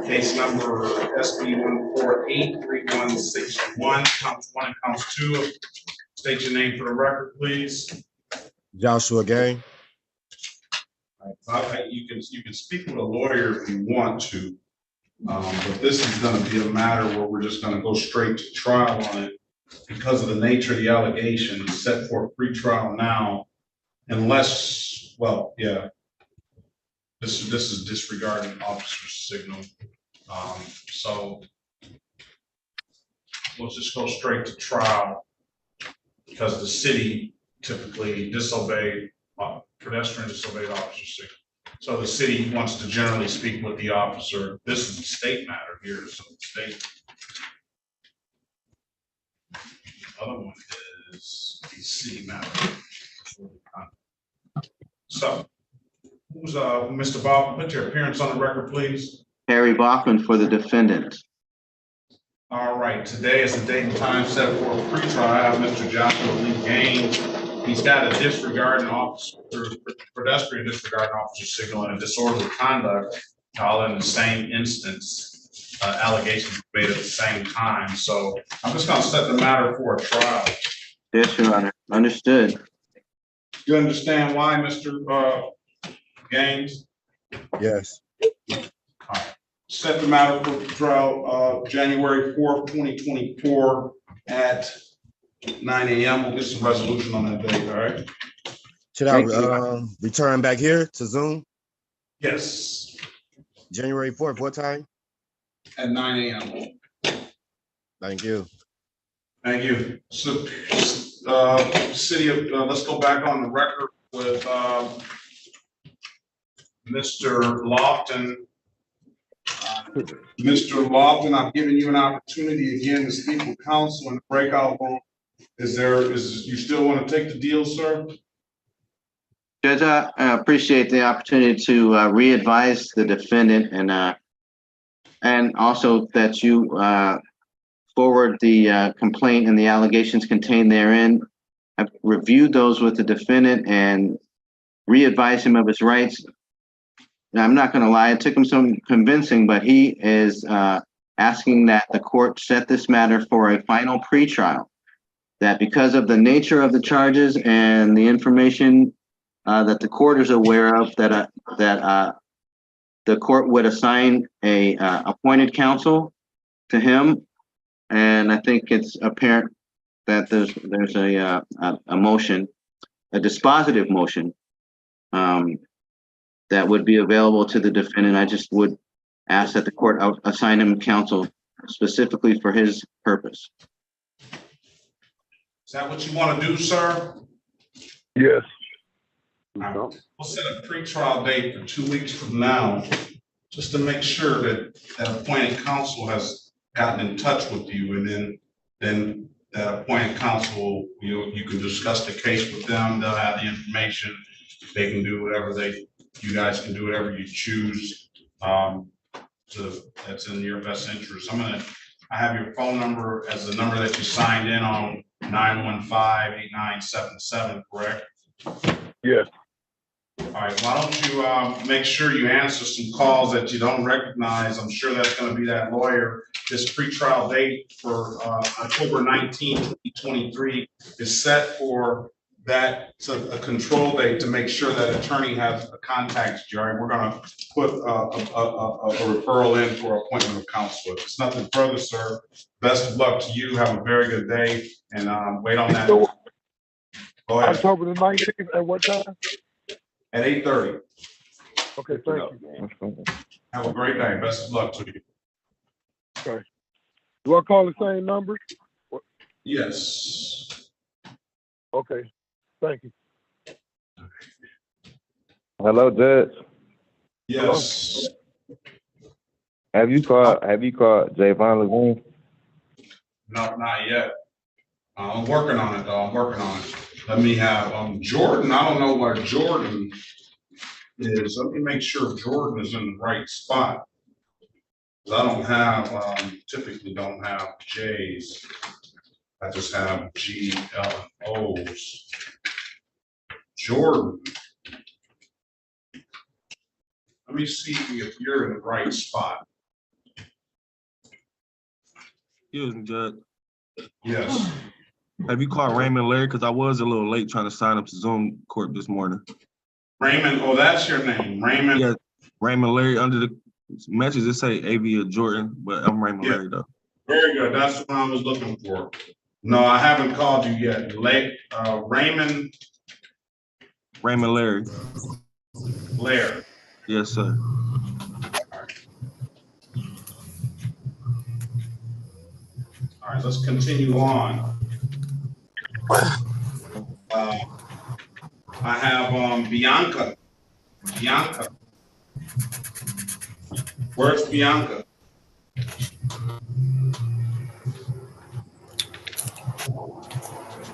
Case number SB 1483161, counts 1 and counts 2. State your name for the record, please. Joshua Gaines. You can speak with a lawyer if you want to, but this is going to be a matter where we're just going to go straight to trial on it because of the nature of the allegation set for a pre-trial now, unless, well, yeah. This is disregarding officer's signal. So we'll just go straight to trial because the city typically disobeyed, pedestrian disobeyed officer signal. So the city wants to generally speak with the officer. This is a state matter here, so the state. The other one is the city matter. So. Who's Mr. Bob? Put your appearance on the record, please. Harry Bachman for the defendant. All right, today is the date and time set for a pre-trial. I have Mr. Joshua Lee Gaines. He's got a disregarding officer, pedestrian disregarding officer signal and a disorderly conduct, all in the same instance, allegations made at the same time. So I'm just going to set the matter for a trial. Yes, Your Honor. Understood. You understand why, Mr. Gaines? Yes. All right. Set the matter for trial January 4th, 2024 at 9 a.m. We'll get some resolution on that date, all right? Should I return back here to Zoom? Yes, January 4th, what time? at 9 a.m. Thank you. Thank you. So, city of, let's go back on the record with, Mr. Lofton. Mr. Lofton, I've given you an opportunity again to speak with counsel in the breakout room. You still want to take the deal, sir? Judge, I appreciate the opportunity to re-advise the defendant and also that you forward the complaint and the allegations contained therein. I've reviewed those with the defendant and re-advised him of his rights. Now, I'm not going to lie, it took him some convincing, but he is asking that the court set this matter for a final pretrial. That because of the nature of the charges and the information that the court is aware of, that the court would assign a appointed counsel to him. And I think it's apparent that there's a motion, a dispositive motion, that would be available to the defendant. I just would ask that the court assign him counsel specifically for his purpose. Is that what you want to do, sir? Yes. We'll set a pretrial date for 2 weeks from now, just to make sure that that appointed counsel has gotten in touch with you, and then that appointed counsel, you can discuss the case with them. They'll have the information. They can do whatever you guys can do whatever you choose. That's in your best interest. I have your phone number as the number that you signed in on, 915-8977, correct? Yes. All right, why don't you make sure you answer some calls that you don't recognize. I'm sure that's going to be that lawyer. This pretrial date for October 19, 2023 is set for that. It's a control date to make sure that attorney has contacted you. All right, we're going to put a referral in for appointment of counsel. If it's nothing further, sir, best of luck to you. Have a very good day, and wait on that. So, go ahead. October the 19th at what time? At 8:30. Okay, thank you. Have a great day. Best of luck to you. Okay. Do I call the same number? Yes. Okay. Thank you. Hello, Judge. Yes. Have you called Javon Levine? No, not yet. I'm working on it, though. I'm working on it. Let me have Jordan. I don't know where Jordan is. Let me make sure Jordan is in the right spot. I don't have, typically don't have J's. I just have G, L, and O's. Jordan. Let me see if you're in the right spot. Excuse me, Judge. Yes. Have you called Raymond Larry? Because I was a little late trying to sign up to Zoom court this morning. Raymond, oh, that's your name, Raymond? Yeah, Raymond Larry. Under the message, it say Avia Jordan, but I'm Raymond Larry, though. Very good. That's what I was looking for. No, I haven't called you yet. Raymond Larry. Larry. Yes, sir. All right, let's continue on. I have Bianca. Bianca. Where's Bianca?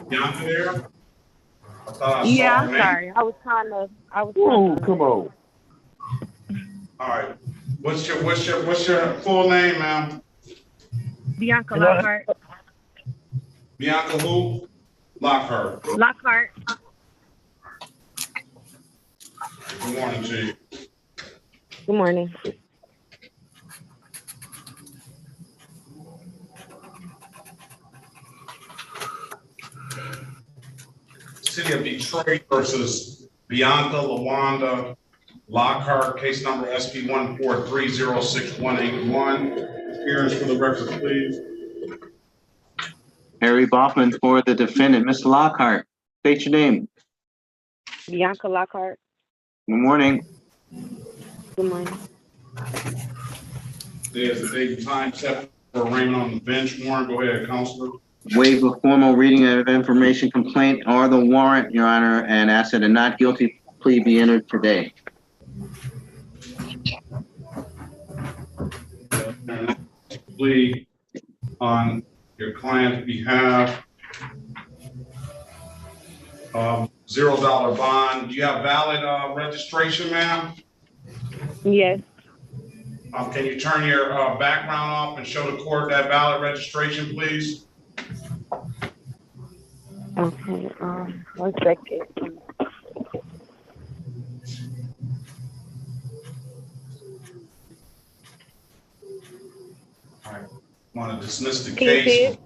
Bianca there? I thought I saw her name. Sorry. I was trying to. Come on. All right. What's your full name, ma'am? Bianca Lockhart. Bianca who? Lockhart. Lockhart. Good morning to you. Good morning. City of Detroit versus Bianca LaWanda Lockhart, case number SP 143-06181. Appearance for the record, please. Harry Baughman for the defendant. Mr. Lockhart, state your name. Bianca Lockhart. Good morning. Good morning. There's a date and time set for arraignment on the bench warrant. Go ahead, Counselor. Waive a formal reading of information complaint or the warrant, Your Honor, and ask that a not guilty plea be entered today. Plea on your client's behalf. $0 bond. Do you have valid registration, ma'am? Yes. Can you turn your background off and show the court that valid registration, please? Okay. 1 second. All right. Want to dismiss the Can you see case? it?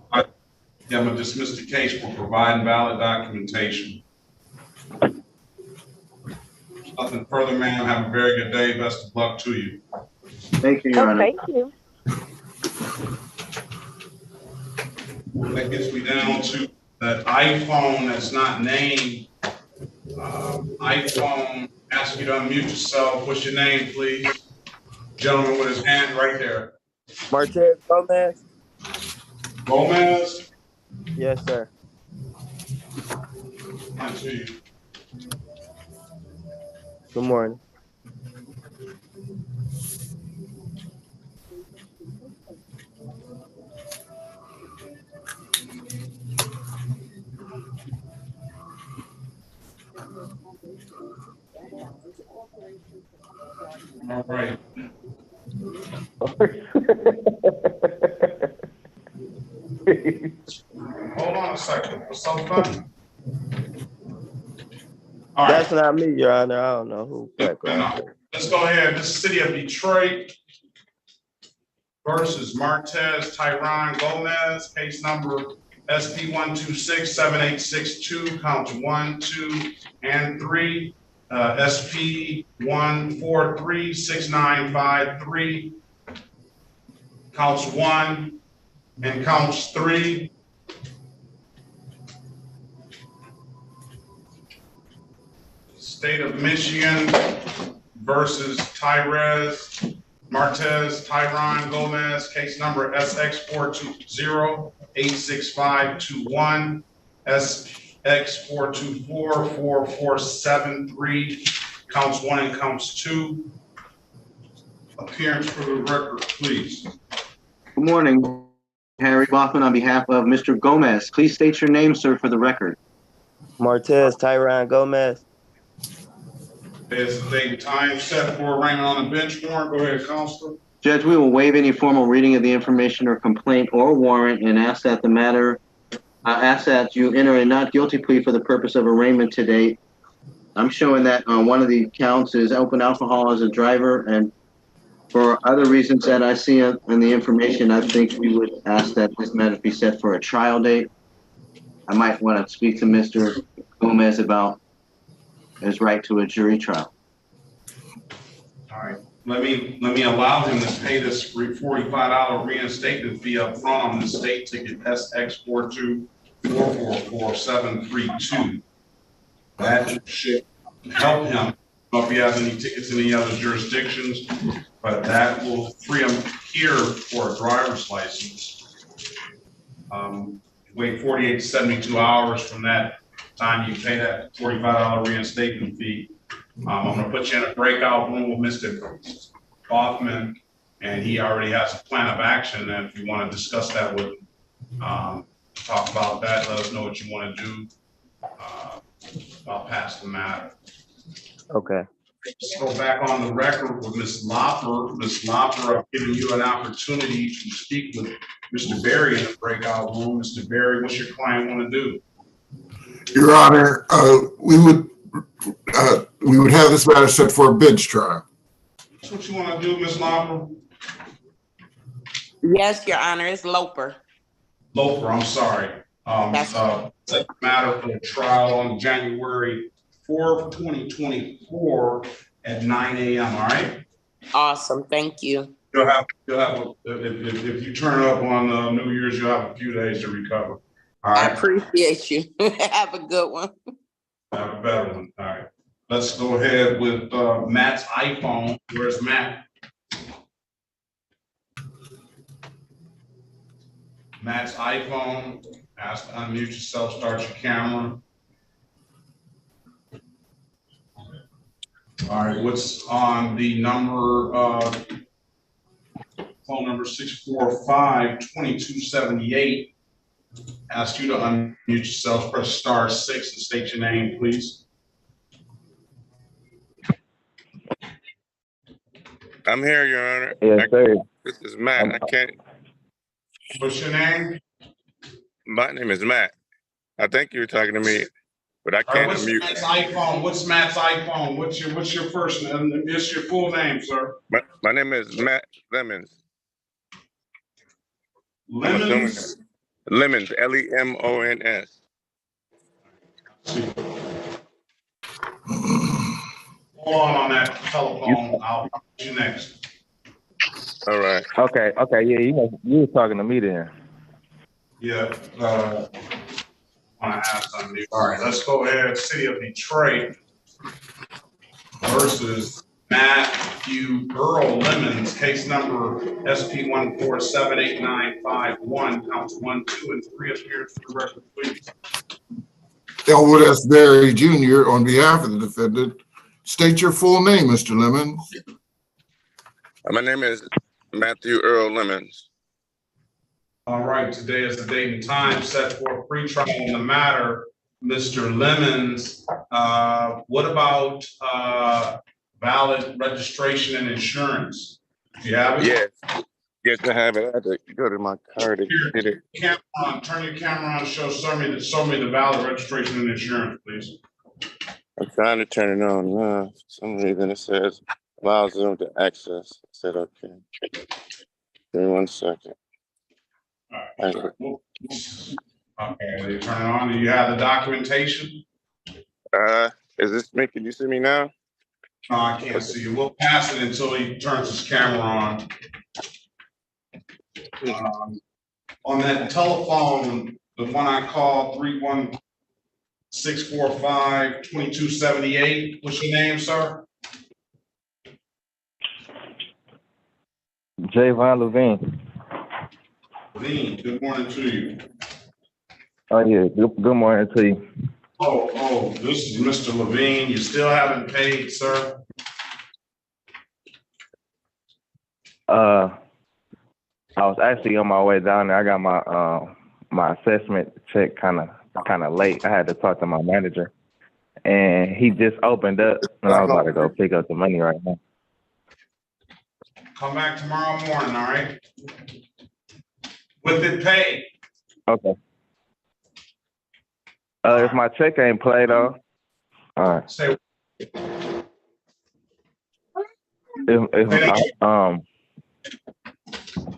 Yeah, I'm going to dismiss the case for providing valid documentation. Nothing further, ma'am. Have a very good day. Best of luck to you. Thank you, Your Honor. Thank you. That gets me down to that iPhone that's not named. iPhone, ask you to unmute yourself. What's your name, please? Gentleman with his hand right there. Martez Gomez. Gomez? Yes, sir. I see you. Good morning. All right. Hold on a second. What's so funny? All right. That's not me, Your Honor. I don't know who background. Let's go ahead. This is City of Detroit versus Martez Tyron Gomez, case number SP 1267862, counts 1, 2, and 3. SP 1436953, counts 1 and counts 3. State of Michigan versus Martez Tyron Gomez, case number SX420-86521, SX424-4473, counts 1 and counts 2. Appearance for the record, please. Good morning. Harry Baughman on behalf of Mr. Gomez. Please state your name, sir, for the record. Martez Tyron Gomez. There's a date and time set for arraignment on the bench warrant. Go ahead, Counselor. Judge, we will waive any formal reading of the information or complaint or warrant and ask that you enter a not guilty plea for the purpose of arraignment today. I'm showing that one of the counts is open alcohol as a driver, and for other reasons that I see in the information, I think we would ask that this matter be set for a trial date. I might want to speak to Mr. Gomez about his right to a jury trial. All right. Let me allow him to pay this $45 reinstatement fee up front on the state ticket SX424444732. That should help him. I don't know if he has any tickets in any other jurisdictions, but that will free him here for a driver's license. Wait 48 to 72 hours from that time you pay that $45 reinstatement fee. I'm going to put you in a breakout room with Mr. Hoffman, and he already has a plan of action. And if you want to discuss that with him, talk about that, let us know what you want to do. I'll pass the matter. Okay. Let's go back on the record with Ms. Lopper. Ms. Lopper, I've given you an opportunity to speak with Mr. Berry in the breakout room. Mr. Berry, what's your client want to do? Your Honor, we would have this matter set for a bench trial. That's what you want to do, Ms. Lopper? Yes, Your Honor, it's Loper. Loper, I'm sorry. Set the matter for the trial on January 4th, 2024 at 9 a.m., all right? Awesome, thank you. You'll have if you turn up on New Year's, you'll have a few days to recover. All right. I appreciate you. Have a good one. Have a better one. All right. Let's go ahead with Matt's iPhone. Where's Matt? Matt's iPhone. Ask to unmute yourself, start your camera. All right, what's on the number, phone number 645-2278? Ask you to unmute yourself, press *6 and state your name, please. I'm here, Your Honor. Yes, sir. This is Matt. I can't. What's your name? My name is Matt. I think you were talking to me, but I All right, can't what's unmute. Matt's iPhone? What's Matt's iPhone? What's your first name? It's your full name, sir. My name is Matt Lemons. Lemons? Lemons, Lemons. Hold on that telephone. I'll talk to you next. All right. Okay. Yeah, you were talking to me then. Yeah. Want to ask something. All right, let's go ahead. City of Detroit versus Matthew Earl Lemons, case number SP 1478951, counts 1, 2, and 3. Appears for the record, please. Elwood S. Berry Jr. on behalf of the defendant. State your full name, Mr. Lemons. My name is Matthew Earl Lemons. All right, today is the date and time set for a pretrial in the matter. Mr. Lemons, what about valid registration and insurance? Do you have it? Yes, I have it. I had to go to my car to get it. Turn your camera on. Show me the valid registration and insurance, please. I'm trying to turn it on. For some reason it says allows them to access. I said okay. Give me 1 second. All right. Okay, you turn it on. Do you have the documentation? Is this me? Can you see me now? No, I can't see you. We'll pass it until he turns his camera on. On that telephone, the one I called, 31645-2278. What's your name, sir? Javon Levine. Levine, good morning to you. Oh yeah, good morning to you. Oh, this is Mr. Levine. You still haven't paid, sir? I was actually on my way down there. I got my assessment check kind of late. I had to talk to my manager, and he just opened up, and I was about to go pick up the money right now. Come back tomorrow morning, all right? With it paid. Okay. If my check ain't played off, all right. Say.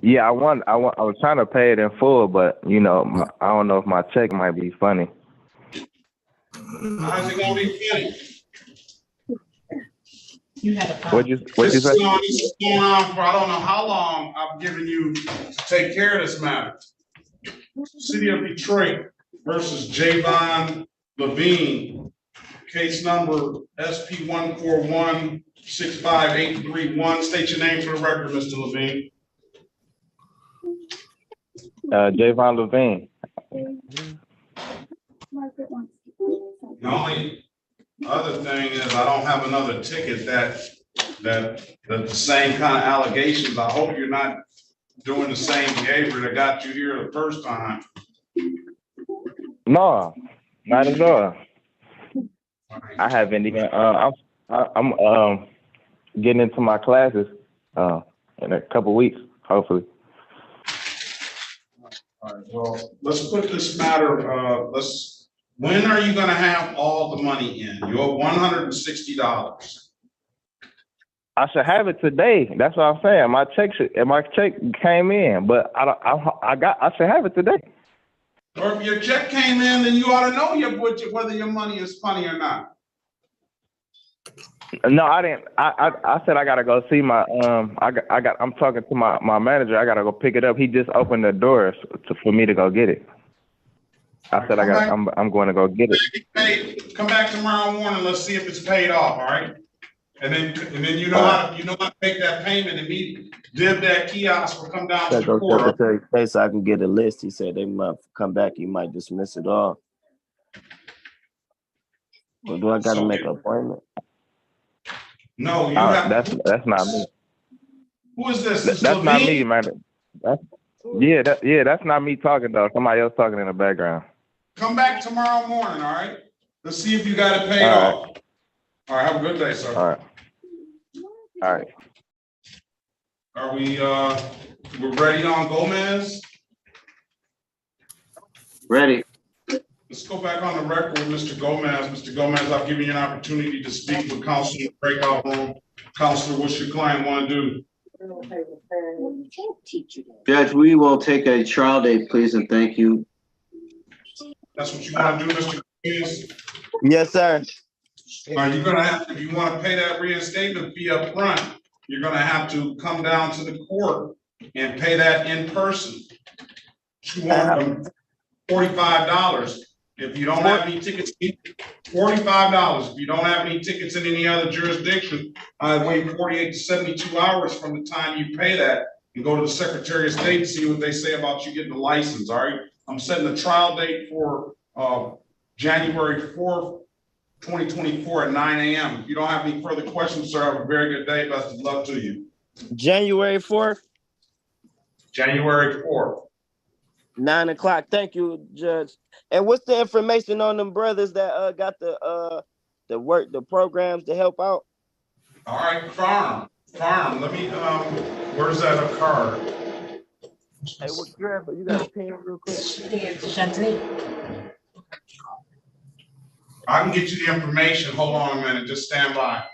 Yeah, I was trying to pay it in full, but I don't know if my check might be funny. How's it gonna be funny? What'd you say? This is going on for I don't know how long. I've given you to take care of this matter. City of Detroit versus Javon Levine, case number SP 141-65831. State your name for the record, Mr. Levine. Javon Levine. The only other thing is I don't have another ticket that the same kind of allegations. I hope you're not doing the same behavior that got you here the first time. No, not at all. I haven't even. I'm getting into my classes in a couple weeks, hopefully. All right. Well, let's put this matter. When are you going to have all the money in? Your $160. I should have it today. That's what I'm saying. My check came in, but I should have it today. Or if your check came in, then you ought to know whether your money is funny or not. No, I didn't. I said I gotta go see my I'm talking to my manager. I gotta go pick it up. He just opened the doors for me to go get it. I said I'm going to go get it. Hey, come back tomorrow morning. Let's see if it's paid off. All right. And then you know how to make that payment and Div that kiosk will come down to the court. Secretary of State so I can get a list. He said they might come back. He might dismiss it all. Or do I got to make an appointment? No, you have. That's not me. Who is this? That's not me, man. That's not me talking though. Somebody else talking in the background. Come back tomorrow morning, all right? Let's see if you got it paid off. All right, have a good day, sir. All right. All right. Are we're ready on Gomez? Ready. Let's go back on the record with Mr. Gomez. Mr. Gomez, I've given you an opportunity to speak with counsel in the breakout room. Counselor, what's your client want to do? Judge, we will take a trial date, please, and thank you. That's what you want to do, Mr. Gomez? Yes, sir. Are you gonna have, if you want to pay that reinstatement fee up front, you're gonna have to come down to the court and pay that in person. $245. If you don't have any tickets, $45. If you don't have any tickets in any other jurisdiction, wait 48 to 72 hours from the time you pay that and go to the Secretary of State and see what they say about you getting a license. All right. I'm setting a trial date for January 4th, 2024 at 9 a.m. If you don't have any further questions, sir, have a very good day. Best of luck to you. January 4th? January 4th. 9 o'clock. Thank you, Judge. And what's the information on them brothers that got the programs to help out? All right, farm. Let me where's that a card? Hey, what grab? You got a pen real quick? I can get you the information. Hold on a minute. Just stand by.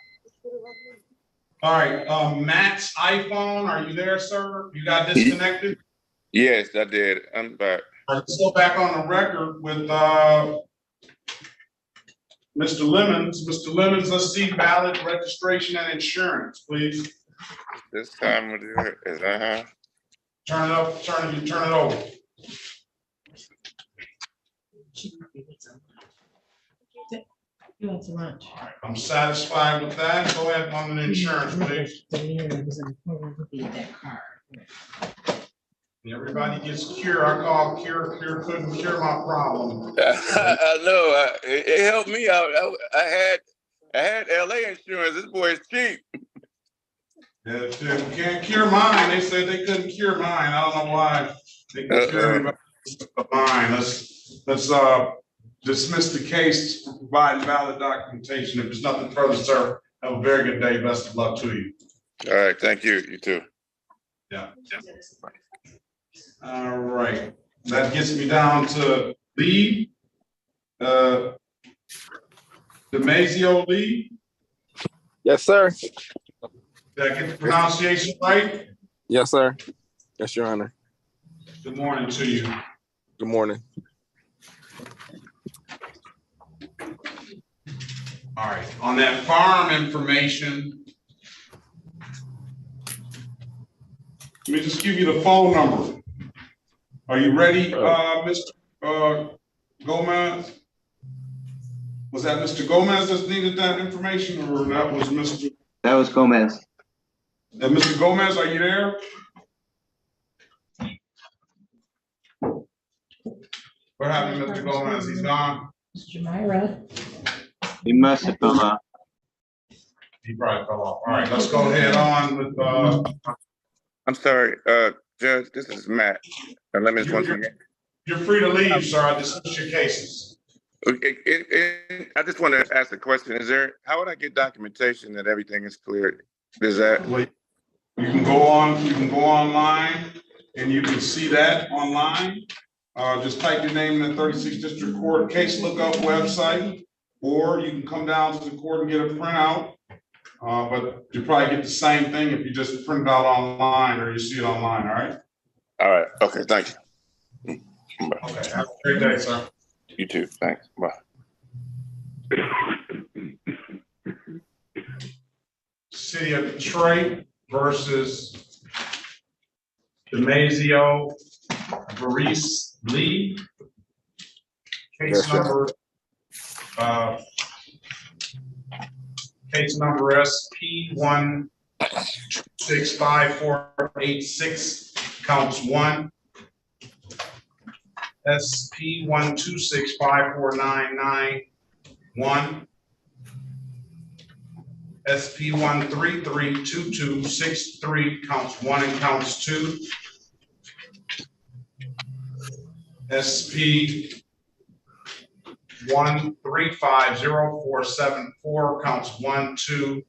All right, Matt's iPhone. Are you there, sir? You got disconnected? Yes, I did. I'm back. All right, let's go back on the record with Mr. Lemons. Mr. Lemons, let's see valid registration and insurance, please. This time of the year is Turn it up. Turn it over. You went to lunch. All right, I'm satisfied with that. Go ahead on the insurance, please. Everybody gets cure. I call cure couldn't cure my problem. I know. It helped me out. I had LA insurance. This boy is cheap. Yeah, you can't cure mine. They said they couldn't cure mine. I don't know why they can cure everybody but mine. Let's dismiss the case for providing valid documentation. If there's nothing further, sir, have a very good day. Best of luck to you. All right. Thank you. You too. Yeah. All right. That gets me down to Lee. Demasio Lee. Yes, sir. Did I get the pronunciation right? Yes, sir. Yes, Your Honor. Good morning to you. Good morning. All right. On that farm information, let me just give you the phone number. Are you ready, Mr. Gomez? Was that Mr. Gomez that needed that information, or that was Mr.? That was Gomez. Mr. Gomez, are you there? What happened to Mr. Gomez? He's gone. Mr. Myra. He must have come up. He probably fell off. All right, let's go ahead on with. I'm sorry, Judge. This is Matt. Let me once again. You're free to leave, sir. I dismiss your cases. I just want to ask a question. How would I get documentation that everything is cleared? Is that? You can go online and you can see that online. Just type your name in the 36th District Court case lookup website, or you can come down to the court and get a printout. But you probably get the same thing if you just print it out online or you see it online, all right? All right. Okay, thank you. Bye. Okay, have a great day, sir. You too. Thanks. Bye. City of Detroit versus Demasio Lee. Case number, SP 1265486, counts 1. SP 1265499, 1. SP 1332263, counts 1 and counts 2. SP 1350474, counts 1, 2,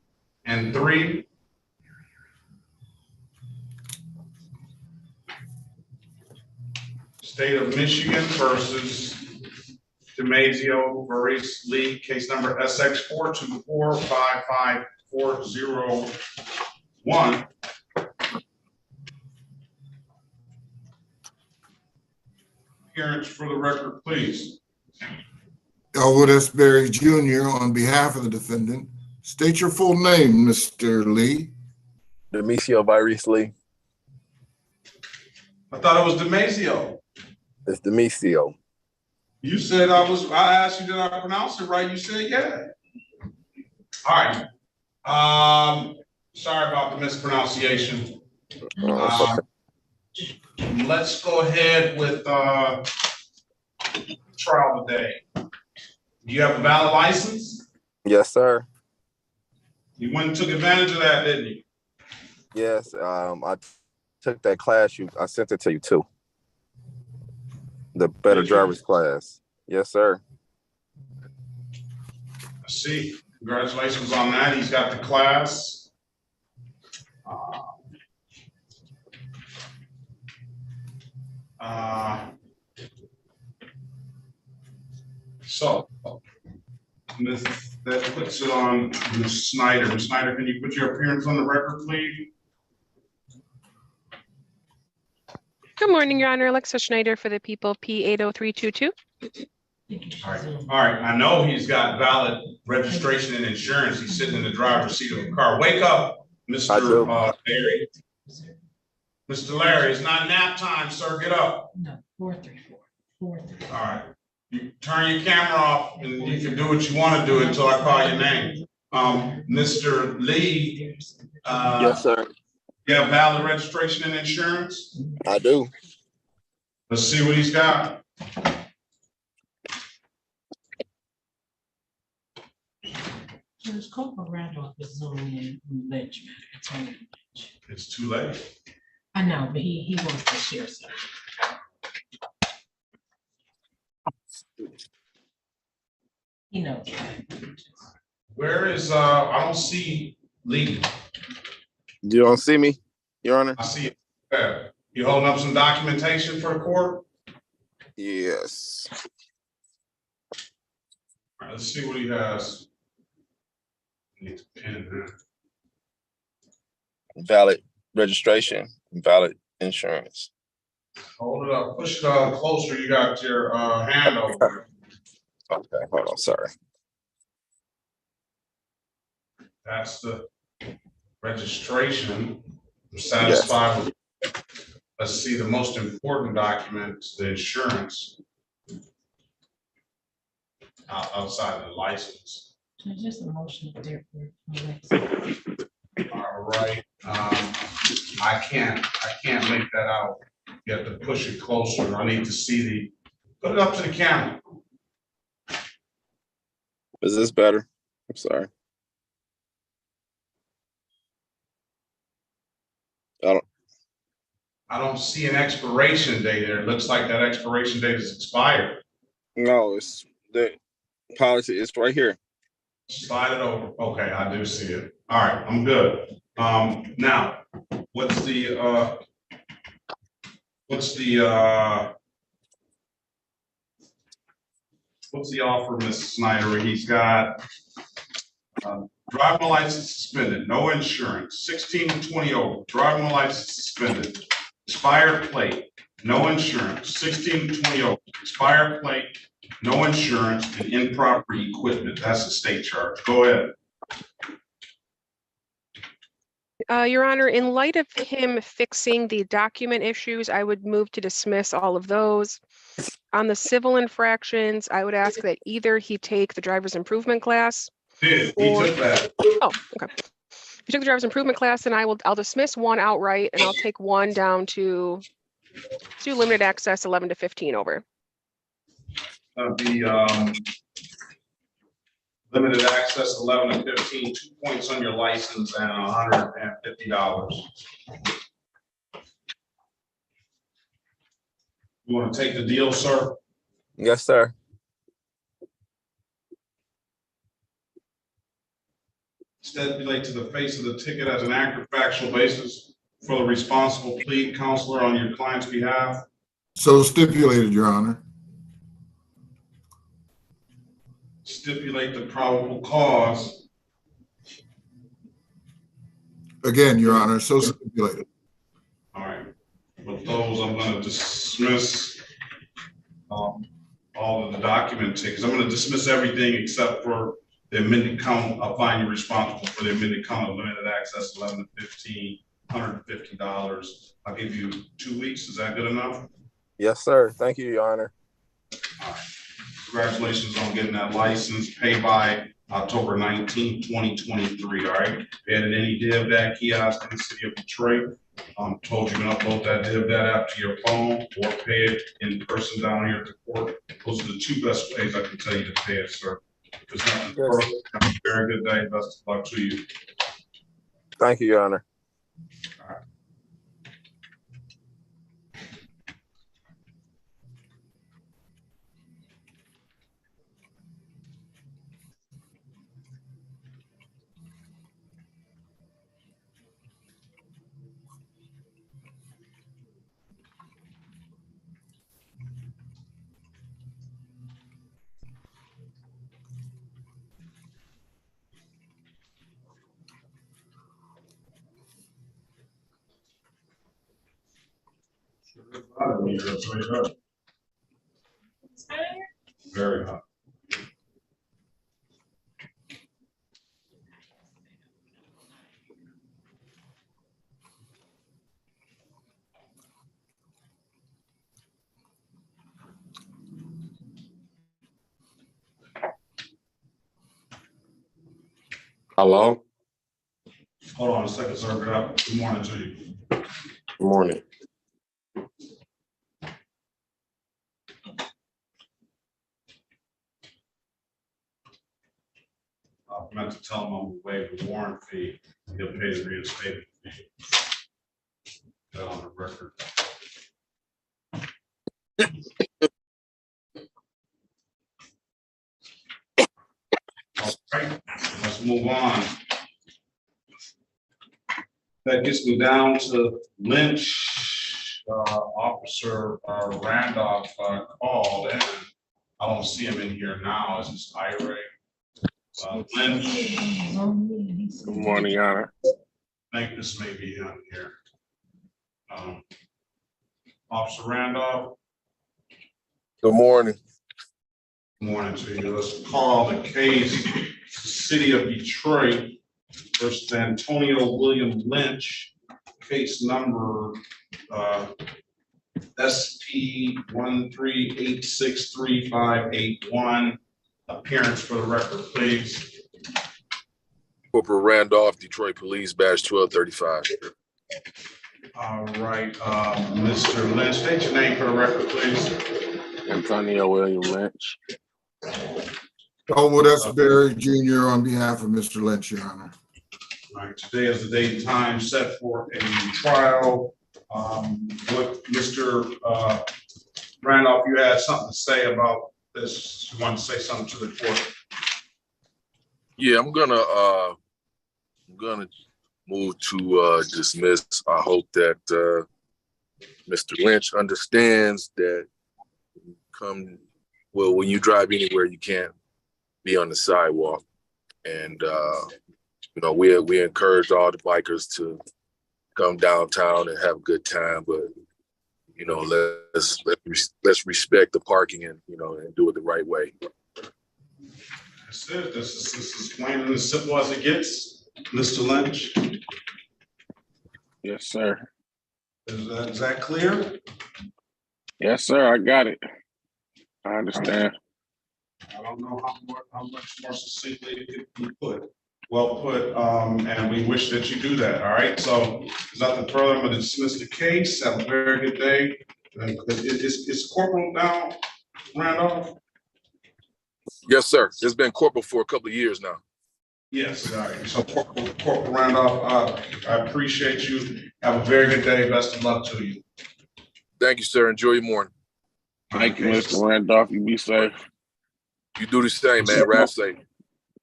and 3. State of Michigan versus DeMazio Maurice Lee, case number SX424-55401. Appearance for the record, please. Elwood S. Berry Jr. on behalf of the defendant. State your full name, Mr. Lee. Demisio Virus Lee. I thought it was DeMazio. It's Demisio. You said I asked you, did I pronounce it right? You said yeah. All right. Sorry about the mispronunciation. Let's go ahead with trial today. Do you have a valid license? Yes, sir. You went and took advantage of that, didn't you? Yes. I took that class. I sent it to you too. The better driver's class. Yes, sir. I see. Congratulations on that. He's got the class. So that puts it on Ms. Snyder. Ms. Snyder, can you put your appearance on the record, please? Good morning, Your Honor. Alexa Schneider for the people, P80322. All right. I know he's got valid registration and insurance. He's sitting in the driver's seat of a car. Wake up, Mr. Larry. Mr. Larry, it's not nap time, sir. Get up. No, 434. 434. All right. You turn your camera off and you can do what you want to do until I call your name. Mr. Lee. Yes, sir. You have valid registration and insurance? I do. Let's see what he's got. Judge Corporal Randolph is on in Lynch matter. It's on Lynch. It's too late. I know, but he wants to share something. He knows. Where is I don't see Lee. You don't see me, Your Honor? I see it. You holding up some documentation for the court? Yes. All right, let's see what he has. Need to pin that. Valid registration, valid insurance. Hold it up. Push it closer. You got your hand over. Okay, hold on. Sorry. That's the registration. I'm satisfied with. Let's see the most important documents, the insurance. Outside of the license. Just a motion there for All right. I can't make that out. You have to push it closer. I need to see put it up to the camera. Is this better? I'm sorry. I don't see an expiration date there. It looks like that expiration date is expired. No, it's the policy. It's right here. Slide it over. Okay, I do see it. All right, I'm good. Now, what's the offer, Mr. Snyder? He's got driving license suspended, no insurance, 16 to 20 over, driving license suspended, expired plate, no insurance, 16 to 20 over, expired plate, no insurance, and improper equipment. That's a state charge. Go ahead. Your Honor, in light of him fixing the document issues, I would move to dismiss all of those. On the civil infractions, I would ask that either he take the driver's improvement class. He took that. Oh, okay. If you took the driver's improvement class, then I'll dismiss one outright, and I'll take one down to limited access 11 to 15 over. The limited access 11 to 15, 2 points on your license and $150. You want to take the deal, sir? Yes, sir. Stipulate to the face of the ticket as an accurate factual basis for the responsible plea counselor on your client's behalf. So stipulated, Your Honor. Stipulate the probable cause. Again, Your Honor, so stipulated. All right. With those, I'm going to dismiss all of the document tickets. I'm going to dismiss everything except for the amended count. I'll find you responsible for the amended count of limited access 11 to 15, $150. I'll give you 2 weeks. Is that good enough? Yes, sir. Thank you, Your Honor. All right. Congratulations on getting that license. Pay by October 19, 2023. All right. If you added any div dat kiosk in the city of Detroit, told you can upload that div dat app to your phone or pay it in person down here at the court. Those are the two best ways I can tell you to pay it, sir. There's nothing perfect. Have a very good day. Best of luck to you. Thank you, Your Honor. All right. Very hot. Hello? Hold on a second, sir. Good morning to you. Good morning. I meant to tell him I'm gonna waive the warrant fee. He'll pay the reinstatement fee. That on the record. All right, let's move on. That gets me down to Lynch. Officer Randolph called in. I don't see him in here now. Is this IRA? Lynch. Good morning, Your Honor. I think this may be on here. Officer Randolph. Good morning. Good morning to you. Let's call the case City of Detroit versus Antonio William Lynch, case number SP 1386351. Appearance for the record, please. Corporal Randolph, Detroit Police, badge 1235. All right, Mr. Lynch, state your name for the record, please. Antonio William Lynch. Elwood S. Berry Jr. on behalf of Mr. Lynch, Your Honor. All right, today is the date and time set for a trial. What Mr. Randolph, you had something to say about this. You want to say something to the court? Yeah, I'm gonna move to dismiss. I hope that Mr. Lynch understands that when you drive anywhere, you can't be on the sidewalk. And we encourage all the bikers to come downtown and have a good time, but let's respect the parking and and do it the right way. That's it. This is plain and as simple as it gets, Mr. Lynch. Yes, sir. Is that clear? Yes, sir. I got it. I understand. I don't know how much more succinctly it could be put. Well put, and we wish that you do that, all right? So there's nothing further, I'm gonna dismiss the case. Have a very good day. Is Corporal now, Randolph? Yes, sir. It's been corporal for a couple of years now. Yes, all right. So Corporal Randolph, I appreciate you. Have a very good day. Best of luck to you. Thank you, sir. Enjoy your morning. Thank you, Mr. Randolph. You be safe. You do the same, man. Ride safe.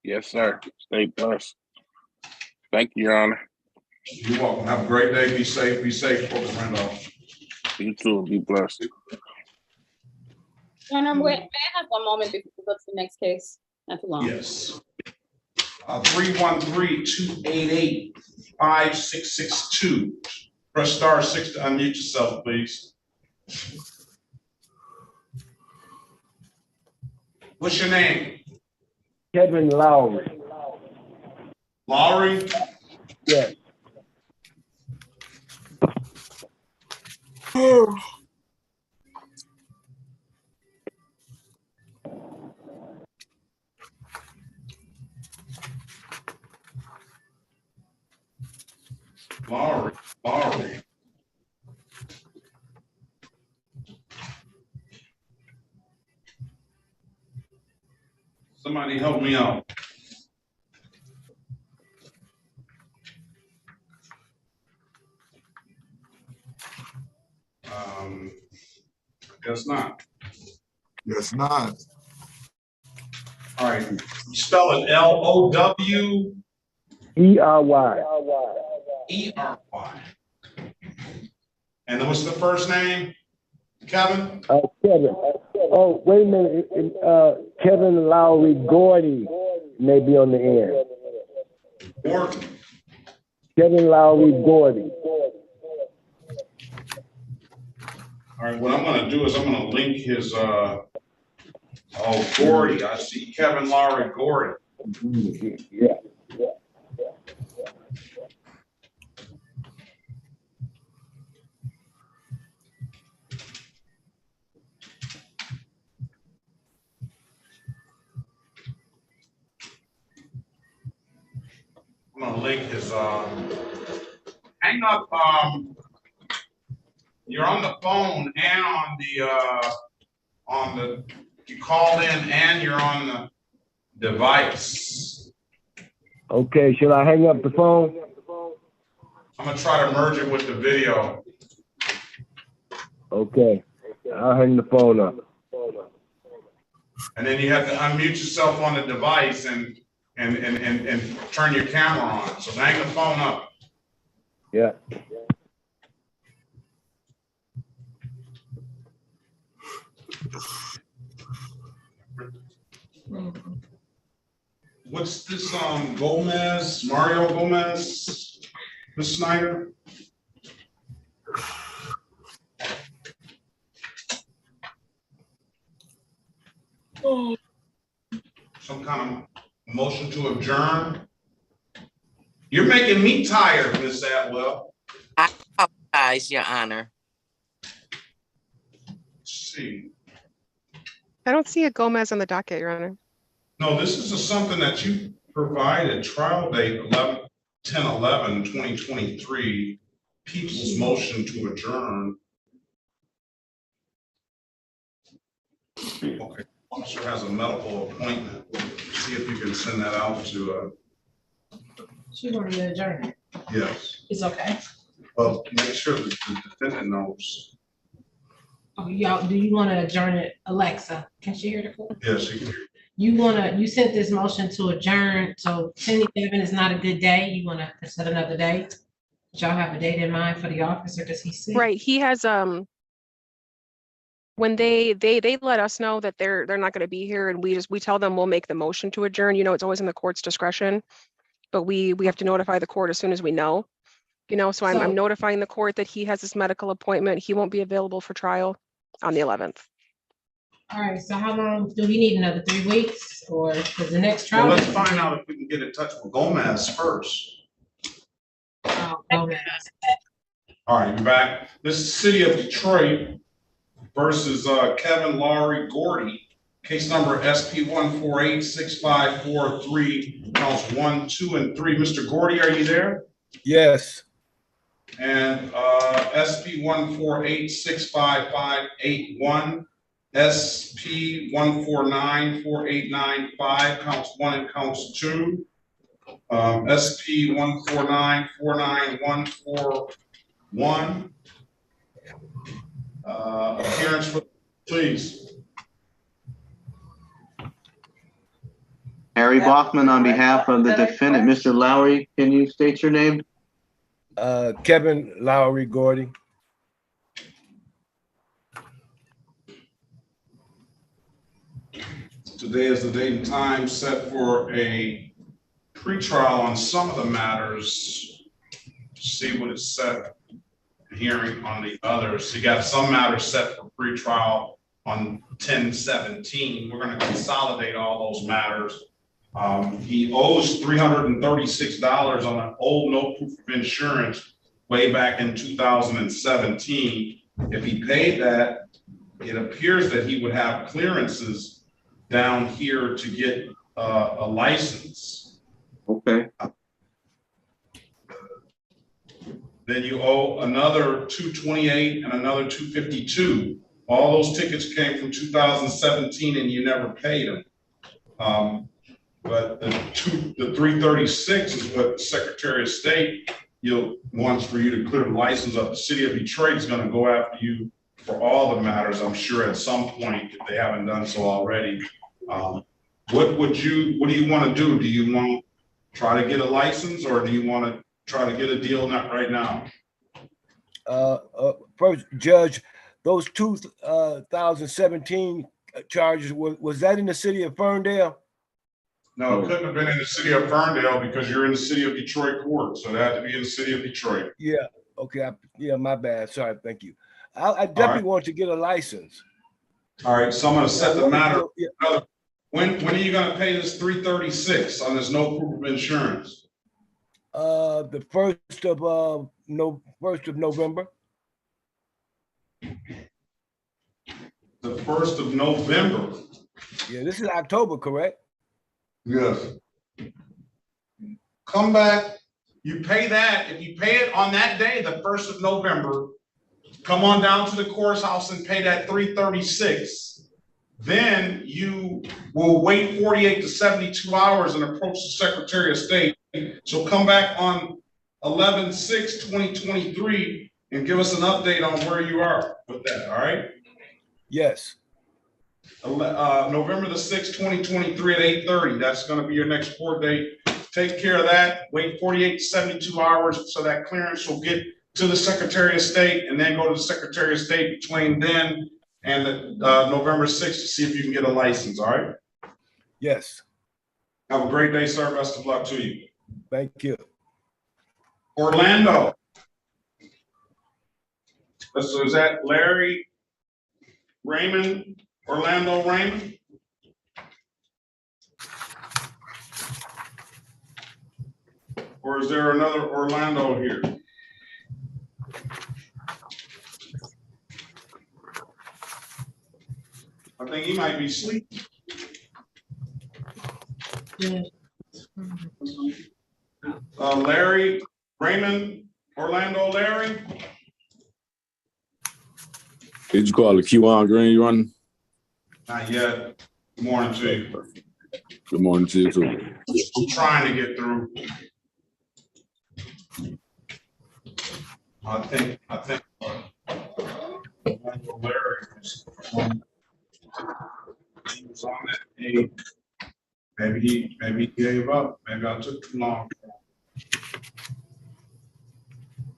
Yes, sir. Stay blessed. Thank you, Your Honor. You're welcome. Have a great day. Be safe, Corporal Randolph. You too. Be blessed. Your Honor, may I have one moment before we go to the next case? Not too long. Yes. 313-288-5662. Press *6 to unmute yourself, please. What's your name? Kevin Lowry. Lowry? Yes. Lowry. Somebody help me out. I guess not. Yes, not. All right. You spell it L-O-W? E-R-Y. E-R-Y. And then what's the first name? Kevin? Kevin. Oh, wait a minute. Kevin Lowry Gordy may be on the end. Gordon. Kevin Lowry Gordy. All right, what I'm gonna do is I'm gonna link his, Gordy. I see Kevin Lowry Gordy. Yeah. I'm gonna link his, hang up, you're on the phone and you called in and you're on the device. Okay, should I hang up the phone? I'm gonna try to merge it with the video. Okay, I'll hang the phone up. And then you have to unmute yourself on the device and turn your camera on. So hang the phone up. Yeah. What's this, Gomez, Mario Gomez, Ms. Snyder? Some kind of motion to adjourn? You're making me tired, Ms. Atwell. I apologize, Your Honor. Let's see. I don't see a Gomez on the docket, Your Honor. No, this is something that you provided, trial date 10/11/2023, people's motion to adjourn. Okay, officer has a medical appointment. See if you can send that out to, She already adjourned. yes. It's okay. Well, make sure that the defendant knows. Oh, y'all, do you want to adjourn it? Alexa, can she hear the call? Yes, you can hear. You sent this motion to adjourn, so 10/11 is not a good day. You want to set another date? Y'all have a date in mind for the officer? Does he see? Right, he has, when they let us know that they're not going to be here, and we tell them we'll make the motion to adjourn. You know, it's always in the court's discretion, but we have to notify the court as soon as we know. You know, so I'm notifying the court that he has this medical appointment. He won't be available for trial on the 11th. All right, so how long, do we need another 3 weeks, or because the next trial? Well, let's find out if we can get in touch with Gomez first. Oh, Gomez. All right, you're back. This is City of Detroit versus Kevin Lowry Gordy. Case number SP 1486543, counts 1, 2, and 3. Mr. Gordy, are you there? Yes. And SP 148658581, SP 1494895, counts 1 and counts 2. SP 1494914. Appearance for, please. Harry Baughman on behalf of the defendant, Mr. Lowry, can you state your name? Kevin Lowry Gordy. Today is the date and time set for a pretrial on some of the matters. See what is set, hearing on the others. You got some matters set for pretrial on 10/17. We're going to consolidate all those matters. He owes $336 on an old no proof of insurance way back in 2017. If he paid that, it appears that he would have clearances down here to get a license. Okay. Then you owe another $228 and another $252. All those tickets came from 2017 and you never paid them. But the 336 is what the Secretary of State wants for you to clear the license up. The City of Detroit is going to go after you for all the matters, I'm sure, at some point, if they haven't done so already. What do you want to do? Do you want to try to get a license, or do you want to try to get a deal not right now? First, Judge, those 2017 charges, was that in the city of Ferndale? No, it couldn't have been in the city of Ferndale because you're in the City of Detroit court, so it had to be in the City of Detroit. Yeah. Okay. Yeah, my bad. Sorry. Thank you. I definitely want to get a license. All right. So I'm going to set the matter. When are you going to pay this $336 on this no proof of insurance? The 1st of November. The 1st of November. Yeah, this is October, correct? Yes. Come back. You pay that. If you pay it on that day, the 1st of November, come on down to the courthouse and pay that $336. Then you will wait 48 to 72 hours and approach the Secretary of State. So come back on 11/6/2023 and give us an update on where you are with that. All right. Yes. November the 6th, 2023 at 8:30. That's going to be your next court date. Take care of that. Wait 48 to 72 hours so that clearance will get to the Secretary of State, and then go to the Secretary of State between then and November 6th to see if you can get a license. All right. Yes. Have a great day, sir. Best of luck to you. Thank you. Orlando. So is that Larry Raymond? Orlando Raymond? Or is there another Orlando here? I think he might be asleep. Larry Raymond, Orlando Larry? Did you call it Q1 Green running? Not yet. Good morning to you. Good morning to you too. I'm trying to get through. I think Larry was on that page. Maybe he gave up. Maybe I took too long.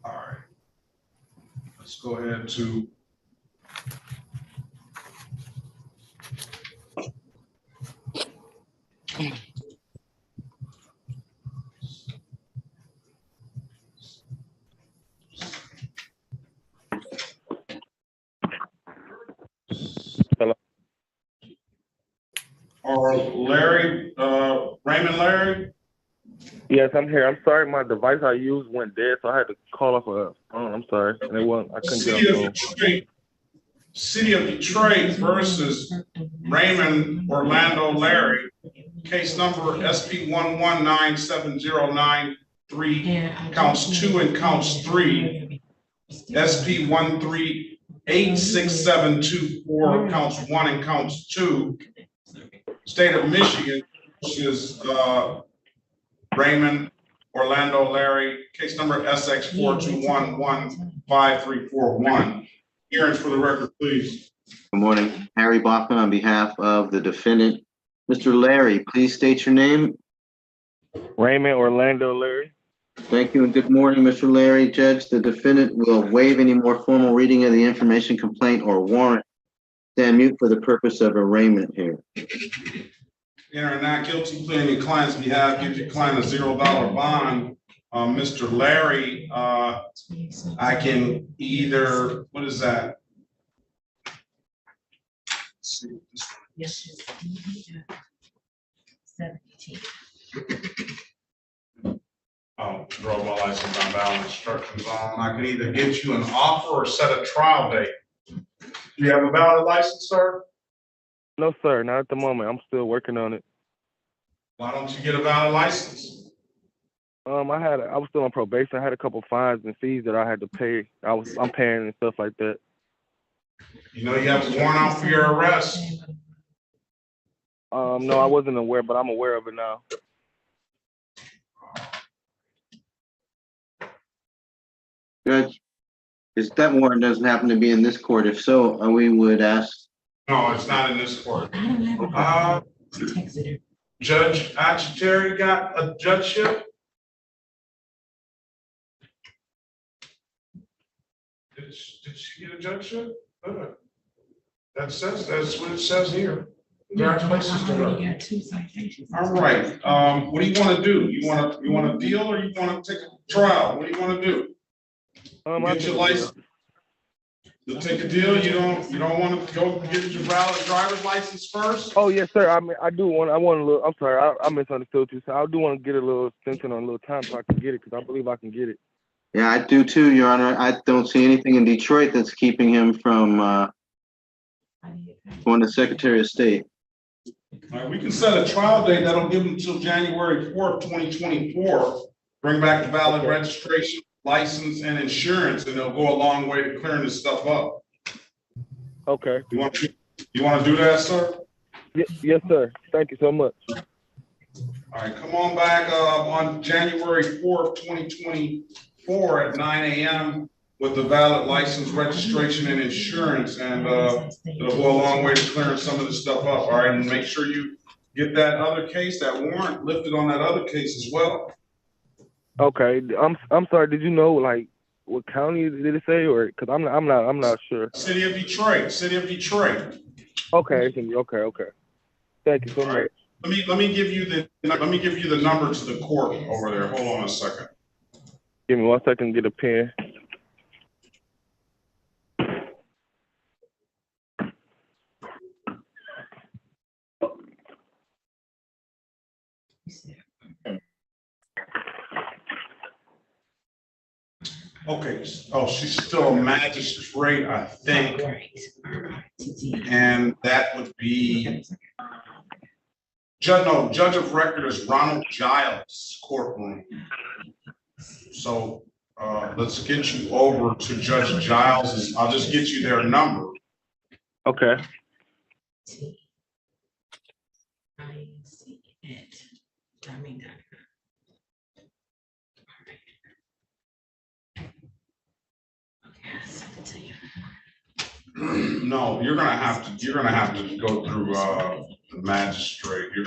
All right. Let's go ahead to or Larry, Raymond Larry? Yes, I'm here. I'm sorry, my device I used went dead, so I had to call off a phone. I'm sorry, and it wasn't. I couldn't get on the phone. City of Detroit versus Raymond Orlando Larry, case number SP 1197093, counts 2 and counts 3. SP 1386724, counts 1 and counts 2. State of Michigan versus Raymond Orlando Larry, case number SX 4211541. Hearings for the record, please. Good morning. Harry Bachman on behalf of the defendant. Mr. Larry, please state your name. Raymond Orlando Larry. Thank you and good morning, Mr. Larry. Judge, the defendant will waive any more formal reading of the information complaint or warrant. Stand mute for the purpose of arraignment here. Entering not guilty plea on your client's behalf, gives your client a $0 bond. Mr. Larry, I can either, what is that? Oh, drove my license on valid instructions on. I can either get you an offer or set a trial date. Do you have a valid license, sir? No, sir, not at the moment. I'm still working on it. Why don't you get a valid license? I was still on probation. I had a couple fines and fees that I had to pay. I'm paying and stuff like that. You know you have a warrant out for your arrest. No, I wasn't aware, but I'm aware of it now. Judge, that warrant doesn't happen to be in this court. If so, we would ask. No, it's not in this court. Judge Achiteri got a judgeship. Did she get a judgeship? Good. That's what it says here. Congratulations to her. All right. What do you want to do? You want to deal or you want to take a trial? What do you want to do? Get your license. You'll take a deal. You don't want to go get your valid driver's license first? Oh yes, sir. I want a little. I'm sorry. I misunderstood you. So I do want to get a little extension on a little time so I can get it because I believe I can get it. Yeah, I do too, Your Honor. I don't see anything in Detroit that's keeping him from going to Secretary of State. All right, we can set a trial date that'll give him until January 4th, 2024. Bring back the valid registration, license, and insurance, and it'll go a long way to clearing this stuff up. Okay. You want to do that, sir? Yes, sir. Thank you so much. All right, come on back on January 4th, 2024 at 9 a.m. with the valid license, registration, and insurance, and it'll go a long way to clearing some of this stuff up. All right, and make sure you get that other case, that warrant lifted on that other case as well. Okay, I'm sorry. Did you know like what county did it say, or because I'm not sure. City of Detroit. City of Detroit. Okay. Okay. Thank you so much. Right. Let me give you the number to the court over there. Hold on a second. Give me 1 second. Get a pen. Okay. Oh, she's still a magistrate, I think. And that would be judge of record is Ronald Giles courtroom. So let's get you over to Judge Giles. I'll just get you their number. Okay. No, you're gonna have to go through the magistrate. You're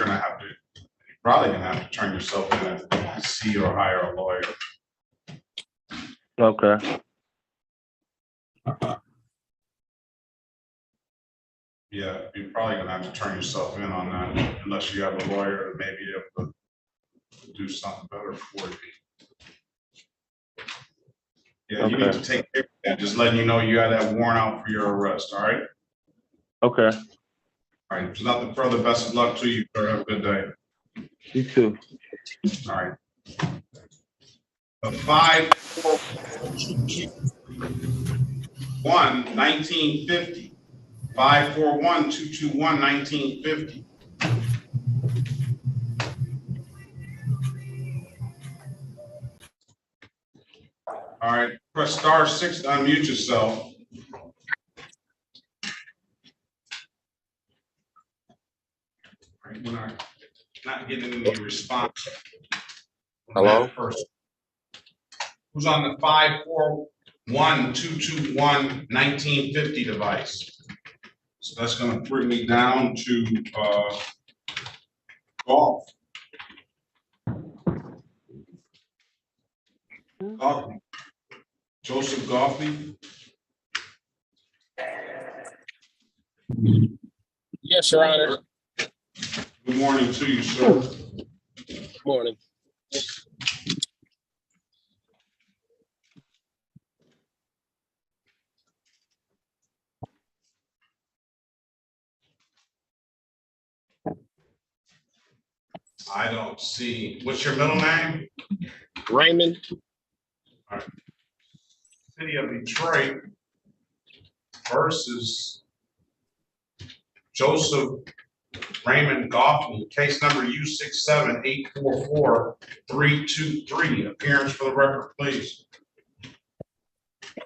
probably gonna have to turn yourself in and see or hire a lawyer. Okay. Yeah, you're probably gonna have to turn yourself in on that unless you have a lawyer that may be able to do something better for you. Yeah, you need to take care of that. Just letting you know you have that warrant out for your arrest, all right? Okay. All right, if there's nothing further, best of luck to you, sir. Have a good day. You too. All right. The 541-1950. 541-221-1950. All right, press *6 to unmute yourself. All right, we're not getting any response. Hello? Who's on the 541-221-1950 device? So that's going to bring me down to golf. Joseph Goffney. Yes, Your Honor. Good morning to you, sir. Good morning. I don't see. What's your middle name? Raymond. All right. City of Detroit versus Joseph Raymond Goffney, case number U67844-323. Appearance for the record, please. Good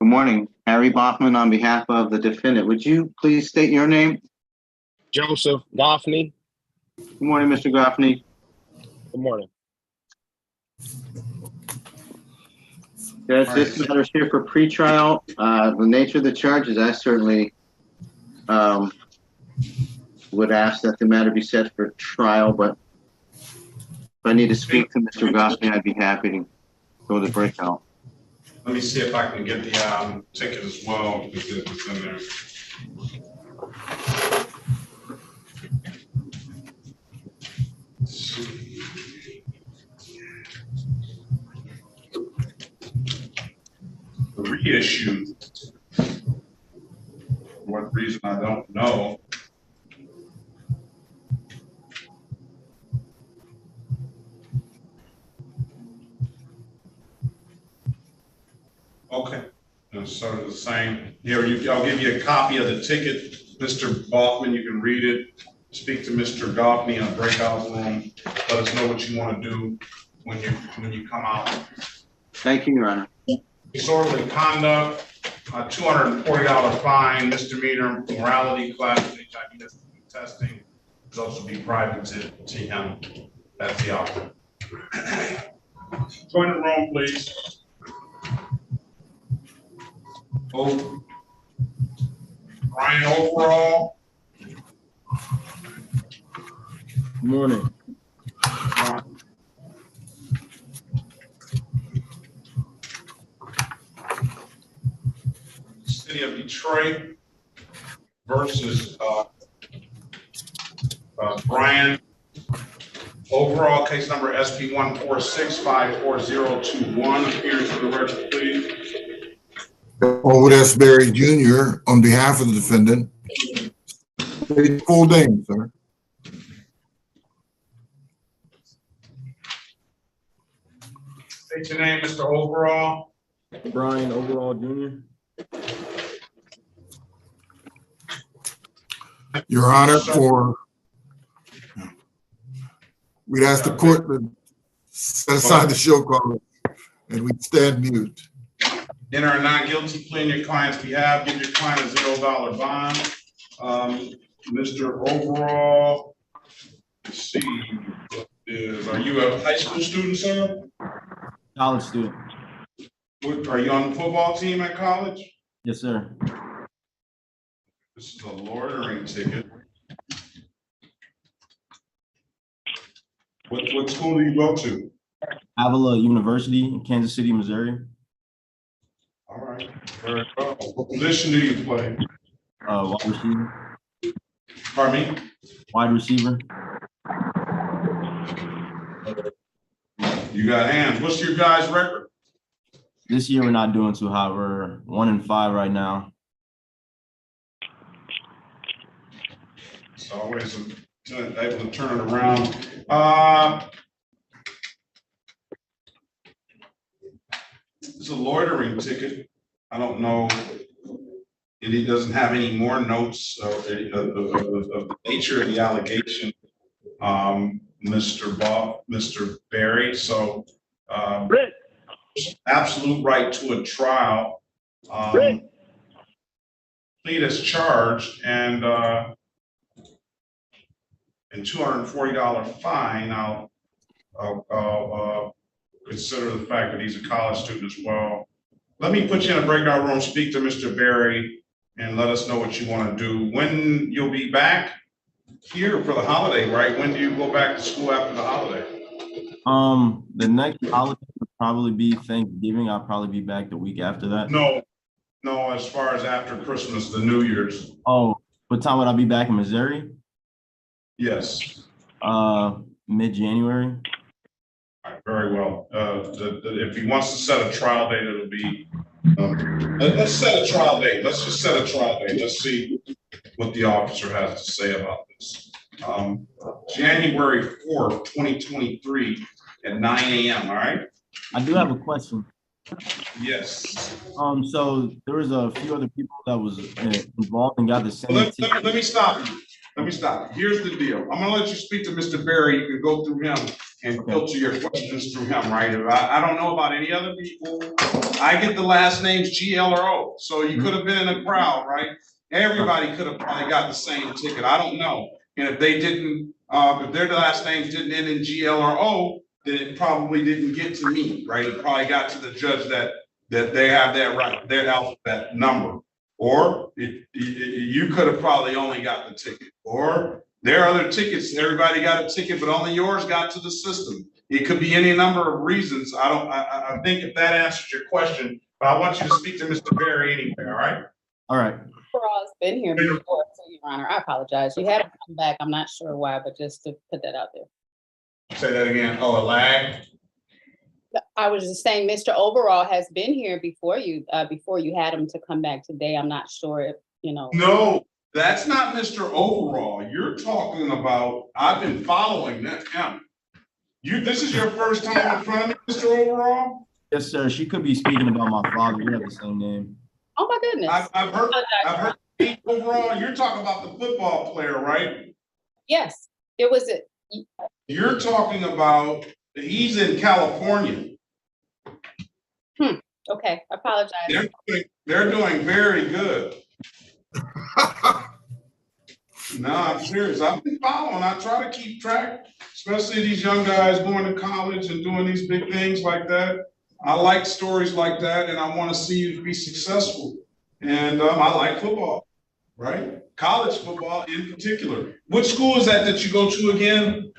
morning, Harry Bachman on behalf of the defendant. Would you please state your name? Joseph Goffney. Good morning, Mr. Goffney. Good morning. Yes, this matter is here for pretrial. The nature of the charges, I certainly would ask that the matter be set for trial, but if I need to speak to Mr. Goffney, I'd be happy to go to breakout. Let me see if I can get the ticket as well, because it's in there. The reissue, for what reason I don't know. Okay, it's sort of the same. Here, I'll give you a copy of the ticket, Mr. Bachman. You can read it. Speak to Mr. Goffney in a breakout room. Let us know what you want to do when you come out. Thank you, Your Honor. Disorderly conduct, $240 fine, misdemeanor, morality class, HIV testing. Results will be private to him. That's the offer. Join the room, please. Oh, Brian Overall. Good morning. City of Detroit versus Brian Overall, case number SP 146-54021. Appearance for the record, please. Over S. Berry Jr. on behalf of the defendant. State full name, sir. State your name, Mr. Overall. Brian Overall Jr. Your Honor, we'd ask the court to set aside the show cause and we'd stand mute. Enter a not-guilty plea in your client's behalf. Give your client a $0 bond. Mr. Overall, let's see, are you a high school student, sir? College student. Are you on the football team at college? Yes, sir. This is a loitering ticket. What school do you go to? Avila University in Kansas City, Missouri. All right, very well. What position do you play? Wide receiver. Pardon me? Wide receiver. You got hands. What's your guys' record? This year we're not doing too hot. We're 1-5 right now. It's always able to turn it around. It's a loitering ticket. I don't know. And he doesn't have any more notes of the nature of the allegation, Mr. Barry. So, absolute right to a trial. Plead as charged and $240 fine. I'll consider the fact that he's a college student as well. Let me put you in a breakout room, speak to Mr. Barry, and let us know what you want to do. When you'll be back here for the holiday, right? When do you go back to school after the holiday? The next holiday would probably be Thanksgiving. I'll probably be back the week after that. No, as far as after Christmas, the New Year's. Oh, what time would I be back in Missouri? Yes. Mid-January. All right, very well. If he wants to set a trial date, it'll be, let's set a trial date. Let's just set a trial date. Let's see what the officer has to say about this. January 4th, 2023 at 9 a.m., all right? I do have a question. Yes. So there was a few other people that was involved and got the same. Let me stop you. Let me stop. Here's the deal. I'm gonna let you speak to Mr. Barry. You can go through him and filter your questions through him, right? I don't know about any other people. I get the last names G, L, or O. So you could have been in a crowd, right? Everybody could have probably got the same ticket. I don't know. And if they didn't, if their last names didn't end in G, L, or O, then it probably didn't get to me, right? It probably got to the judge that they have that right, their alphabet number. Or you could have probably only got the ticket. Or there are other tickets, everybody got a ticket, but only yours got to the system. It could be any number of reasons. I think if that answers your question, but I want you to speak to Mr. Barry anyway, all right? All right. Overall's been here before, so Your Honor, I apologize. You had him come back. I'm not sure why, but just to put that out there. Say that again. Oh, a lag? I was just saying, Mr. Overall has been here before you had him to come back today. I'm not sure if, you know. No, that's not Mr. Overall. You're talking about, I've been following that him. This is your first time in front of me, Mr. Overall? Yes, sir. She could be speaking about my father. We have the same name. Oh my goodness. I've heard Overall. You're talking about the football player, right? Yes, it was it. You're talking about, he's in California. Okay, I apologize. They're doing very good. No, I'm serious. I've been following. I try to keep track, especially these young guys going to college and doing these big things like that. I like stories like that, and I want to see you be successful. And I like football, right? College football in particular. Which school is that you go to again?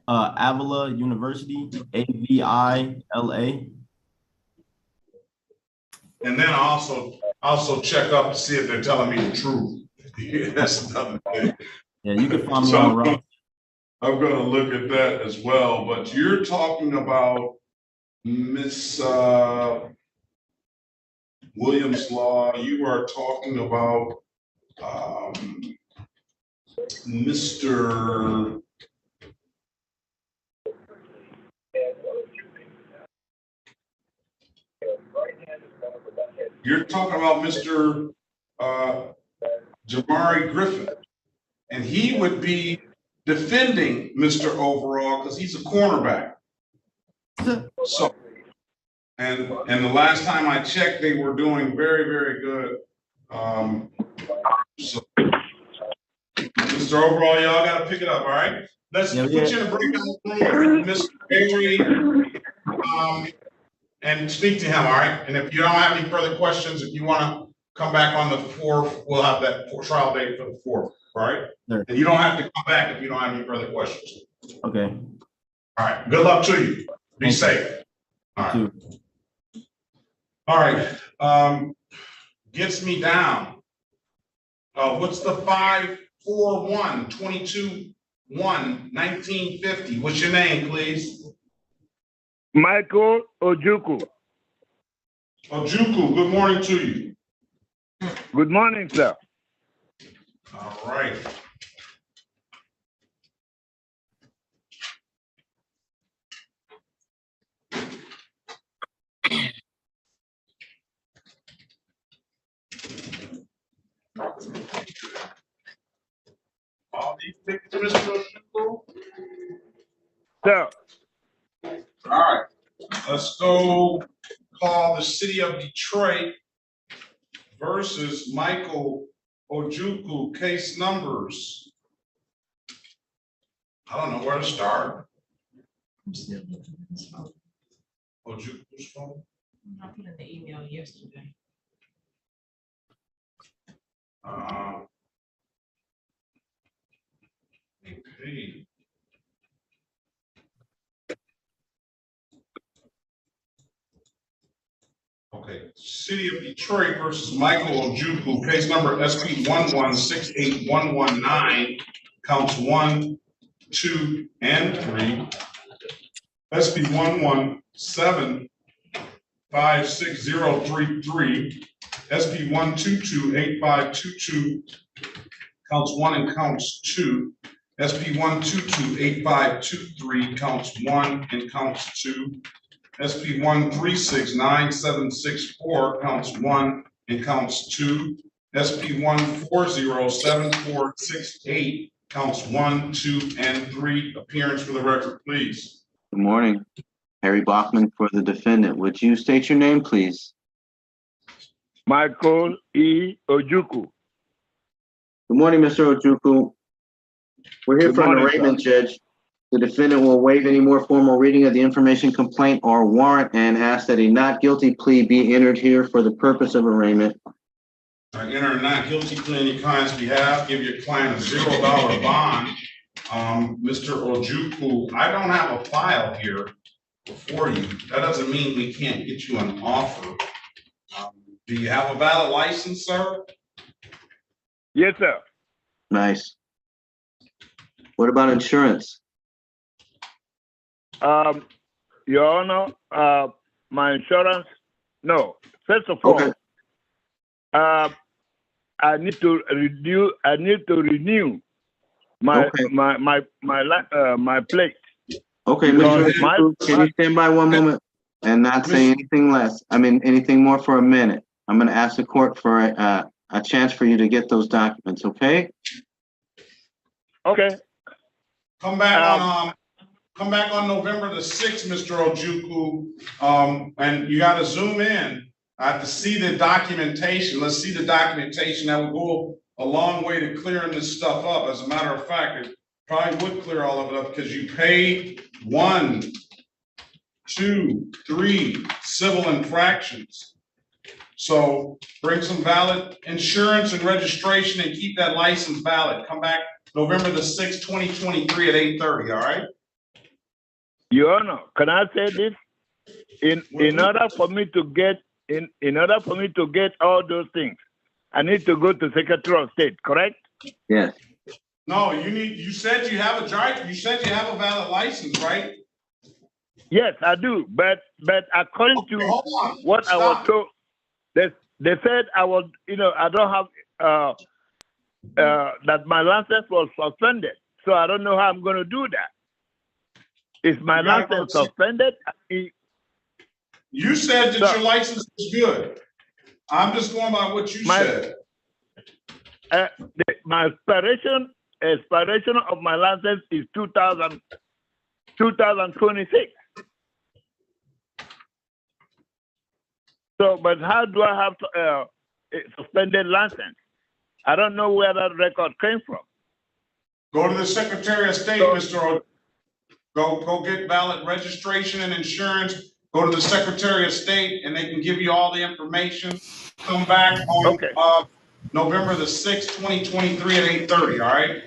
Avila University, AVILA. And then I also check up to see if they're telling me the truth. That's another thing. Yeah, you can find me on the route. I'm gonna look at that as well. But you're talking about Miss Williams Law. You are talking about Mr. You're talking about Mr. Jamari Griffin, and he would be defending Mr. Overall because he's a cornerback. So, and the last time I checked, they were doing very, very good. So, Mr. Overall, y'all got to pick it up, all right? Let's put you in a breakout room with Mr. Avery, and speak to him, all right? And if you don't have any further questions, if you want to come back on the 4th, we'll have that trial date for the 4th, all right? Sure. And you don't have to come back if you don't have any further questions. Okay. All right, good luck to you. Be safe. All right. All right, gets me down. What's the 541-22-1-1950? What's your name, please? Michael Ojuku. Ojuku, good morning to you. Good morning, sir. All right. All these pictures, Mr. Ojukwu? Sir. All right, let's go call the city of Detroit versus Michael Ojukwu, case numbers. I don't know where to start. I'm still looking at this phone. Ojukwu's phone? I put in the email yesterday. Okay. Okay, City of Detroit versus Michael Ojukwu, case number SP 1168119, counts 1, 2, and 3. SP 117560033, SP 1228522, counts 1 and counts 2. SP 1228523, counts 1 and counts 2. SP 1369764, counts 1 and counts 2. SP 1407468, counts 1, 2, and 3. Appearance for the record, please. Good morning. Harry Bachman for the defendant. Would you state your name, please? Michael E. Ojukwu. Good morning, Mr. Ojukwu. We're here Good for an morning, arraignment, sir. Judge. The defendant will waive any more formal reading of the information complaint or warrant and ask that a not guilty plea be entered here for the purpose of arraignment. I enter a not guilty plea on your client's behalf, give your client a $0 bond. Mr. Ojukwu, I don't have a file here before you. That doesn't mean we can't get you an offer. Do you have a valid license, sir? Yes, sir. Nice. What about insurance? Your Honor, my insurance, no. First of all, I need to renew my my plate. Okay, Mr. Ojukwu, can you stand by one moment and not say anything less? I mean, anything more for a minute. I'm going to ask the court for a chance for you to get those documents, okay? Okay. Come back on November the 6th, Mr. Ojukwu, and you got to zoom in. I have to see the documentation. Let's see the documentation. That will go a long way to clearing this stuff up. As a matter of fact, it probably would clear all of it up because you paid 1, 2, 3 civil infractions. So bring some valid insurance and registration and keep that license valid. Come back November the 6th, 2023 at 8:30, all right? Your Honor, can I say this? In order for me to get all those things, I need to go to Secretary of State, correct? Yes. No, you said you have a valid license, right? Yes, I do. But according to what I was told, they said I was, I don't have that my license was suspended. So I don't know how I'm going to do that. Is my license suspended? You said that your license is good. I'm just going by what you said. My expiration of my license is 2026. So, but how do I have a suspended license? I don't know where that record came from. Go to the Secretary of State, Mr. O. Go get valid registration and insurance. Go to the Secretary of State, and they can give you all the information. Come back on November the 6th, 2023 at 8:30. All right.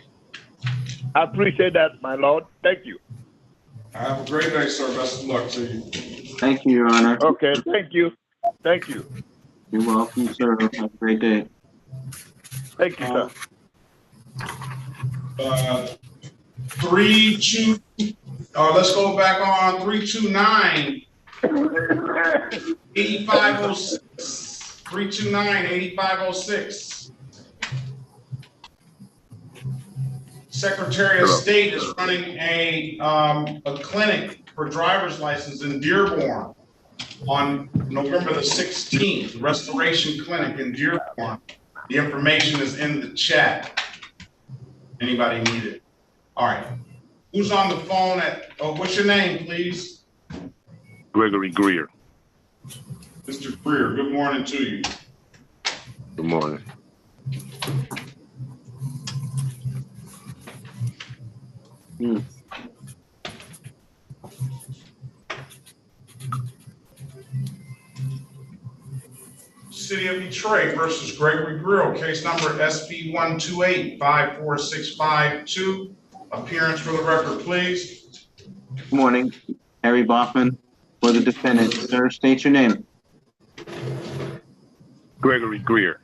I appreciate that, my lord. Thank you. Have a great day, sir. Best of luck to you. Thank you, Your Honor. Okay, thank you. Thank you. You're welcome, sir. Have a great day. Thank you, sir. 3-2. Let's go back on 329 8506. 329 8506. Secretary of State is running a clinic for driver's license in Dearborn on November the 16th, Restoration Clinic in Dearborn. The information is in the chat. Anybody need it? All right. Who's on the phone what's your name, please? Gregory Greer. Mr. Greer, good morning to you. Good morning. City of Detroit versus Gregory Grill, case number SP 128-54652. Appearance for the record, please. Good morning, Harry Bachman for the defendant. Sir, state your name. Gregory Greer.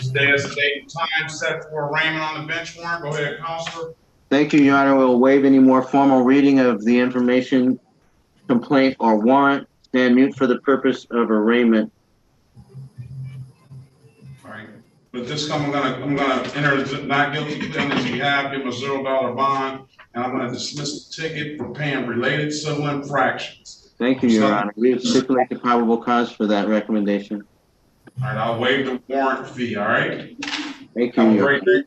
Today is the date and time set for arraignment on the bench warrant. Go ahead, Counselor. Thank you, Your Honor. We'll waive any more formal reading of the information, complaint, or warrant. Stand mute for the purpose of arraignment. All right. With this I'm gonna enter the not guilty plea as you have, give a $0 bond, and I'm gonna dismiss the ticket for paying related civil infractions. Thank you, Your Honor. We have stipulated probable cause for that recommendation. All right, I'll waive the warrant fee, all right? Thank you. Have a great day.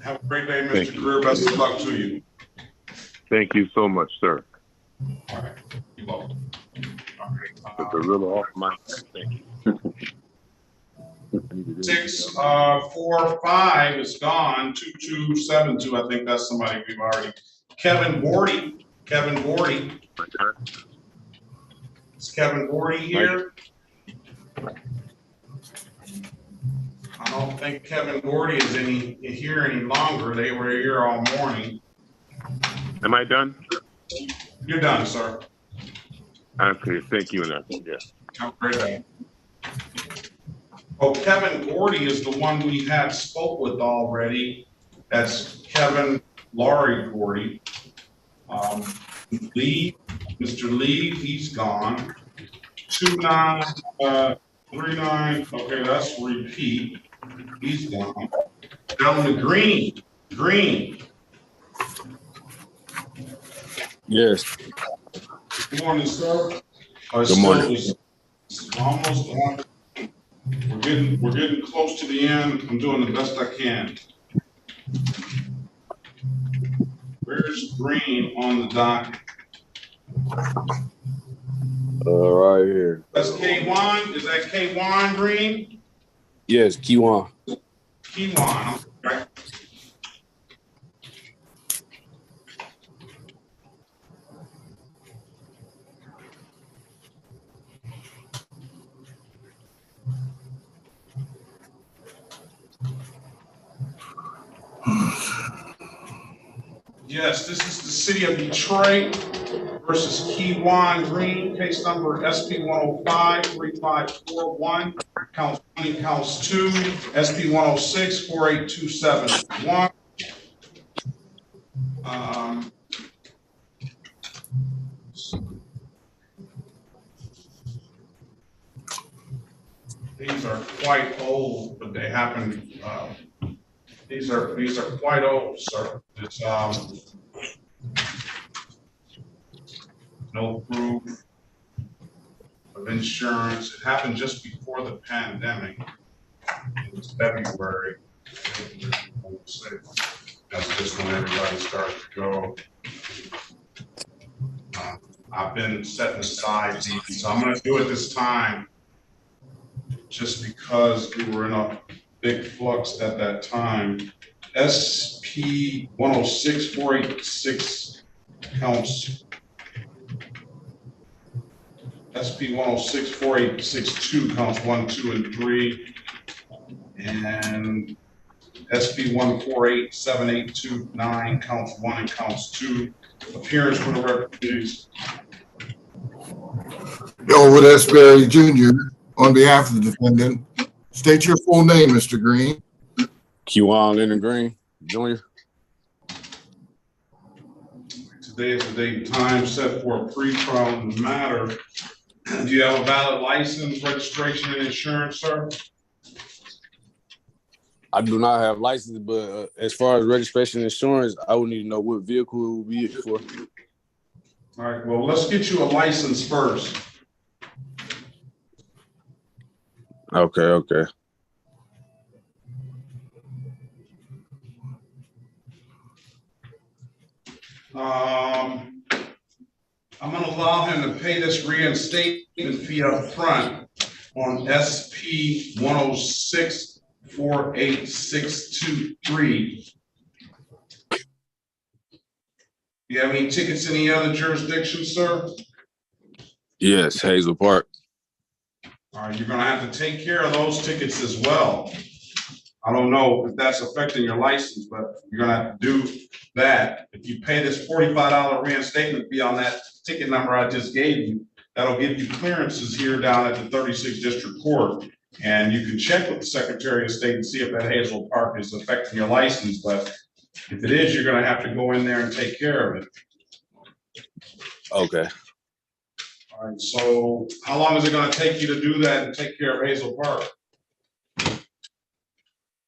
Have a great day, Mr. Greer. Best of luck to you. Thank you so much, sir. All right. You're welcome. All It's a little off my thank you. 645 is gone. 2272. I think that's somebody we've already. Kevin Bordy. Is Kevin Bordy here? I don't think Kevin Bordy is here any longer. They were here all morning. Am I done? You're done, sir. Okay, thank you. Yeah. Have a great day. Oh, Kevin Gordy is the one we had spoke with already. That's Kevin Laurie Gordy. Lee, Mr. Lee, he's gone. 2939. Okay, that's repeat. He's gone. Down to Green. Yes. Good morning, sir. Good morning. Almost on. We're getting close to the end. I'm doing the best I can. Where's Green on the dock? Right here. That's K1. Is that K1 Green? Yes, Kiwan. K1. Okay. Yes, this is the City of Detroit versus Keywan Green, case number SP 105-3541, counts 1 and counts 2, SP 106-48271. These are quite old, but they happen. These are quite old, sir. It's no proof of insurance. It happened just before the pandemic. It was February. That's just when everybody started to go. I've been setting aside these, so I'm going to do it this time, just because we were in a big flux at that time. SP 106-486 counts. SP 106-4862 counts 1, 2, and 3. And SP 148-7829 counts 1 and counts 2. Appearance for the record, please. Elwood S. Berry Jr. on behalf of the defendant. State your full name, Mr. Green. Kiwan Leonard Green Jr. Today is the date and time set for a pre-trial in the matter. Do you have a valid license, registration, and insurance, sir? I do not have license, but as far as registration and insurance, I would need to know what vehicle it would be for. All right, well, let's get you a license first. Okay, okay. I'm gonna allow him to pay this reinstatement fee up front on SP 106-48623. You have any tickets in any other jurisdiction, sir? Yes, Hazel Park. All right, you're gonna have to take care of those tickets as well. I don't know if that's affecting your license, but you're gonna have to do that. If you pay this $45 reinstatement fee on that ticket number I just gave you, that'll give you clearances here down at the 36th District Court. And you can check with the Secretary of State and see if that Hazel Park is affecting your license, but if it is, you're gonna have to go in there and take care of it. Okay. All right, so how long is it gonna take you to do that and take care of Hazel Park?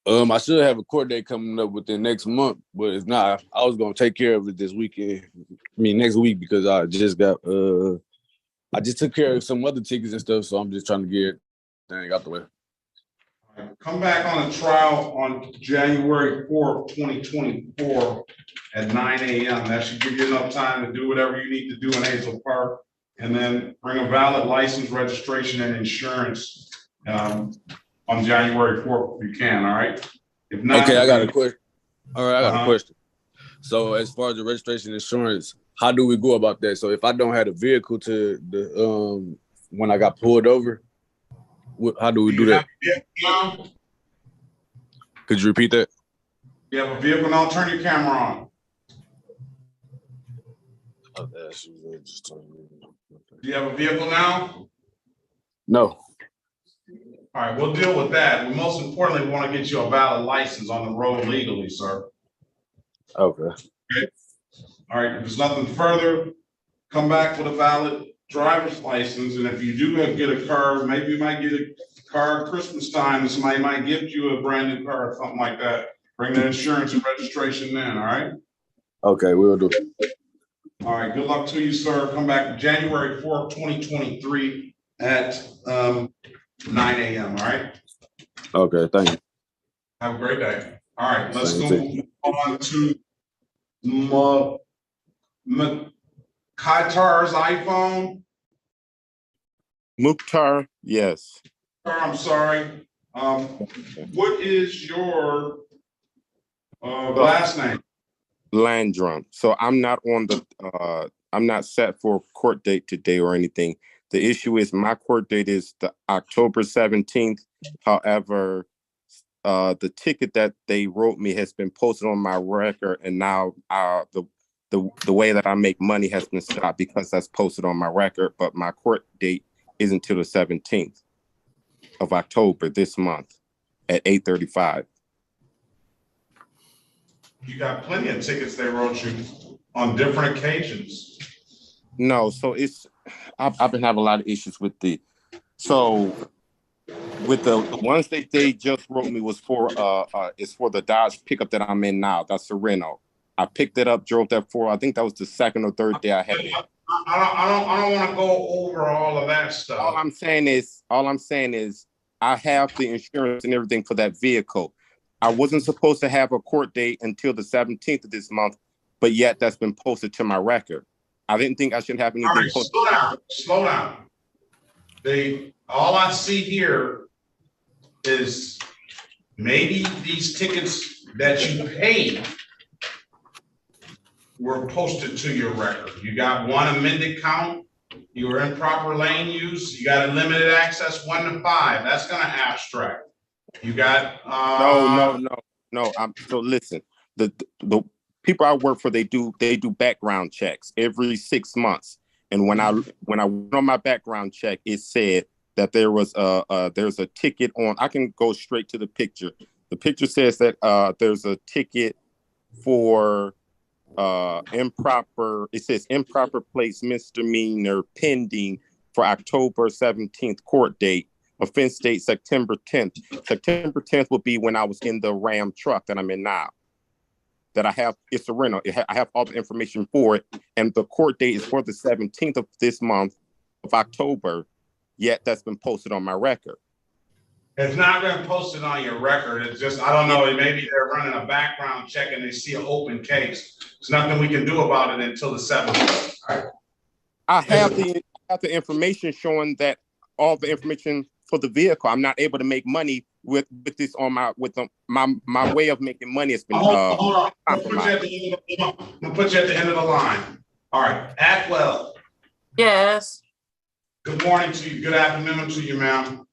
I should have a court date coming up within next month, but it's not. I was gonna take care of it this weekend. Next week, because I just took care of some other tickets and stuff, so I'm just trying to get everything out the way. Come back on a trial on January 4th, 2024 at 9 a.m. That should give you enough time to do whatever you need to do in Hazel Park, and then bring a valid license, registration, and insurance on January 4th if you can, all right? If not, Okay, I got a question. All right, I got a question. So as far as the registration insurance, how do we go about that? So if I don't have a vehicle to the when I got pulled over, how do we do that? Could you repeat that? You have a vehicle now, turn your camera on. Do you have a vehicle now? No. All right, we'll deal with that. We most importantly want to get you a valid license on the road legally, sir. Okay. Okay. All right, if there's nothing further, come back with a valid driver's license. And if you do get a car, maybe you might get a car at Christmas time, and somebody might gift you a brand new car or something like that. Bring the insurance and registration then, all right? Okay, we'll do. All right, good luck to you, sir. Come back January 4th, 2023 at 9 a.m., all right? Okay, thank you. Have a great day. All right, let's Thank go you. on to Qatar's iPhone. Mukhtar, yes. I'm sorry. What is your last name? Landrum. So I'm not on the I'm not set for a court date today or anything. The issue is my court date is the October 17th. However, the ticket that they wrote me has been posted on my record, and now the way that I make money has been stopped because that's posted on my record. But my court date is until the 17th of October this month at 8:35. You got plenty of tickets they wrote you on different occasions. No, so I've been having a lot of issues with the ones that they just wrote me was for it's for the Dodge pickup that I'm in now. That's a Renault. I picked it up, drove that for I think that was the second or third day I had it. I don't want to go over all of that stuff. All I'm saying is I have the insurance and everything for that vehicle. I wasn't supposed to have a court date until the 17th of this month, but yet that's been posted to my record. I didn't think I should have anything. All right, slow down. All I see here is maybe these tickets that you paid were posted to your record. You got one amended count, you were improper lane use, you got a limited access 1 to 5. That's gonna abstract. You got No. So listen, the people I work for, they do background checks every 6 months. And when I went on my background check, it said that there's a ticket on. I can go straight to the picture. The picture says that there's a ticket for improper. It says improper place misdemeanor pending for October 17th court date. Offense date September 10th. September 10th will be when I was in the Ram truck that I'm in now. That I have, it's a rental. I have all the information for it, and the court date is for the 17th of this month of October. Yet that's been posted on my record. It's not been posted on your record. It's just, I don't know, maybe they're running a background check and they see an open case. There's nothing we can do about it until the 7th. Right? I have the information showing that all the information for the vehicle. I'm not able to make money with this on my my way of making money has been Hold on. I'm compromised. gonna put you at the end of the line. All right, Atwell. Yes. Good morning to you. Good afternoon to you, ma'am.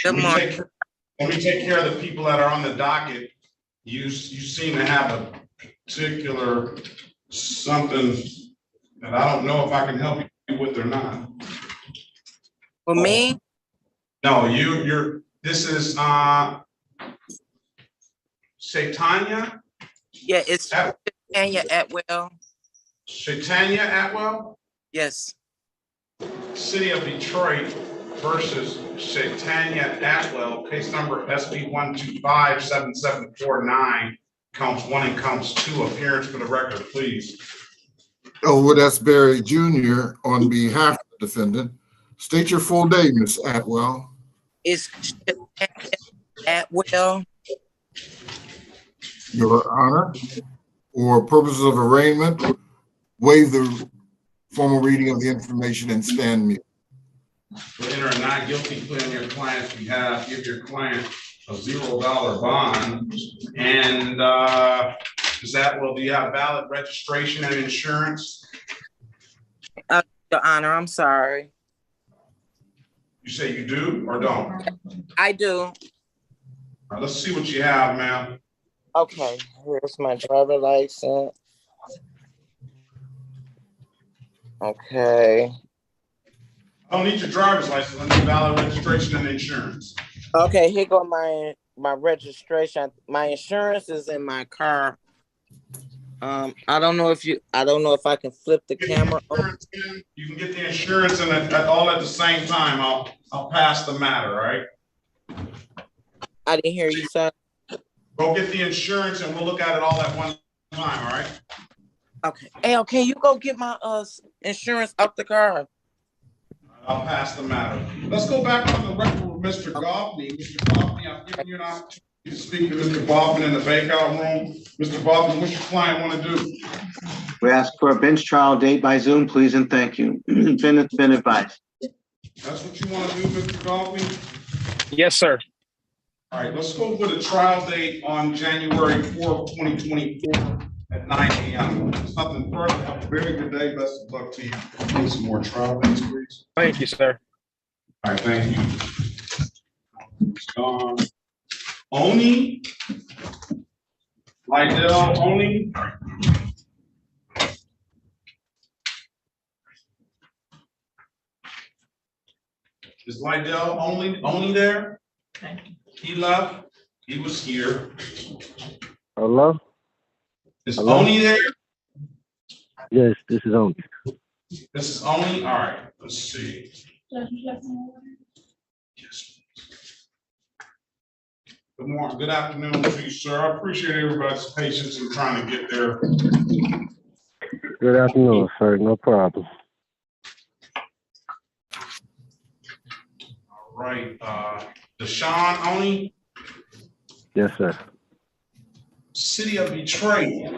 Good morning. Let me take care of the people that are on the docket. You seem to have a particular something that I don't know if I can help you with or not. For me? No, this is Shaitanya? Yeah, it's Tanya Atwell. Shaitanya Atwell? Yes. City of Detroit versus Shaitanya Atwell, case number SB 1257749, counts 1 and counts 2. Appearance for the record, please. Elwood S. Berry Jr. on behalf of the defendant. State your full name, Ms. Atwell. It's Atwell. Your Honor, for purposes of arraignment, waive the formal reading of the information and stand mute. For enter a not guilty plea on your client's behalf, give your client a $0 bond. And Ms. Atwell, do you have valid registration and insurance? Your Honor, I'm sorry. You say you do or don't? I do. All right, let's see what you have, ma'am. Okay, here's my driver license. Okay. I don't need your driver's license. I need valid registration and insurance. Okay, here go my registration. My insurance is in my car. I don't know if I can flip the camera. You can get the insurance and all at the same time. I'll pass the matter, right? I didn't hear you say. Go get the insurance and we'll look at it all at one time, all right? Okay. Hey, okay, you go get my insurance out the car. I'll pass the matter. Let's go back on the record with Mr. Goffney. Mr. Goffney, I've given you an opportunity to speak to Mr. Boffin in the breakout room. Mr. Boffin, what's your client want to do? We ask for a bench trial date by Zoom, please, and thank you. Been advised. That's what you want to do, Mr. Goffney? Yes, sir. All right, let's go with a trial date on January 4th, 2024 at 9 a.m. Something further. Have a very good day. Best of luck to you. Need some more trial dates, please. Thank you, sir. All right, thank you. Oni? Lydell Oni? Is Lydell Oni there? He left. He was here. Hello? Is Hello? Oni there? Yes, this is Oni. This is Oni? All right, let's see. Yes. Good morning, good afternoon to you, sir. I appreciate everybody's patience in trying to get there. Good afternoon, sir. No problem. All right, Deshaun Oni? Yes, sir. City of Detroit.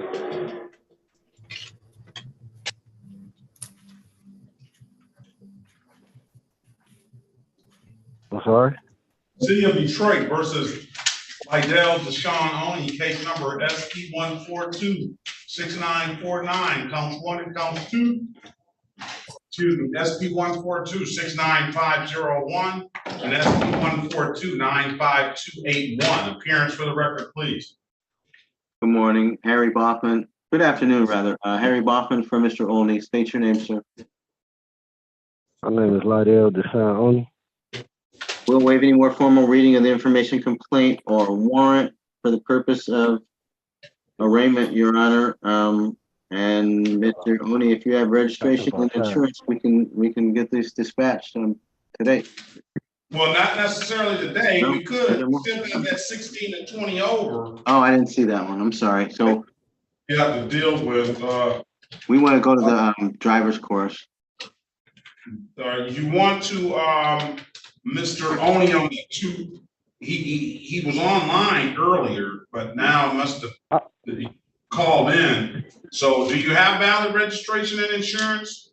I'm sorry? City of Detroit versus Lydell Deshaun Oni, case number SP 1426949, counts 1 and counts 2. Excuse me, SP 1426951 and SP 1429581. Appearance for the record, please. Good morning, Harry Boffman. Good afternoon, rather. Harry Boffman for Mr. Olney. State your name, sir. My name is Lydell Deshaun Oni. We'll waive any more formal reading of the information complaint or warrant for the purpose of arraignment, Your Honor. And Mr. Oni, if you have registration and insurance, we can get this dispatched today. Well, not necessarily today. No, we could still have that 16 and 20 over. Oh, I didn't see that one. I'm sorry. So you have to deal with. We want to go to the driver's course. You want to, Mr. Oni on the he was online earlier, but now must have called in. So do you have valid registration and insurance?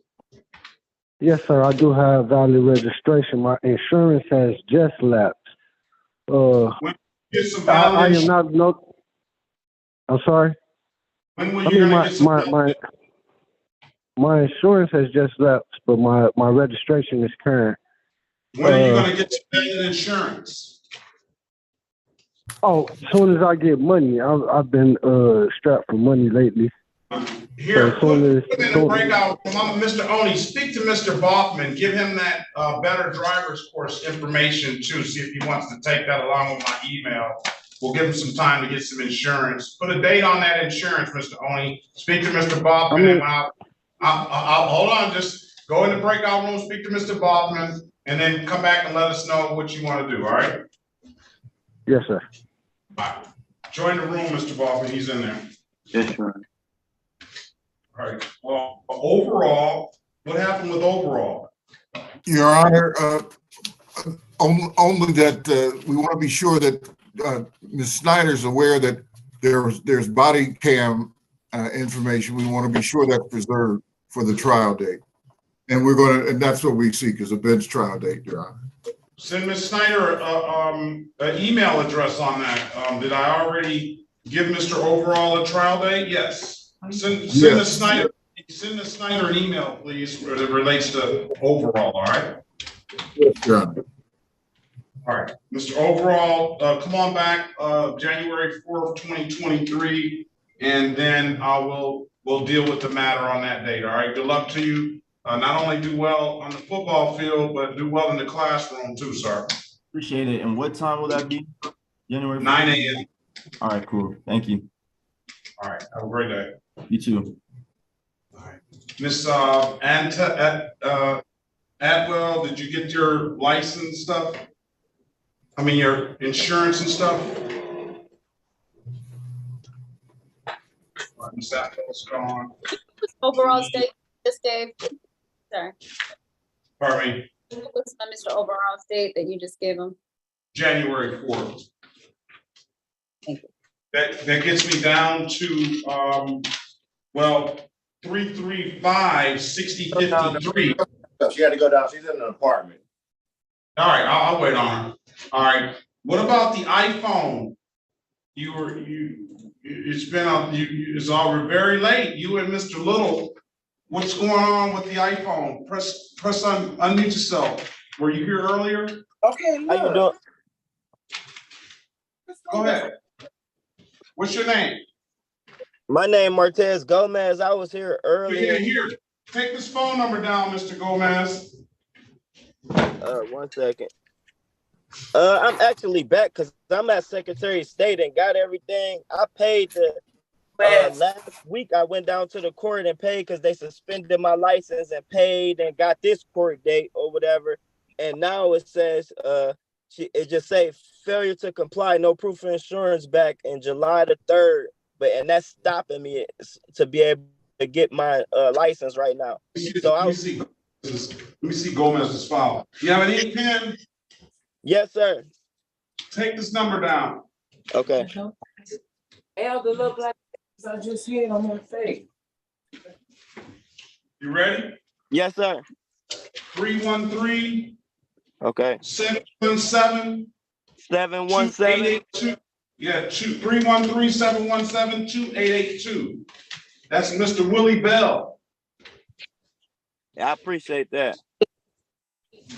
Yes, sir. I do have valid registration. My insurance has just lapsed. Get some valid I am insurance. not. I'm sorry. When were you gonna get some? My insurance has just lapsed, but my registration is current. When are you gonna get some valid insurance? Oh, as soon as I get money, I've been strapped for money lately. Here, So put in the breakout. Mr. Oni, speak to Mr. Boffman. Give him that better driver's course information too. See if he wants to take that along with my email. We'll give him some time to get some insurance. Put a date on that insurance, Mr. Oni. Speak to Mr. Boffman. And I'll hold on. Just go in the breakout room, speak to Mr. Boffman, and then come back and let us know what you want to do. All right? Yes, sir. All right. Join the room, Mr. Boffman. He's in there. Yes, sir. All right. Well, overall, what happened with overall? Your Honor, only that we want to be sure that Ms. Snyder's aware that there's body cam information. We want to be sure that's preserved for the trial date. And and that's what we seek is a bench trial date, Your Honor. Send Ms. Snyder an email address on that. Did I already give Mr. Overall a trial date? Yes. Send Ms. Snyder an email, please, as it relates to overall, all right? Yes, Your Honor. All right, Mr. Overall, come on back January 4th, 2023, and then we'll deal with the matter on that date, all right? Good luck to you. Not only do well on the football field, but do well in the classroom too, sir. Appreciate it. And what time will that be? January 9 a.m. All right, cool. Thank you. All right, have a great day. You too. All right. Miss Atwell, did you get your license stuff? I mean, your insurance and stuff? Miss Atwell's gone. Overall state, just gave, sorry. Pardon me? What's Mr. Overall state that you just gave him? January 4th. Thank you. That gets me down to, well, 335 6053. She had to go down. She's in an apartment. All right, I'll wait on her. All right. What about the iPhone? It's all very late. You and Mr. Little. What's going on with the iPhone? Press unmute yourself. Were you here earlier? Okay, How you doing? Go ahead. What's your name? My name Martez Gomez. I was here earlier. Here. Take this phone number down, Mr. Gomez. 1 second. I'm actually back because I'm at Secretary of State and got everything. I paid the last week. I went down to the court and paid because they suspended my license and paid and got this court date or whatever. And now it says it just say failure to comply, no proof of insurance back in July the 3rd. And that's stopping me to be able to get my license right now. Let me see Gomez's file. You have an ink pen? Yes, sir. Take this number down. Okay. Elder look like I just hit on my face. You ready? Yes, sir. 313. Okay. 717. 717. Yeah, 313-717-2882. That's Mr. Willie Bell. Yeah, I appreciate that.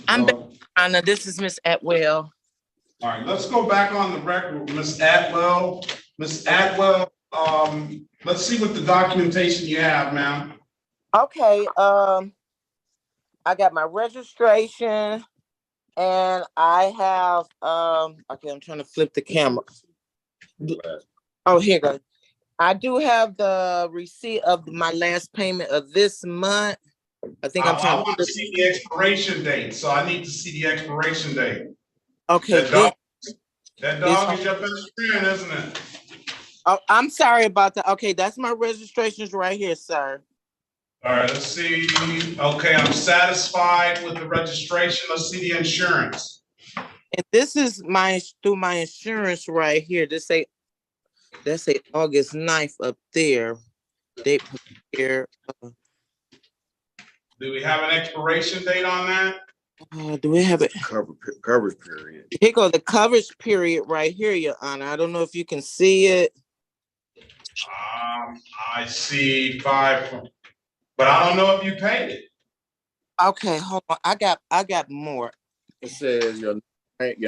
I'm Anna. This is Miss Atwell. All right, let's go back on the record with Miss Atwell. Miss Atwell, let's see what the documentation you have, ma'am. Okay. I got my registration, and I have okay. I'm trying to flip the camera. Oh, here you go. I do have the receipt of my last payment of this month. I think I want to see the expiration date, so I need to see the expiration date. Okay. That dog is your best friend, isn't it? Oh, I'm sorry about that. Okay, that's my registrations right here, sir. All right, let's see. Okay, I'm satisfied with the registration. Let's see the insurance. And this is through my insurance right here. That's say August 9th up there. They put here. Do we have an expiration date on that? Do we have it? Coverage period. Here go the coverage period right here, Your Honor. I don't know if you can see it. I see 5, but I don't know if you paid it. Okay, hold on. I got more. It says your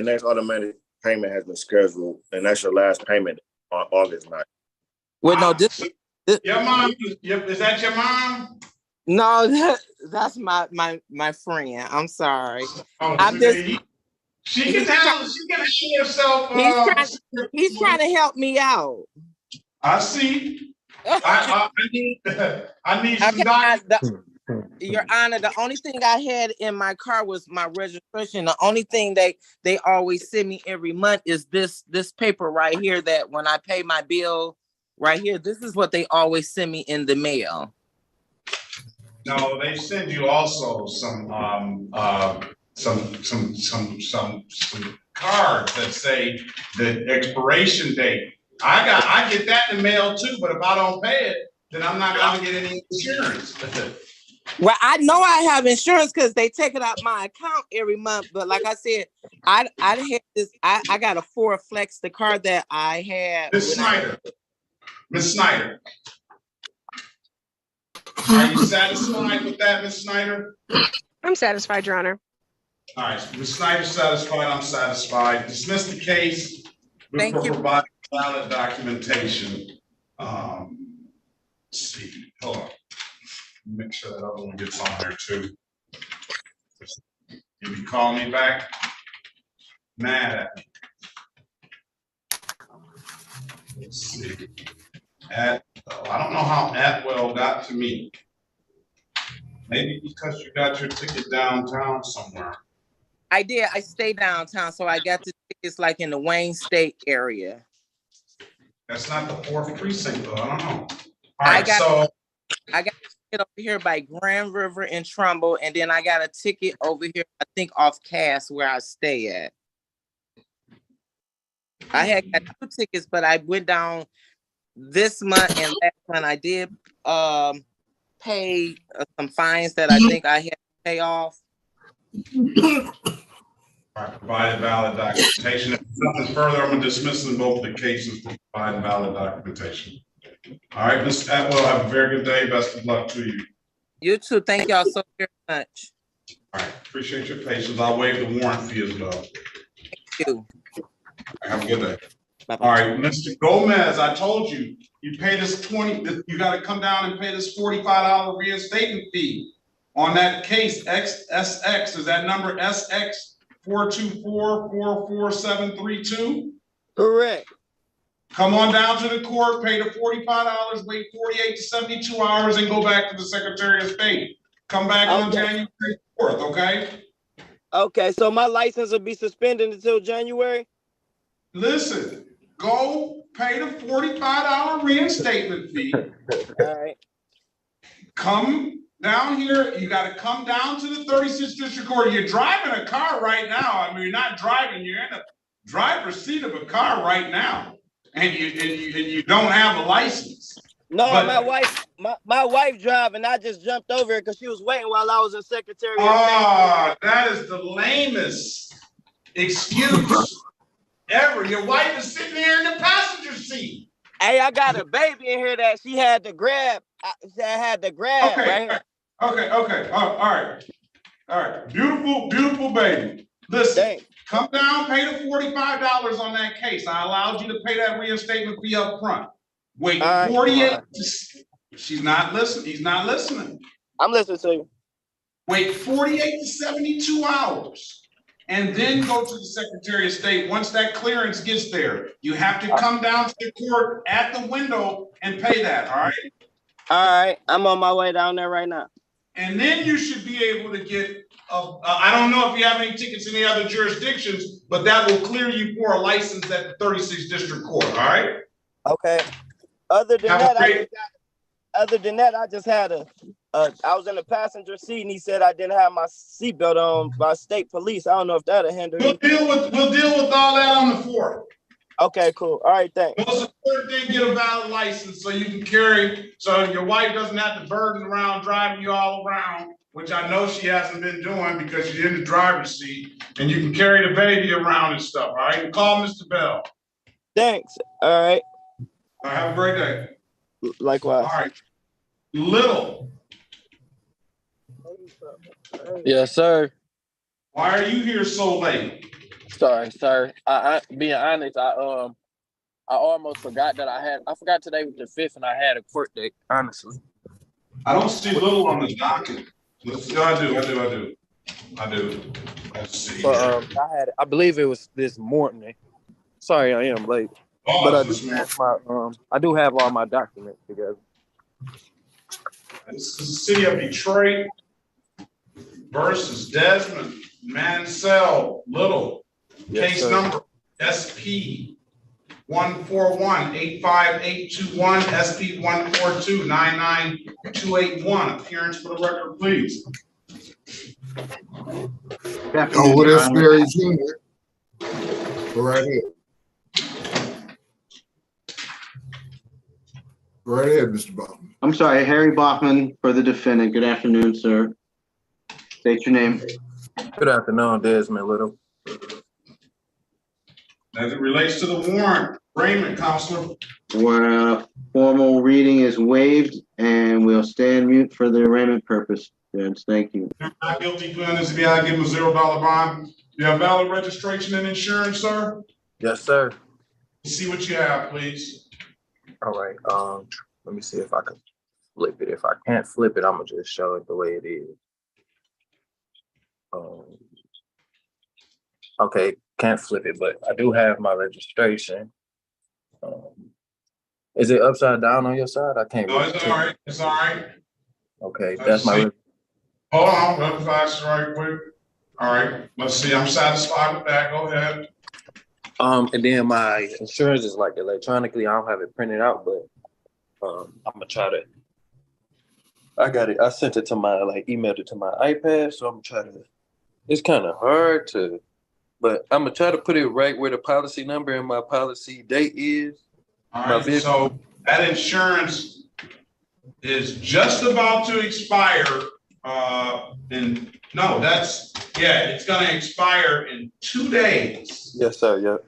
next automatic payment has been scheduled, and that's your last payment on August 9th. Well, no, your mom. Is that your mom? No, that's my friend. I'm sorry. Oh, I'm just. She can handle herself. He's trying to help me out. I see. I need some documents. Your Honor, the only thing I had in my car was my registration. The only thing they always send me every month is this paper right here, that when I pay my bill right here, this is what they always send me in the mail. No, they send you also some cards that say the expiration date. I get that in the mail too, but if I don't pay it, then I'm not gonna get any insurance. Well, I know I have insurance because they take it out my account every month. But like I said, I had this. I got a Ford Flex, the car that I had. Miss Snyder, are you satisfied with that, Miss Snyder? I'm satisfied, Your Honor. All right, Ms. Snyder's satisfied, I'm satisfied. Dismiss the case. Thank you. Provide valid documentation. Let's see, hold on. Make sure that other one gets on there too. Can you call me back? Mad at me. Let's see. I don't know how Atwell got to me. Maybe because you got your ticket downtown somewhere. I did. I stay downtown, so I got the tickets like in the Wayne State area. That's not the 4th precinct, though. I don't know. All right, I got a ticket over here by Grand River and Trumbull, and then I got a ticket over here, I think off Cass, where I stay at. I had got 2 tickets, but I went down this month and last month. I did pay some fines that I think I had to pay off. All right, provided valid documentation. If nothing further, I'm going to dismiss them both the cases for providing valid documentation. All right, Ms. Atwell, have a very good day. Best of luck to you. You too. Thank y'all so very much. All right, appreciate your patience. I'll waive the warrant fee as well. Thank you. Have a good day. Bye-bye. All right, Mr. Gomez, I told you, you pay this you got to come down and pay this $45 reinstatement fee on that case XSX. Is that number SX424-44732? Correct. Come on down to the court, pay the $45, wait 48 to 72 hours, and go back to the Secretary of State. Come back on January 4th, okay? Okay, so my license will be suspended until January? Listen, go pay the $45 reinstatement fee. All right. Come down here. You got to come down to the 36th District Court. You're driving a car right now. I mean, you're not driving. You're in the driver's seat of a car right now, and you don't have a license. No, but my wife driving. I just jumped over it because she was waiting while I was in Secretary of State. Oh, that is the lamest excuse ever. Your wife is sitting there in the passenger seat. Hey, I got a baby in here that she had to grab. Okay, right? Okay. All right. Beautiful baby. Listen, come down, pay the $45 on that case. I allowed you to pay that reinstatement fee up front. Wait 48. She's not listening. He's not listening. I'm listening to you. Wait 48 to 72 hours. And then go to the Secretary of State. Once that clearance gets there, you have to come down to the court at the window and pay that, all right? All right, I'm on my way down there right now. And then you should be able to get, I don't know if you have any tickets in the other jurisdictions, but that will clear you for a license at the 36th District Court, all right? Okay. Other than that, I just had a I was in the passenger seat and he said I didn't have my seatbelt on by state police. I don't know if that'll hinder you. We'll deal with all that on the 4th. Okay, cool. All right, thanks. Most important thing, get a valid license so you can carry, so your wife doesn't have to burden around driving you all around, which I know she hasn't been doing because she's in the driver's seat, and you can carry the baby around and stuff, all right? And call Mr. Bell. Thanks. All right. All right, have a great day. Likewise. All right. Little. Yes, sir. Why are you here so late? Sorry, sir. I being honest, I almost forgot that I forgot today was the 5th and I had a court date, honestly. I don't see Little on the docket. I do. Let's see. So, I believe it was this morning. Sorry, I am late. Oh, but I do have all my documents together. This is the city of Detroit versus Desmond Mansell Little. Yes, Case sir. number SP 141-85821, SP 142-99281. Appearance for the record, please. Oh, what else there is in there? Go right ahead. Go right ahead, Mr. Bachman. I'm sorry, Harry Bachman for the defendant. Good afternoon, sir. State your name. Good afternoon, Desmond Little. As it relates to the warrant, Raymond, Counselor. Where formal reading is waived and we'll stand mute for the arraignment purpose. Judge, thank you. Not guilty, pleading this, be I give him a $0 bond. You have valid registration and insurance, sir? Yes, sir. See what you have, please. All right. Let me see if I can flip it. If I can't flip it, I'm gonna just show it the way it is. Okay, can't flip it, but I do have my registration. Is it upside down on your side? I can't. No, it's all right. It's all right. Okay, that's my. Hold on, let me flash right quick. All right, let's see. I'm satisfied with that. Go ahead. And then my insurance is like electronically. I don't have it printed out, but I'm gonna try to. I got it. I sent it to my emailed it to my iPad, so I'm gonna try to. It's kind of hard to, but I'm gonna try to put it right where the policy number and my policy date is. All right. So that insurance is just about to expire. It's gonna expire in 2 days. Yes, sir. Yep.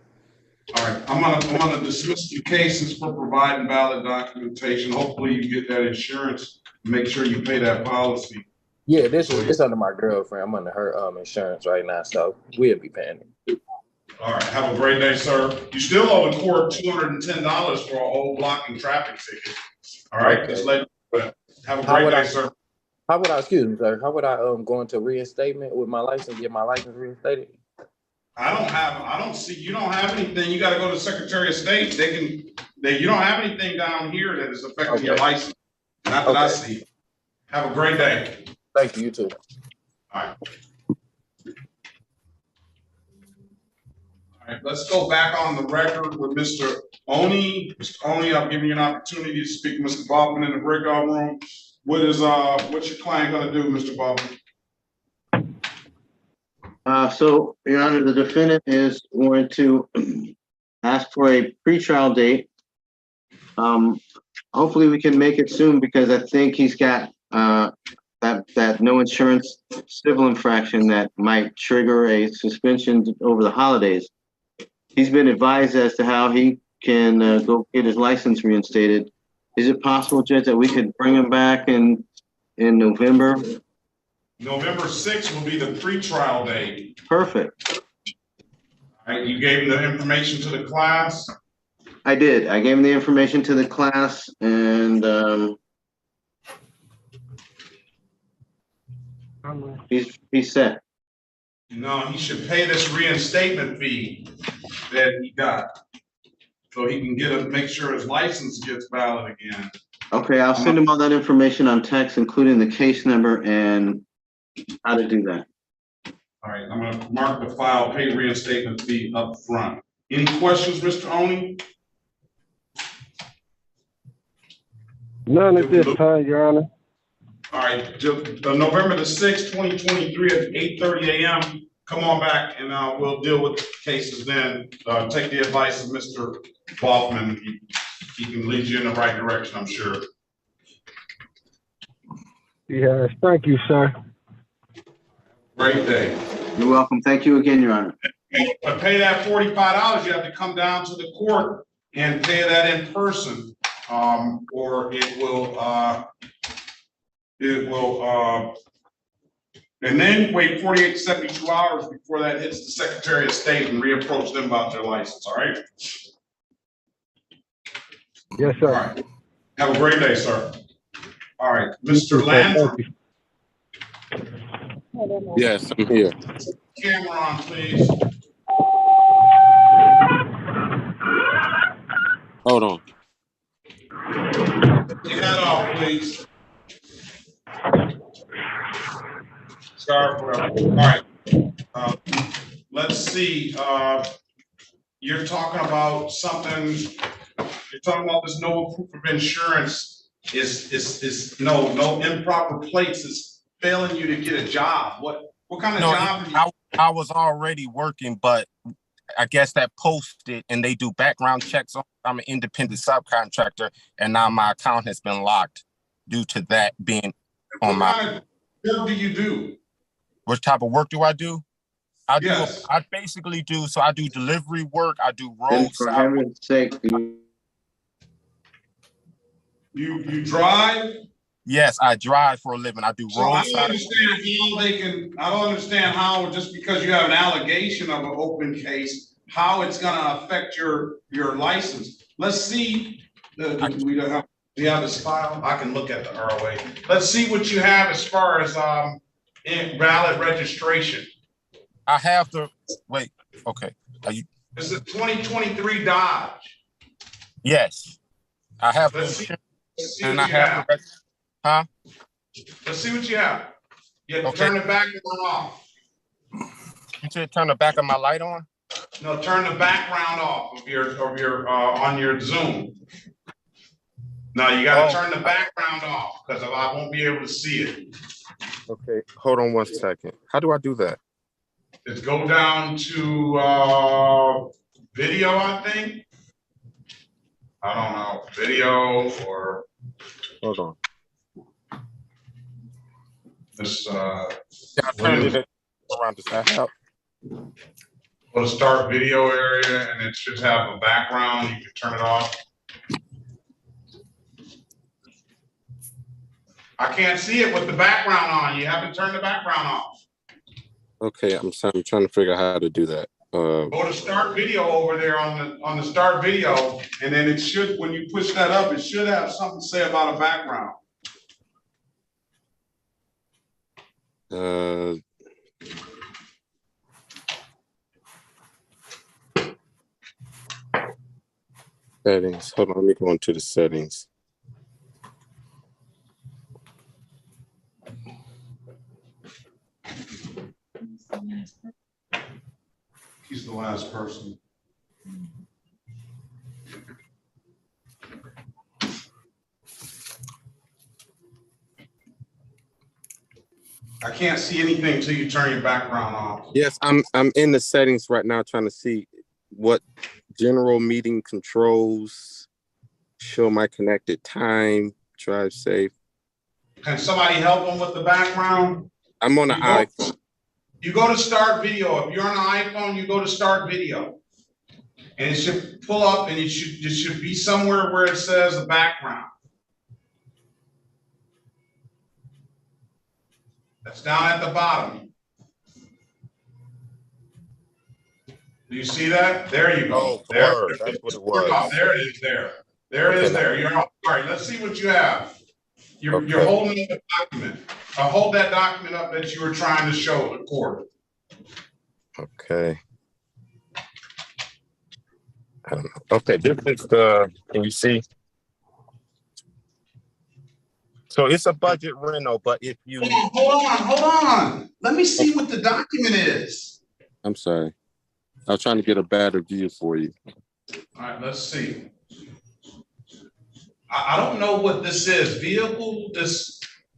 All right, I'm gonna dismiss your cases for providing valid documentation. Hopefully you get that insurance. Make sure you pay that policy. Yeah, it's under my girlfriend. I'm under her insurance right now, so we'll be paying it. All right, have a great day, sir. You still owe the court $210 for a whole blocking traffic ticket. All right, Okay. just let have a great day, sir. How would I, excuse me, sir? How would I go into reinstatement with my license, get my license reinstated? I don't see, you don't have anything. You gotta go to the Secretary of State. You don't have anything down here that is affecting your license. Not that I see. Have a great day. Thank you, you too. All right. All right, let's go back on the record with Mr. Oni. Mr. Oni, I'm giving you an opportunity to speak to Mr. Baldwin in the breakout room. What's your client gonna do, Mr. Baldwin? So, Your Honor, the defendant is going to ask for a pretrial date. Hopefully we can make it soon because I think he's got that no insurance civil infraction that might trigger a suspension over the holidays. He's been advised as to how he can go get his license reinstated. Is it possible, Judge, that we could bring him back in November? November 6th will be the pretrial date. Perfect. All right, you gave him the information to the class? I did. I gave him the information to the class and he's set. No, he should pay this reinstatement fee that he got. So he can make sure his license gets valid again. Okay, I'll send him all that information on text, including the case number and how to do that. All right, I'm gonna mark the file, pay reinstatement fee up front. Any questions, Mr. Oni? None at this time, Your Honor. All right, November the 6th, 2023 at 8:30 a.m. Come on back and we'll deal with cases then. Take the advice of Mr. Baughman. He can lead you in the right direction, I'm sure. Yes, thank you, sir. Great day. You're welcome. Thank you again, Your Honor. To pay that $45, you have to come down to the court and pay that in person, or it will, and then wait 48 to 72 hours before that hits the Secretary of State and reapproach them about their license. All right. Yes, sir. All right. Have a great day, sir. All right, Mr. Landry. Yes, I'm here. Camera on, please. Hold on. Take that off, please. Scarf, whatever. All right. Let's see. You're talking about something. You're talking about this no proof of insurance is no improper plates is failing you to get a job. What kind of job? I was already working, but I guess that posted and they do background checks. I'm an independent subcontractor, and now my account has been locked due to that being on my. What kind of work do you do? What type of work do? I basically do. So I do delivery work. I do roadside. For heaven's sake, you drive? Yes, I drive for a living. I do roadside. I don't understand how just because you have an allegation of an open case, how it's going to affect your license. Let's see. Do you have this file? I can look at the ROA. Let's see what you have as far as invalid registration. I have the wait. Okay. It's a 2023 Dodge. Yes, I have. Let's see and what I have. Huh? Let's see what you have. You have to turn the background off. You said turn the back of my light on? No, turn the background off of your on your Zoom. No, you got to turn the background off because I won't be able to see it. Okay, hold on 1 second. How do I do that? Just go down to video, I think. I don't know, video or. Hold on. This around this app. Go to start video area and it should have a background. You can turn it off. I can't see it with the background on. You haven't turned the background off. Okay, I'm trying to figure out how to do that. Go to start video over there on the start video, and then it should, when you push that up, it should have something to say about a background. Settings. Hold on, let me go into the settings. He's the last person. I can't see anything till you turn your background off. Yes, I'm in the settings right now trying to see what general meeting controls, show my connected time, drive safe. Can somebody help them with the background? I'm on the iPhone. You go to start video. If you're on an iPhone, you go to start video. And it should pull up and it should be somewhere where it says the background. That's down at the bottom. Do you see that? There you go. Oh, there. That's what it was. There it is there. There it is there. You're all right. Let's see what you have. You're holding up a document. Hold that document up that you were trying to show the court. Okay. I don't know. Okay, this is the, can you see? So it's a budget rental, but if you hold on. Let me see what the document is. I'm sorry. I was trying to get a better view for you. All right, let's see. I don't know what this is. Vehicle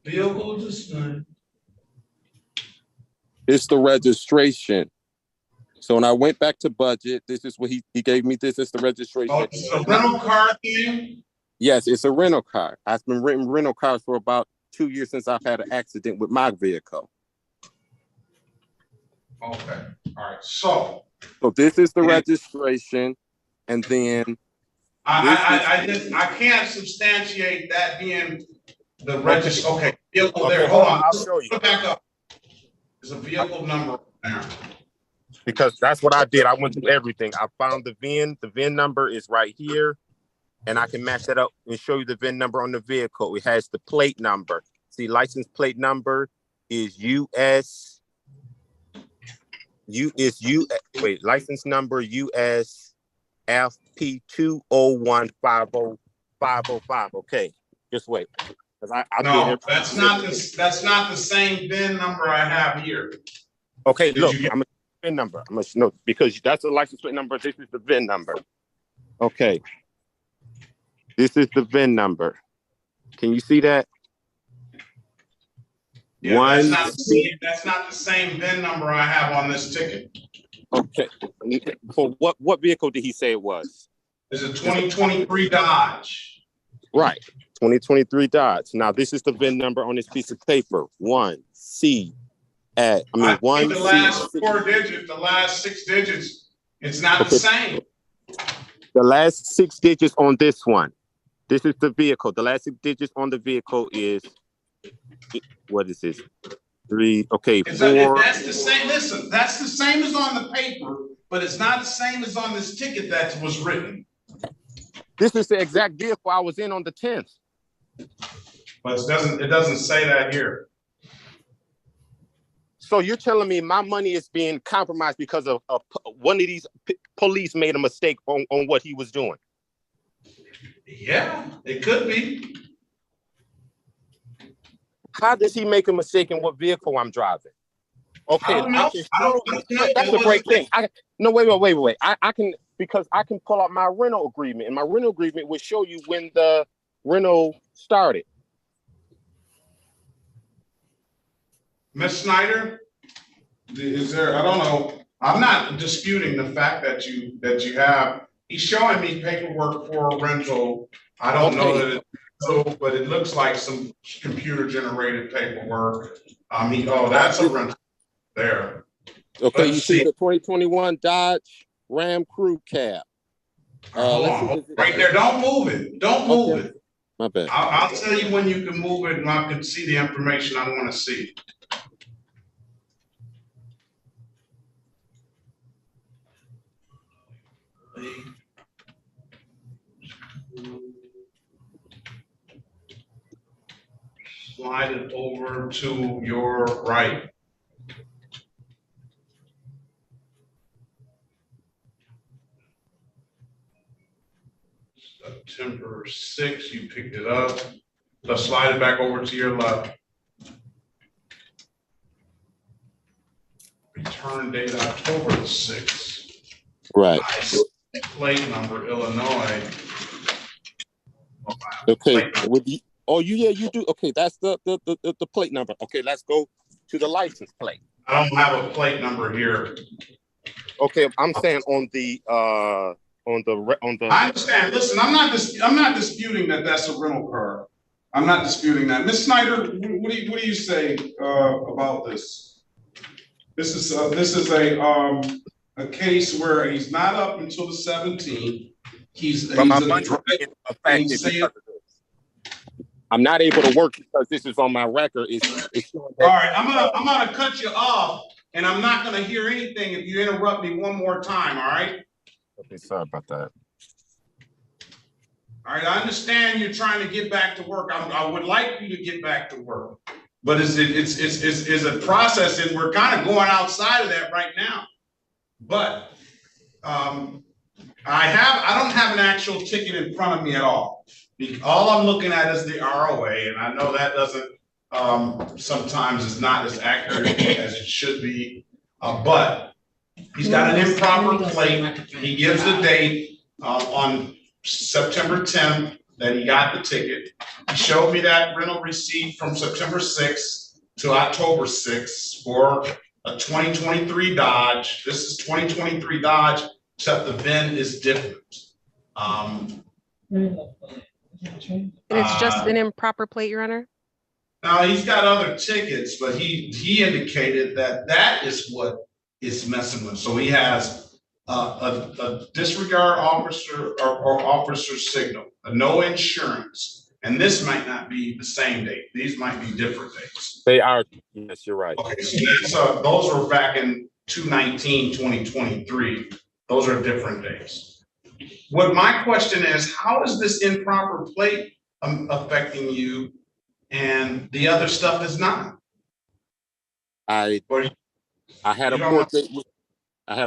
Vehicle display. It's the registration. So when I went back to budget, this is what he gave me. This is the registration. Oh, it's a rental car thing? Yes, it's a rental car. I've been renting rental cars for about 2 years since I've had an accident with my vehicle. Okay, all right, so this is the registration, and then I can't substantiate that being the register. Okay, vehicle there. Okay, Hold on. I'll show you. Go back up. There's a vehicle number there. Because that's what I did. I went through everything. I found the VIN. The VIN number is right here, and I can match that up and show you the VIN number on the vehicle. It has the plate number. See, license plate number is US. License number US FP2015005. Okay, just wait. No, that's not the same VIN number I have here. Okay, look, I'm a VIN number. No, because that's the license plate number. This is the VIN number. Okay, this is the VIN number. Can you see that? Yeah, that's not the same VIN number I have on this ticket. Okay, for what vehicle did he say it was? It's a 2023 Dodge. Right, 2023 Dodge. Now this is the VIN number on this piece of paper. The last 4 digits, the last 6 digits, it's not the same. The last 6 digits on this one. This is the vehicle. The last 6 digits on the vehicle is, what is this? 3, okay, 4. That's the same, listen, that's the same as on the paper, but it's not the same as on this ticket that was written. This is the exact vehicle I was in on the 10th. But it doesn't say that here. So you're telling me my money is being compromised because of one of these police made a mistake on what he was doing? Yeah, it could be. How does he make a mistake in what vehicle I'm driving? Okay, I don't know. That's a great thing. Wait. I can, because I can pull out my rental agreement, and my rental agreement will show you when the rental started. Ms. Snyder, is there? I don't know. I'm not disputing the fact that you have. He's showing me paperwork for a rental. I don't know that it's true, but it looks like some computer generated paperwork. That's a rental there. Okay, you see the 2021 Dodge Ram Crew Cab. Right there. Don't move it. Don't move it. My bad. I'll tell you when you can move it and I can see the information I want to see. Slide it over to your right. September 6th, you picked it up. Let's slide it back over to your left. Return date October the 6th. Right. Plate number Illinois. Okay. You do. Okay, that's the plate number. Okay, let's go to the license plate. I don't have a plate number here. Okay, I'm saying on the. I understand. Listen, I'm not disputing that that's a rental car. I'm not disputing that. Ms. Snyder, what do you say about this? This is a case where he's not up until the 17th. I'm not able to work because this is on my record. All right, I'm gonna cut you off, and I'm not gonna hear anything if you interrupt me one more time. All right. Okay, sorry about that. All right, I understand you're trying to get back to work. I would like you to get back to work, but it's a process, and we're kind of going outside of that right now. But I don't have an actual ticket in front of me at all. All I'm looking at is the ROA, and I know that doesn't sometimes is not as accurate as it should be, but he's got an improper plate. He gives the date on September 10th that he got the ticket. showed me that rental receipt from September 6th to October 6th for a 2023 Dodge. This is 2023 Dodge, except the VIN is different. And it's just an improper plate, Your Honor? Now, he's got other tickets, but he indicated that that is what is messing with. So he has a disregard officer or officer signal, a no insurance, and this might not be the same date. These might be different dates. They are. Yes, you're right. Okay, so those were back in 2/19/2023. Those are different dates. What my question is, how is this improper plate affecting you and the other stuff is not? I had a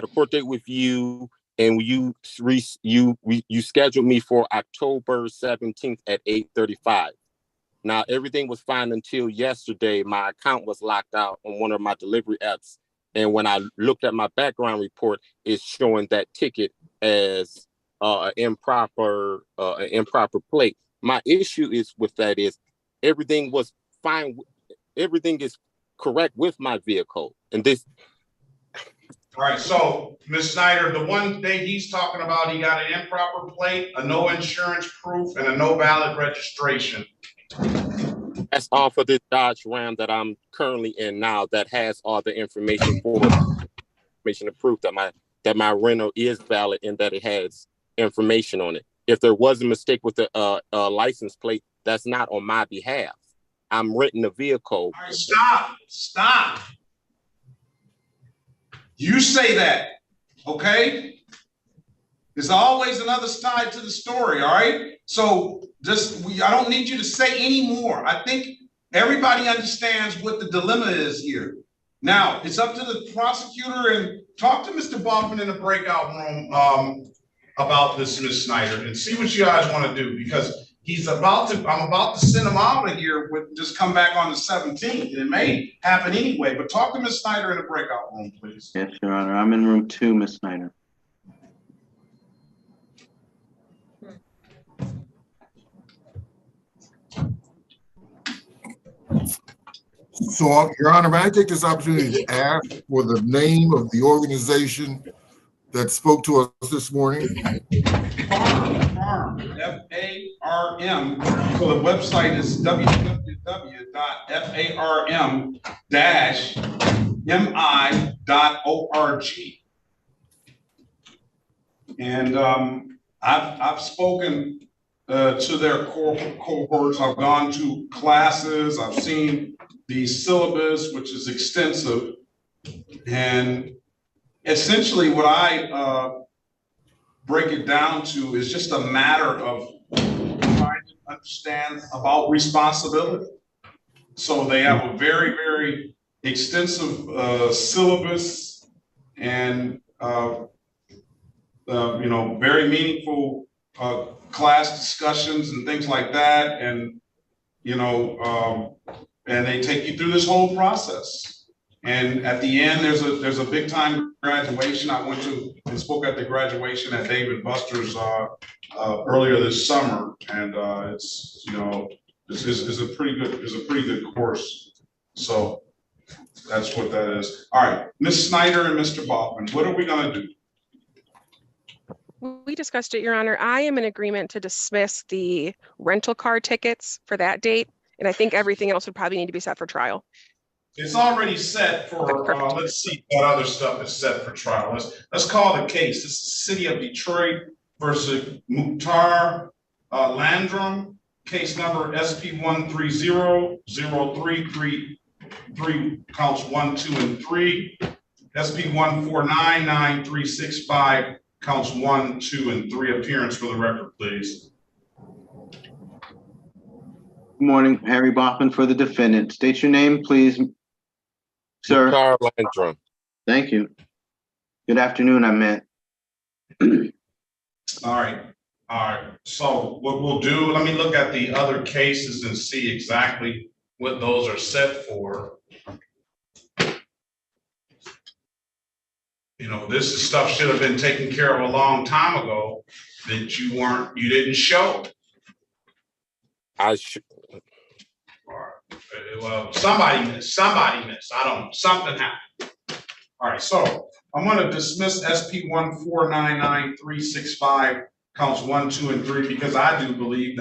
court date with you, and you scheduled me for October 17th at 8:35. Now everything was fine until yesterday. My account was locked out on one of my delivery apps, and when I looked at my background report, it's showing that ticket as an improper plate. My issue is with that is everything was fine. Everything is correct with my vehicle, and this. All right, so Ms. Snyder, the one day he's talking about, he got an improper plate, a no insurance proof, and a no valid registration. That's all for this Dodge Ram that I'm currently in now. That has all the information for information to prove that my rental is valid and that it has information on it. If there was a mistake with the license plate, that's not on my behalf. I'm renting a vehicle. All right, stop. You say that, okay? There's always another side to the story, all right? So I don't need you to say any more. I think everybody understands what the dilemma is here. Now, it's up to the prosecutor, and talk to Mr. Baughman in the breakout room about this, Ms. Snyder, and see what you guys want to do, because I'm about to send him out of here with just come back on the 17th. It may happen anyway, but talk to Ms. Snyder in the breakout room, please. Yes, Your Honor. I'm in room 2, Ms. Snyder. So, Your Honor, may I take this opportunity to ask for the name of the organization that spoke to us this morning? FARM, F-A-R-M. So the website is www.farm-mi.org. And I've spoken to their cohorts. I've gone to classes. I've seen the syllabus, which is extensive. And essentially what I break it down to is just a matter of trying to understand about responsibility. So they have a very, very extensive syllabus and very meaningful class discussions and things like that, and and they take you through this whole process. And at the end, there's a big time graduation. I went to and spoke at the graduation at Dave & Buster's earlier this summer, and it's a pretty good course. So that's what that is. All right, Ms. Snyder and Mr. Baughman, what are we gonna do? We discussed it, Your Honor. I am in agreement to dismiss the rental car tickets for that date, and I think everything else would probably need to be set for trial. It's already set for, let's see what other stuff is set for trial. Let's call the case. This is City of Detroit versus Mukhtar Landrum, case number SP1300333, counts 1, 2, and 3. SP1499365, counts 1, 2, and 3. Appearance for the record, please. Good morning, Harry Baughman for the defendant. State your name, please, sir. Carl Landrum. Thank you. Good afternoon, I meant. All right. So what we'll do, let me look at the other cases and see exactly what those are set for. This stuff should have been taken care of a long time ago that you didn't show. Well, somebody missed. I don't know. Something happened. All right, so I'm gonna dismiss SP 1499365 counts 1, 2, and 3 because I do believe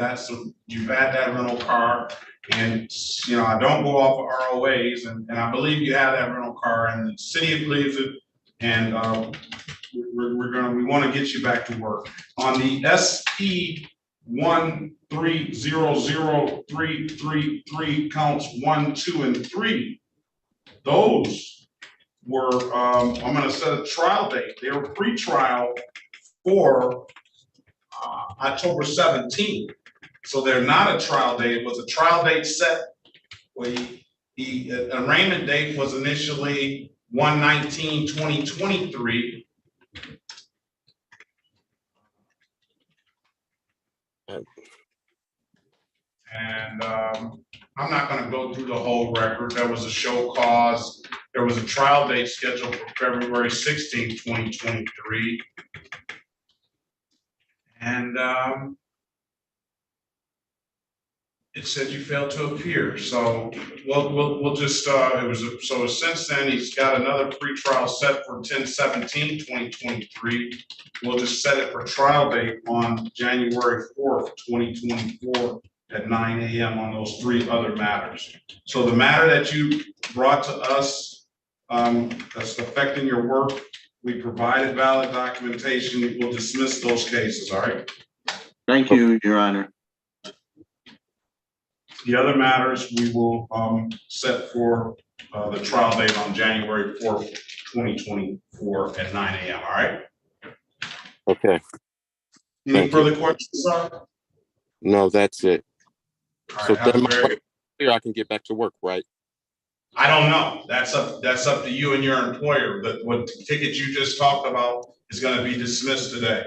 you've had that rental car, and I don't go off of ROAs, and I believe you have that rental car, and the city believes it, and we want to get you back to work on the SP 1300333 counts 1, 2, and 3. Those were I'm going to set a trial date. They were pre-trial for October 17th. So they're not a trial date. It was a trial date set. The arraignment date was initially 1/19/2023. And I'm not going to go through the whole record. There was a show cause. There was a trial date scheduled for February 16th, 2023. And it said you failed to appear. So we'll just, so since then, he's got another pretrial set for 10/17/2023. We'll just set it for trial date on January 4th, 2024 at 9 a.m. on those 3 other matters. So the matter that you brought to us that's affecting your work, we provided valid documentation. We'll dismiss those cases, all right? Thank you, Your Honor. The other matters we will set for the trial date on January 4th, 2024 at 9 a.m., all right? Okay. Any further questions, sir? No, that's it. All So right, then I can get back to work, right? I don't know. That's up to you and your employer. But what ticket you just talked about is going to be dismissed today.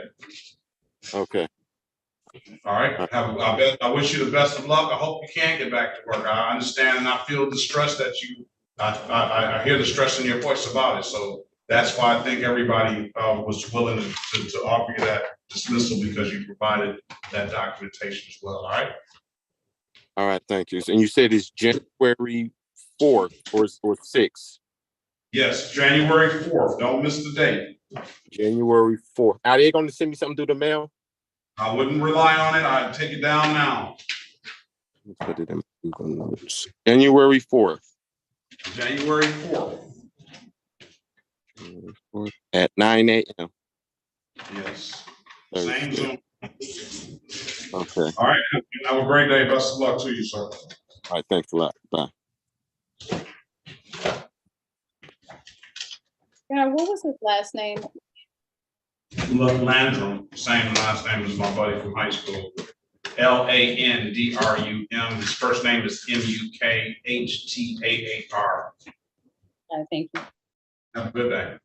Okay. All right. I wish you the best of luck. I hope you can get back to work. I understand and I feel the stress that I hear the stress in your voice about it. So that's why I think everybody was willing to offer you that dismissal because you provided that documentation as well. All right. All right. Thank you. And you said it's January 4th or 6th? Yes, January 4th. Don't miss the date. January 4th. Are they going to send me something through the mail? I wouldn't rely on it. I'd take it down now. Let's put it in Google Notes. January 4th. January 4th. At 9 a.m. Yes. Thursday. Same Zoom. Okay. All right. Have a great day. Best of luck to you, sir. All right. Thanks a lot. Bye. Yeah, what was his last name? Landrum, same last name as my buddy from high school. Landrum. His first name is Mukhatar. Thank you. Have a good day.